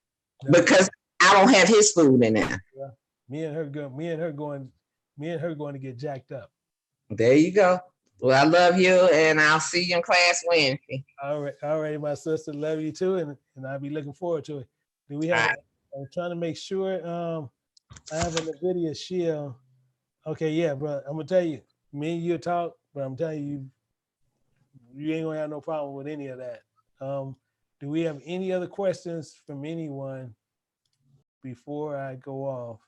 because I don't have his food in there. Yeah. Me and her going to get jacked up. There you go. Well, I love you, and I'll see you in class Wednesday. All right, my sister, love you too, and I'll be looking forward to it. Do we have? I'm trying to make sure. I have a NVIDIA Shield. Okay, yeah, bro. I'm gonna tell you, me and you talk, but I'm telling you, you ain't gonna have no problem with any of that. Do we have any other questions from anyone before I go off?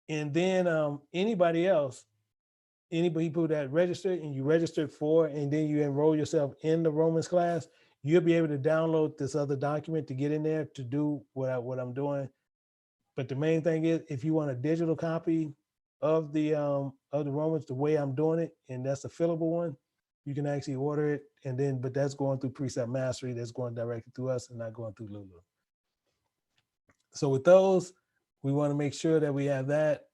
And then anybody else, anybody people that registered and you registered for, and then you enroll yourself in the Romans class, you'll be able to download this other document to get in there to do what I'm doing. But the main thing is, if you want a digital copy of the Romans, the way I'm doing it, and that's a fillable one, you can actually order it. And then, but that's going through Precept Mastery. That's going directly through us and not going through Lulu. So with those, we want to make sure that we have that.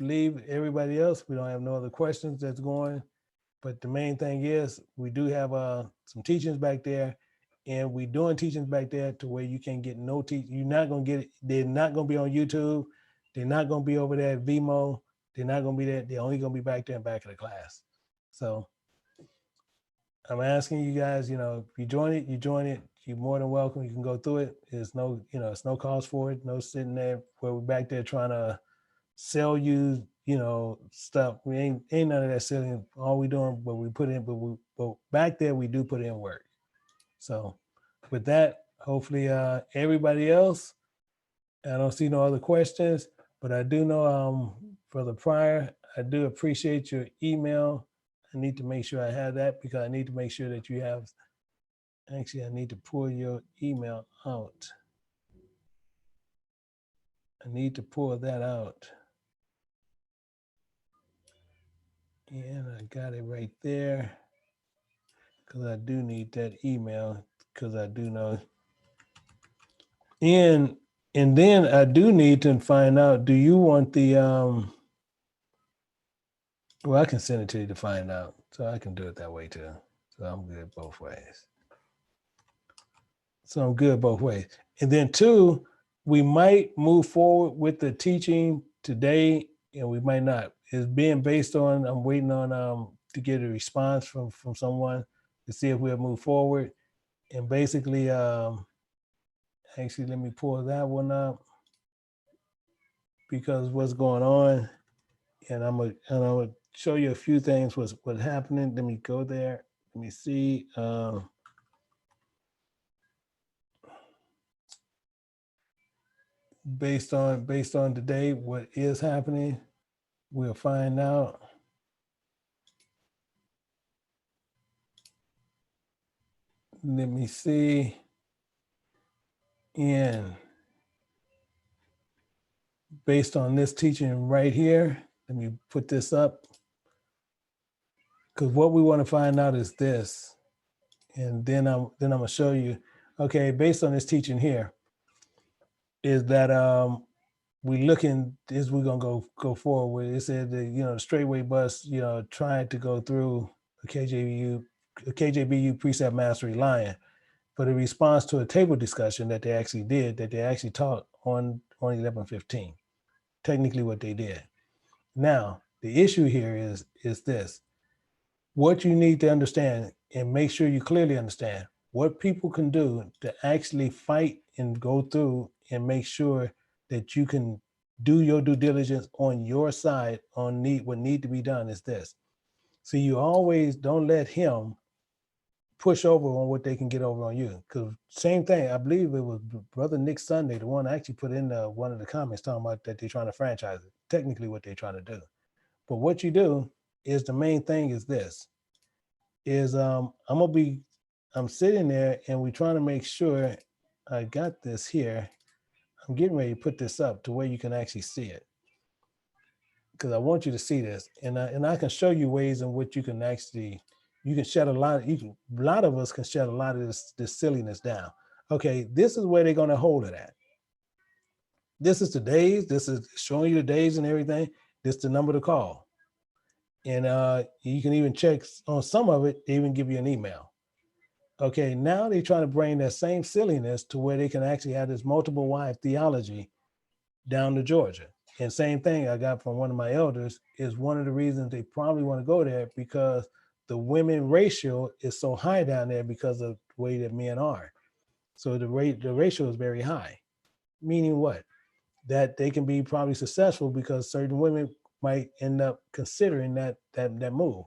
Leave everybody else. We don't have no other questions that's going. But the main thing is, we do have some teachings back there, and we doing teachings back there to where you can get no teach. You're not gonna get it. They're not gonna be on YouTube. They're not gonna be over there at Vimo. They're not gonna be there. They're only gonna be back there in back of the class. So I'm asking you guys, you know, if you join it, you join it. You're more than welcome. You can go through it. There's no, you know, it's no cost for it. No sitting there where we're back there trying to sell you, you know, stuff. We ain't none of that selling. All we doing, but we put in, but back there we do put in work. So with that, hopefully everybody else, I don't see no other questions, but I do know Brother Pryor, I do appreciate your email. I need to make sure I have that because I need to make sure that you have, actually I need to pull your email out. I need to pull that out. And I got it right there because I do need that email because I do know. And then I do need to find out, do you want the, well, I can send it to you to find out. So I can do it that way too. So I'm good both ways. So I'm good both ways. And then two, we might move forward with the teaching today and we might not. It's being based on, I'm waiting on to get a response from someone to see if we'll move forward. And basically, actually, let me pull that one up because what's going on. And I'm gonna show you a few things what's happening. Let me go there. Let me see. Based on today, what is happening, we'll find out. Let me see. And based on this teaching right here, let me put this up. Because what we want to find out is this. And then I'm gonna show you, okay, based on this teaching here, is that we looking is we're gonna go forward with. It said that, you know, the straightway bus, you know, trying to go through a KJBU precept mastery line, but in response to a table discussion that they actually taught on 11/15. Technically what they did. Now, the issue here is this. What you need to understand and make sure you clearly understand what people can do to actually fight and go through and make sure that you can do your due diligence on your side on what need to be done is this. So you always don't let him push over on what they can get over on you. Because same thing, I believe it was Brother Nick Sunday, the one actually put in one of the comments talking about that they're trying to franchise it, technically what they're trying to do. But what you do is the main thing is this, is I'm sitting there and we're trying to make sure I got this here. I'm getting ready to put this up to where you can actually see it. Because I want you to see this. And I can show you ways in which you can actually, you can shed a lot of us can shed a lot of this silliness down. Okay, this is where they're gonna hold it at. This is the days, this is showing you the days and everything. This is the number to call. And you can even check on some of it, they even give you an email. Okay, now they're trying to bring that same silliness to where they can actually have this multiple wife theology down to Georgia. And same thing I got from one of my elders is one of the reasons they probably want to go there because the women ratio is so high down there because of the way that men are. So the ratio is very high. Meaning what? That they can be probably successful because certain women might end up considering that move.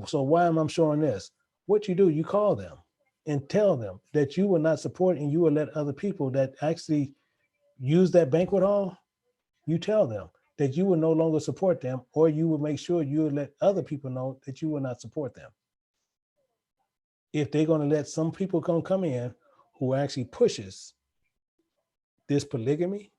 So why am I showing this? What you do, you call them and tell them that you will not support and you will let other people that actually use that banquet hall, you tell them that you will no longer support them, or you will make sure you will let other people know that you will not support them. if they're going to let some people come in who actually pushes this polygamy,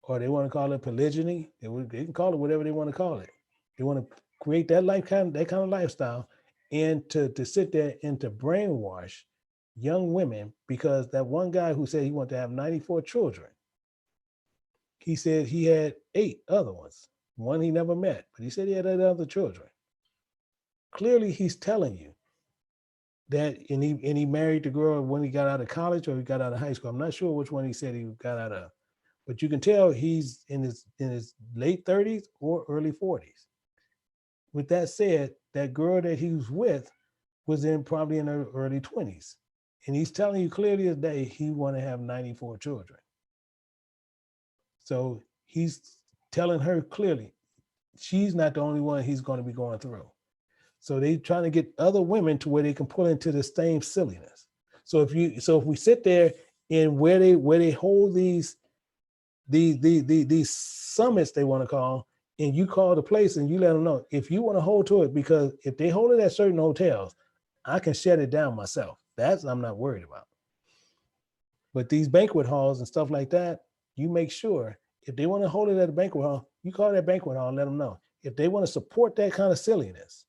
or they want to call it polygyny, they can call it whatever they want to call it. They want to create that kind of lifestyle, and to sit there and to brainwash young women, because that one guy who said he wanted to have 94 children, he said he had 8 other ones. One he never met, but he said he had 8 other children. Clearly, he's telling you that, and he married the girl when he got out of college or he got out of high school. I'm not sure which one he said he got out of, but you can tell he's in his late 30s or early 40s. With that said, that girl that he was with was probably in her early 20s. And he's telling you clearly as day he want to have 94 children. So he's telling her clearly she's not the only one he's going to be going through. So they trying to get other women to where they can pull into the same silliness. So if we sit there and where they hold these summits, they want to call, and you call the place and you let them know if you want to hold to it, because if they hold it at certain hotels, I can shut it down myself. That's I'm not worried about. But these banquet halls and stuff like that, you make sure if they want to hold it at a banquet hall, you call that banquet hall and let them know. If they want to support that kind of silliness,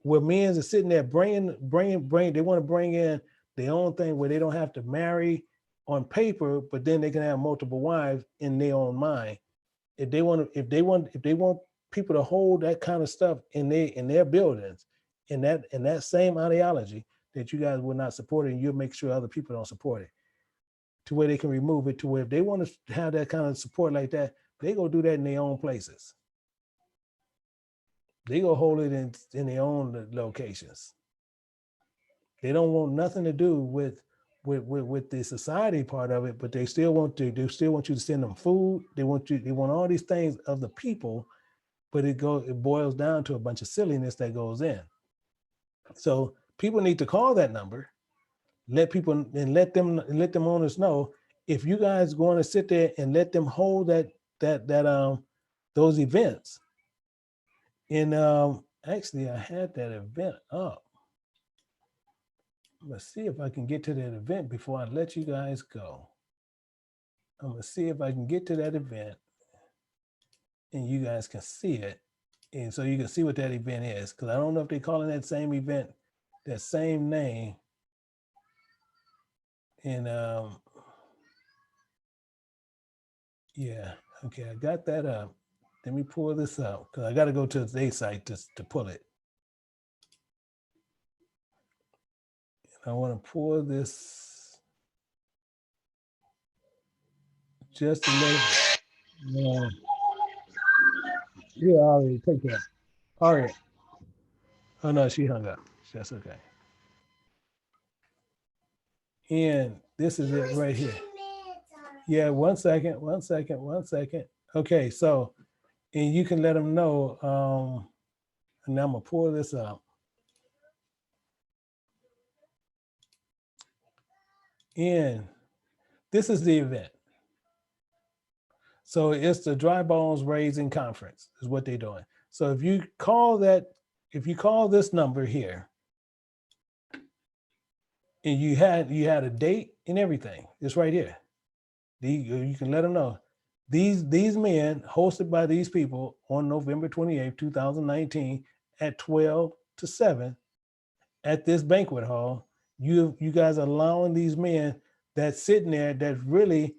where men are sitting there they want to bring in their own thing where they don't have to marry on paper, but then they can have multiple wives in their own mind. If they want people to hold that kind of stuff in their buildings, in that same ideology that you guys will not support it, and you'll make sure other people don't support it, to where they can remove it, to where if they want to have that kind of support like that, they go do that in their own places. They go hold it in their own locations. They don't want nothing to do with the society part of it, but they still want you to send them food. They want all these things of the people, but it boils down to a bunch of silliness that goes in. So people need to call that number, let them owners know, if you guys going to sit there and let them hold those events. And actually I had that event up. Let's see if I can get to that event before I let you guys go. I'm gonna see if I can get to that event and you guys can see it. And so you can see what that event is, because I don't know if they're calling that same event, that same name. And yeah, okay, I got that up. Let me pull this up, because I got to go to their site to pull it. I want to pull this just to let yeah, already take that. All right. Oh no, she hung up. That's okay. And this is it right here. Yeah, one second. Okay, so, and you can let them know, and I'm gonna pull this up. And this is the event. So it's the Dry Bones Raising Conference is what they're doing. So if you call this number here, and you had a date and everything, it's right here. You can let them know. These men hosted by these people on November 28th, 2019 at 12 to 7 at this banquet hall. You guys are allowing these men that's sitting there that really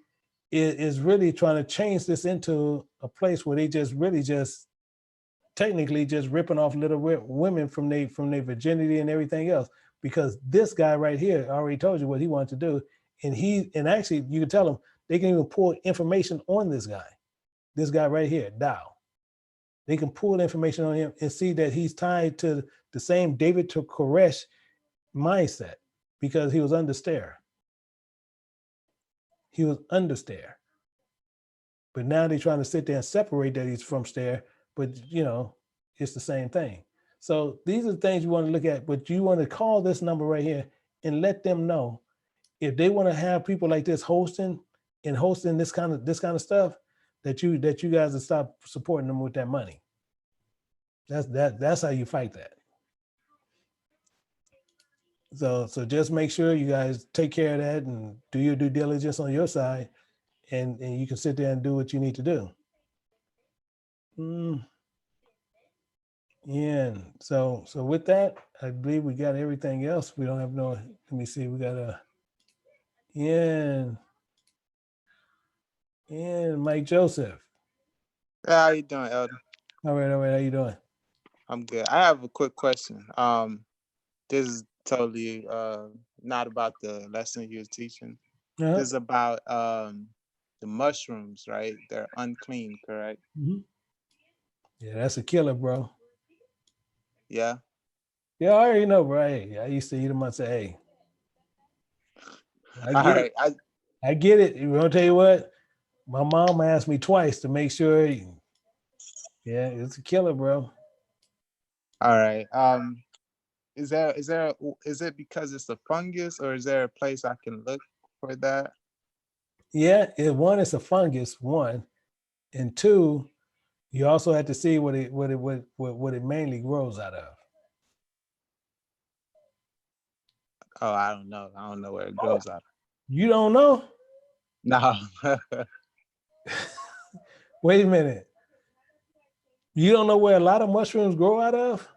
is really trying to change this into a place where they just technically just ripping off little women from their virginity and everything else. Because this guy right here already told you what he wanted to do. And actually you can tell them they can even pull information on this guy right here, Dow. They can pull information on him and see that he's tied to the same David to Koresh mindset, because he was under stare. He was under stare. But now they're trying to sit there and separate that he's from stare, but it's the same thing. So these are the things you want to look at, but you want to call this number right here and let them know if they want to have people like this hosting this kind of stuff, that you guys will stop supporting them with that money. That's how you fight that. So just make sure you guys take care of that and do your due diligence on your side, and you can sit there and do what you need to do. Yeah. So with that, I believe we got everything else. We don't have no. Let me see. We got and Mike Joseph. How you doing, Elder? All right. How you doing? I'm good. I have a quick question. This is totally not about the lesson you're teaching. This is about the mushrooms, right? They're unclean, correct? Yeah, that's a killer, bro. Yeah. Yeah, I already know, bro. Hey, I used to eat them. I say, hey, I get it. You want to tell you what? My mom asked me twice to make sure. Yeah, it's a killer, bro. All right. Is it because it's a fungus, or is there a place I can look for that? Yeah, one, it's a fungus, one, and two, you also have to see what it mainly grows out of. Oh, I don't know. I don't know where it grows out of. You don't know? No. Wait a minute. You don't know where a lot of mushrooms grow out of?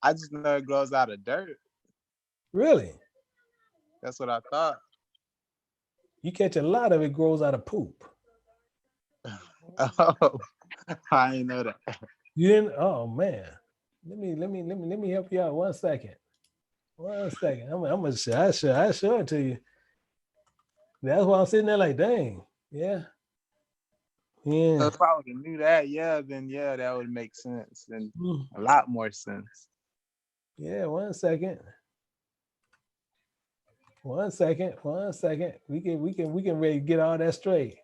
I just know it grows out of dirt. Really? That's what I thought. You catch a lot of it grows out of poop. Oh, I didn't know that. You didn't? Oh man. Let me help you out 1 second. 1 second. I'm gonna show it to you. That's why I'm sitting there like, dang, yeah. Yeah. If I would have knew that, then that would make sense. Then a lot more sense. Yeah, 1 second. 1 second. 1 second. We can ready to get all that straight.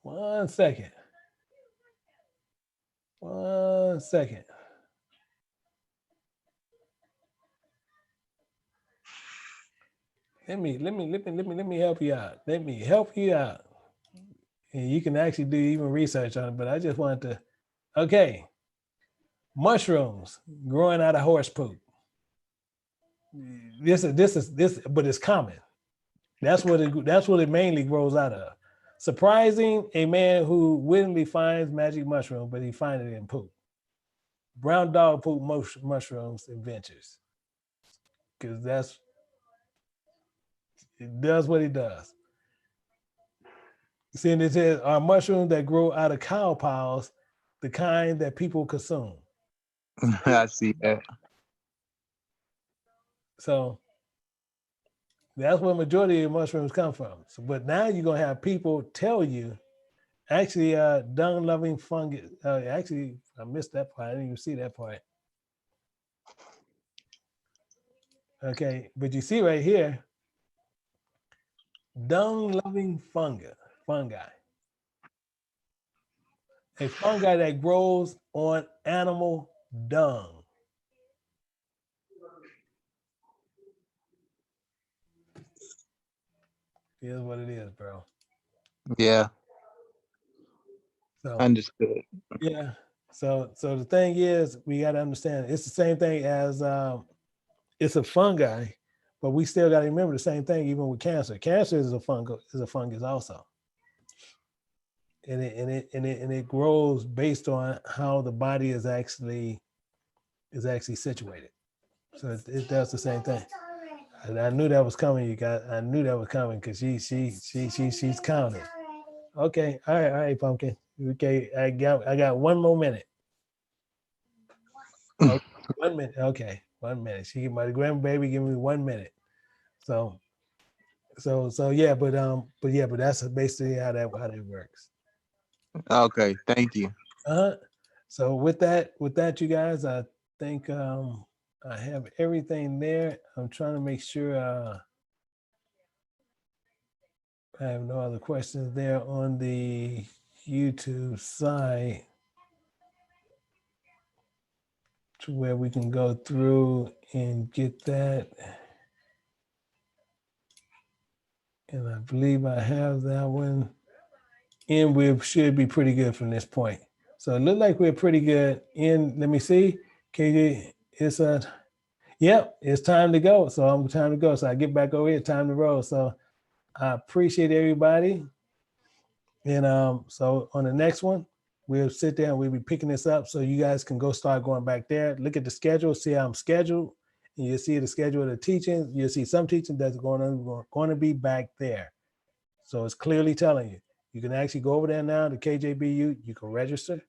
One second. 1 second. Let me help you out. Let me help you out. And you can actually do even research on it, but I just wanted to. Okay. Mushrooms growing out of horse poop. This, but it's common. That's what it mainly grows out of. Surprising a man who willingly finds magic mushroom, but he finds it in poop. Brown dog poop mushrooms adventures. Because it does what it does. See, and it says are mushrooms that grow out of cow piles, the kind that people consume. I see that. So that's where majority of mushrooms come from. So, but now you're gonna have people tell you, actually, dung-loving fungus. Actually, I missed that part. I didn't even see that part. Okay, but you see right here, dung-loving fungi. A fungi that grows on animal dung. Here's what it is, bro. Yeah. So, understood. Yeah. So the thing is, we got to understand it's the same thing as it's a fungi, but we still got to remember the same thing even with cancer. Cancer is a fungus also. And it grows based on how the body is actually situated. So it does the same thing. And I knew that was coming, you guys. I knew that was coming because she's counting. Okay, all right, Pumpkin. Okay, I got 1 more minute. Okay, 1 minute. Okay, 1 minute. My grandbaby give me 1 minute. So yeah, but that's basically how that works. Okay, thank you. So with that, you guys, I think I have everything there. I'm trying to make sure I have no other questions there on the YouTube side. to where we can go through and get that. And I believe I have that one. And we should be pretty good from this point. So it looked like we're pretty good. And let me see, KJ, it's yep, it's time to go. So I'm time to go. So I get back over here, time to roll. So I appreciate everybody. And so on the next one, we'll sit there and we'll be picking this up so you guys can go start going back there. Look at the schedule, see how I'm scheduled. And you'll see the schedule of the teaching. You'll see some teaching that's going to be back there. So it's clearly telling you. You can actually go over there now to KJBU. You can register.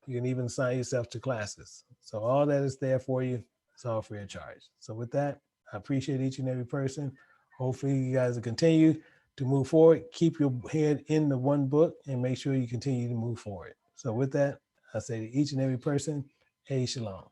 You can even assign yourself to classes. So all that is there for you. It's all free of charge. So with that, I appreciate each and every person. Hopefully you guys will continue to move forward. Keep your head in the one book and make sure you continue to move forward. So with that, I say to each and every person, hey, shalom.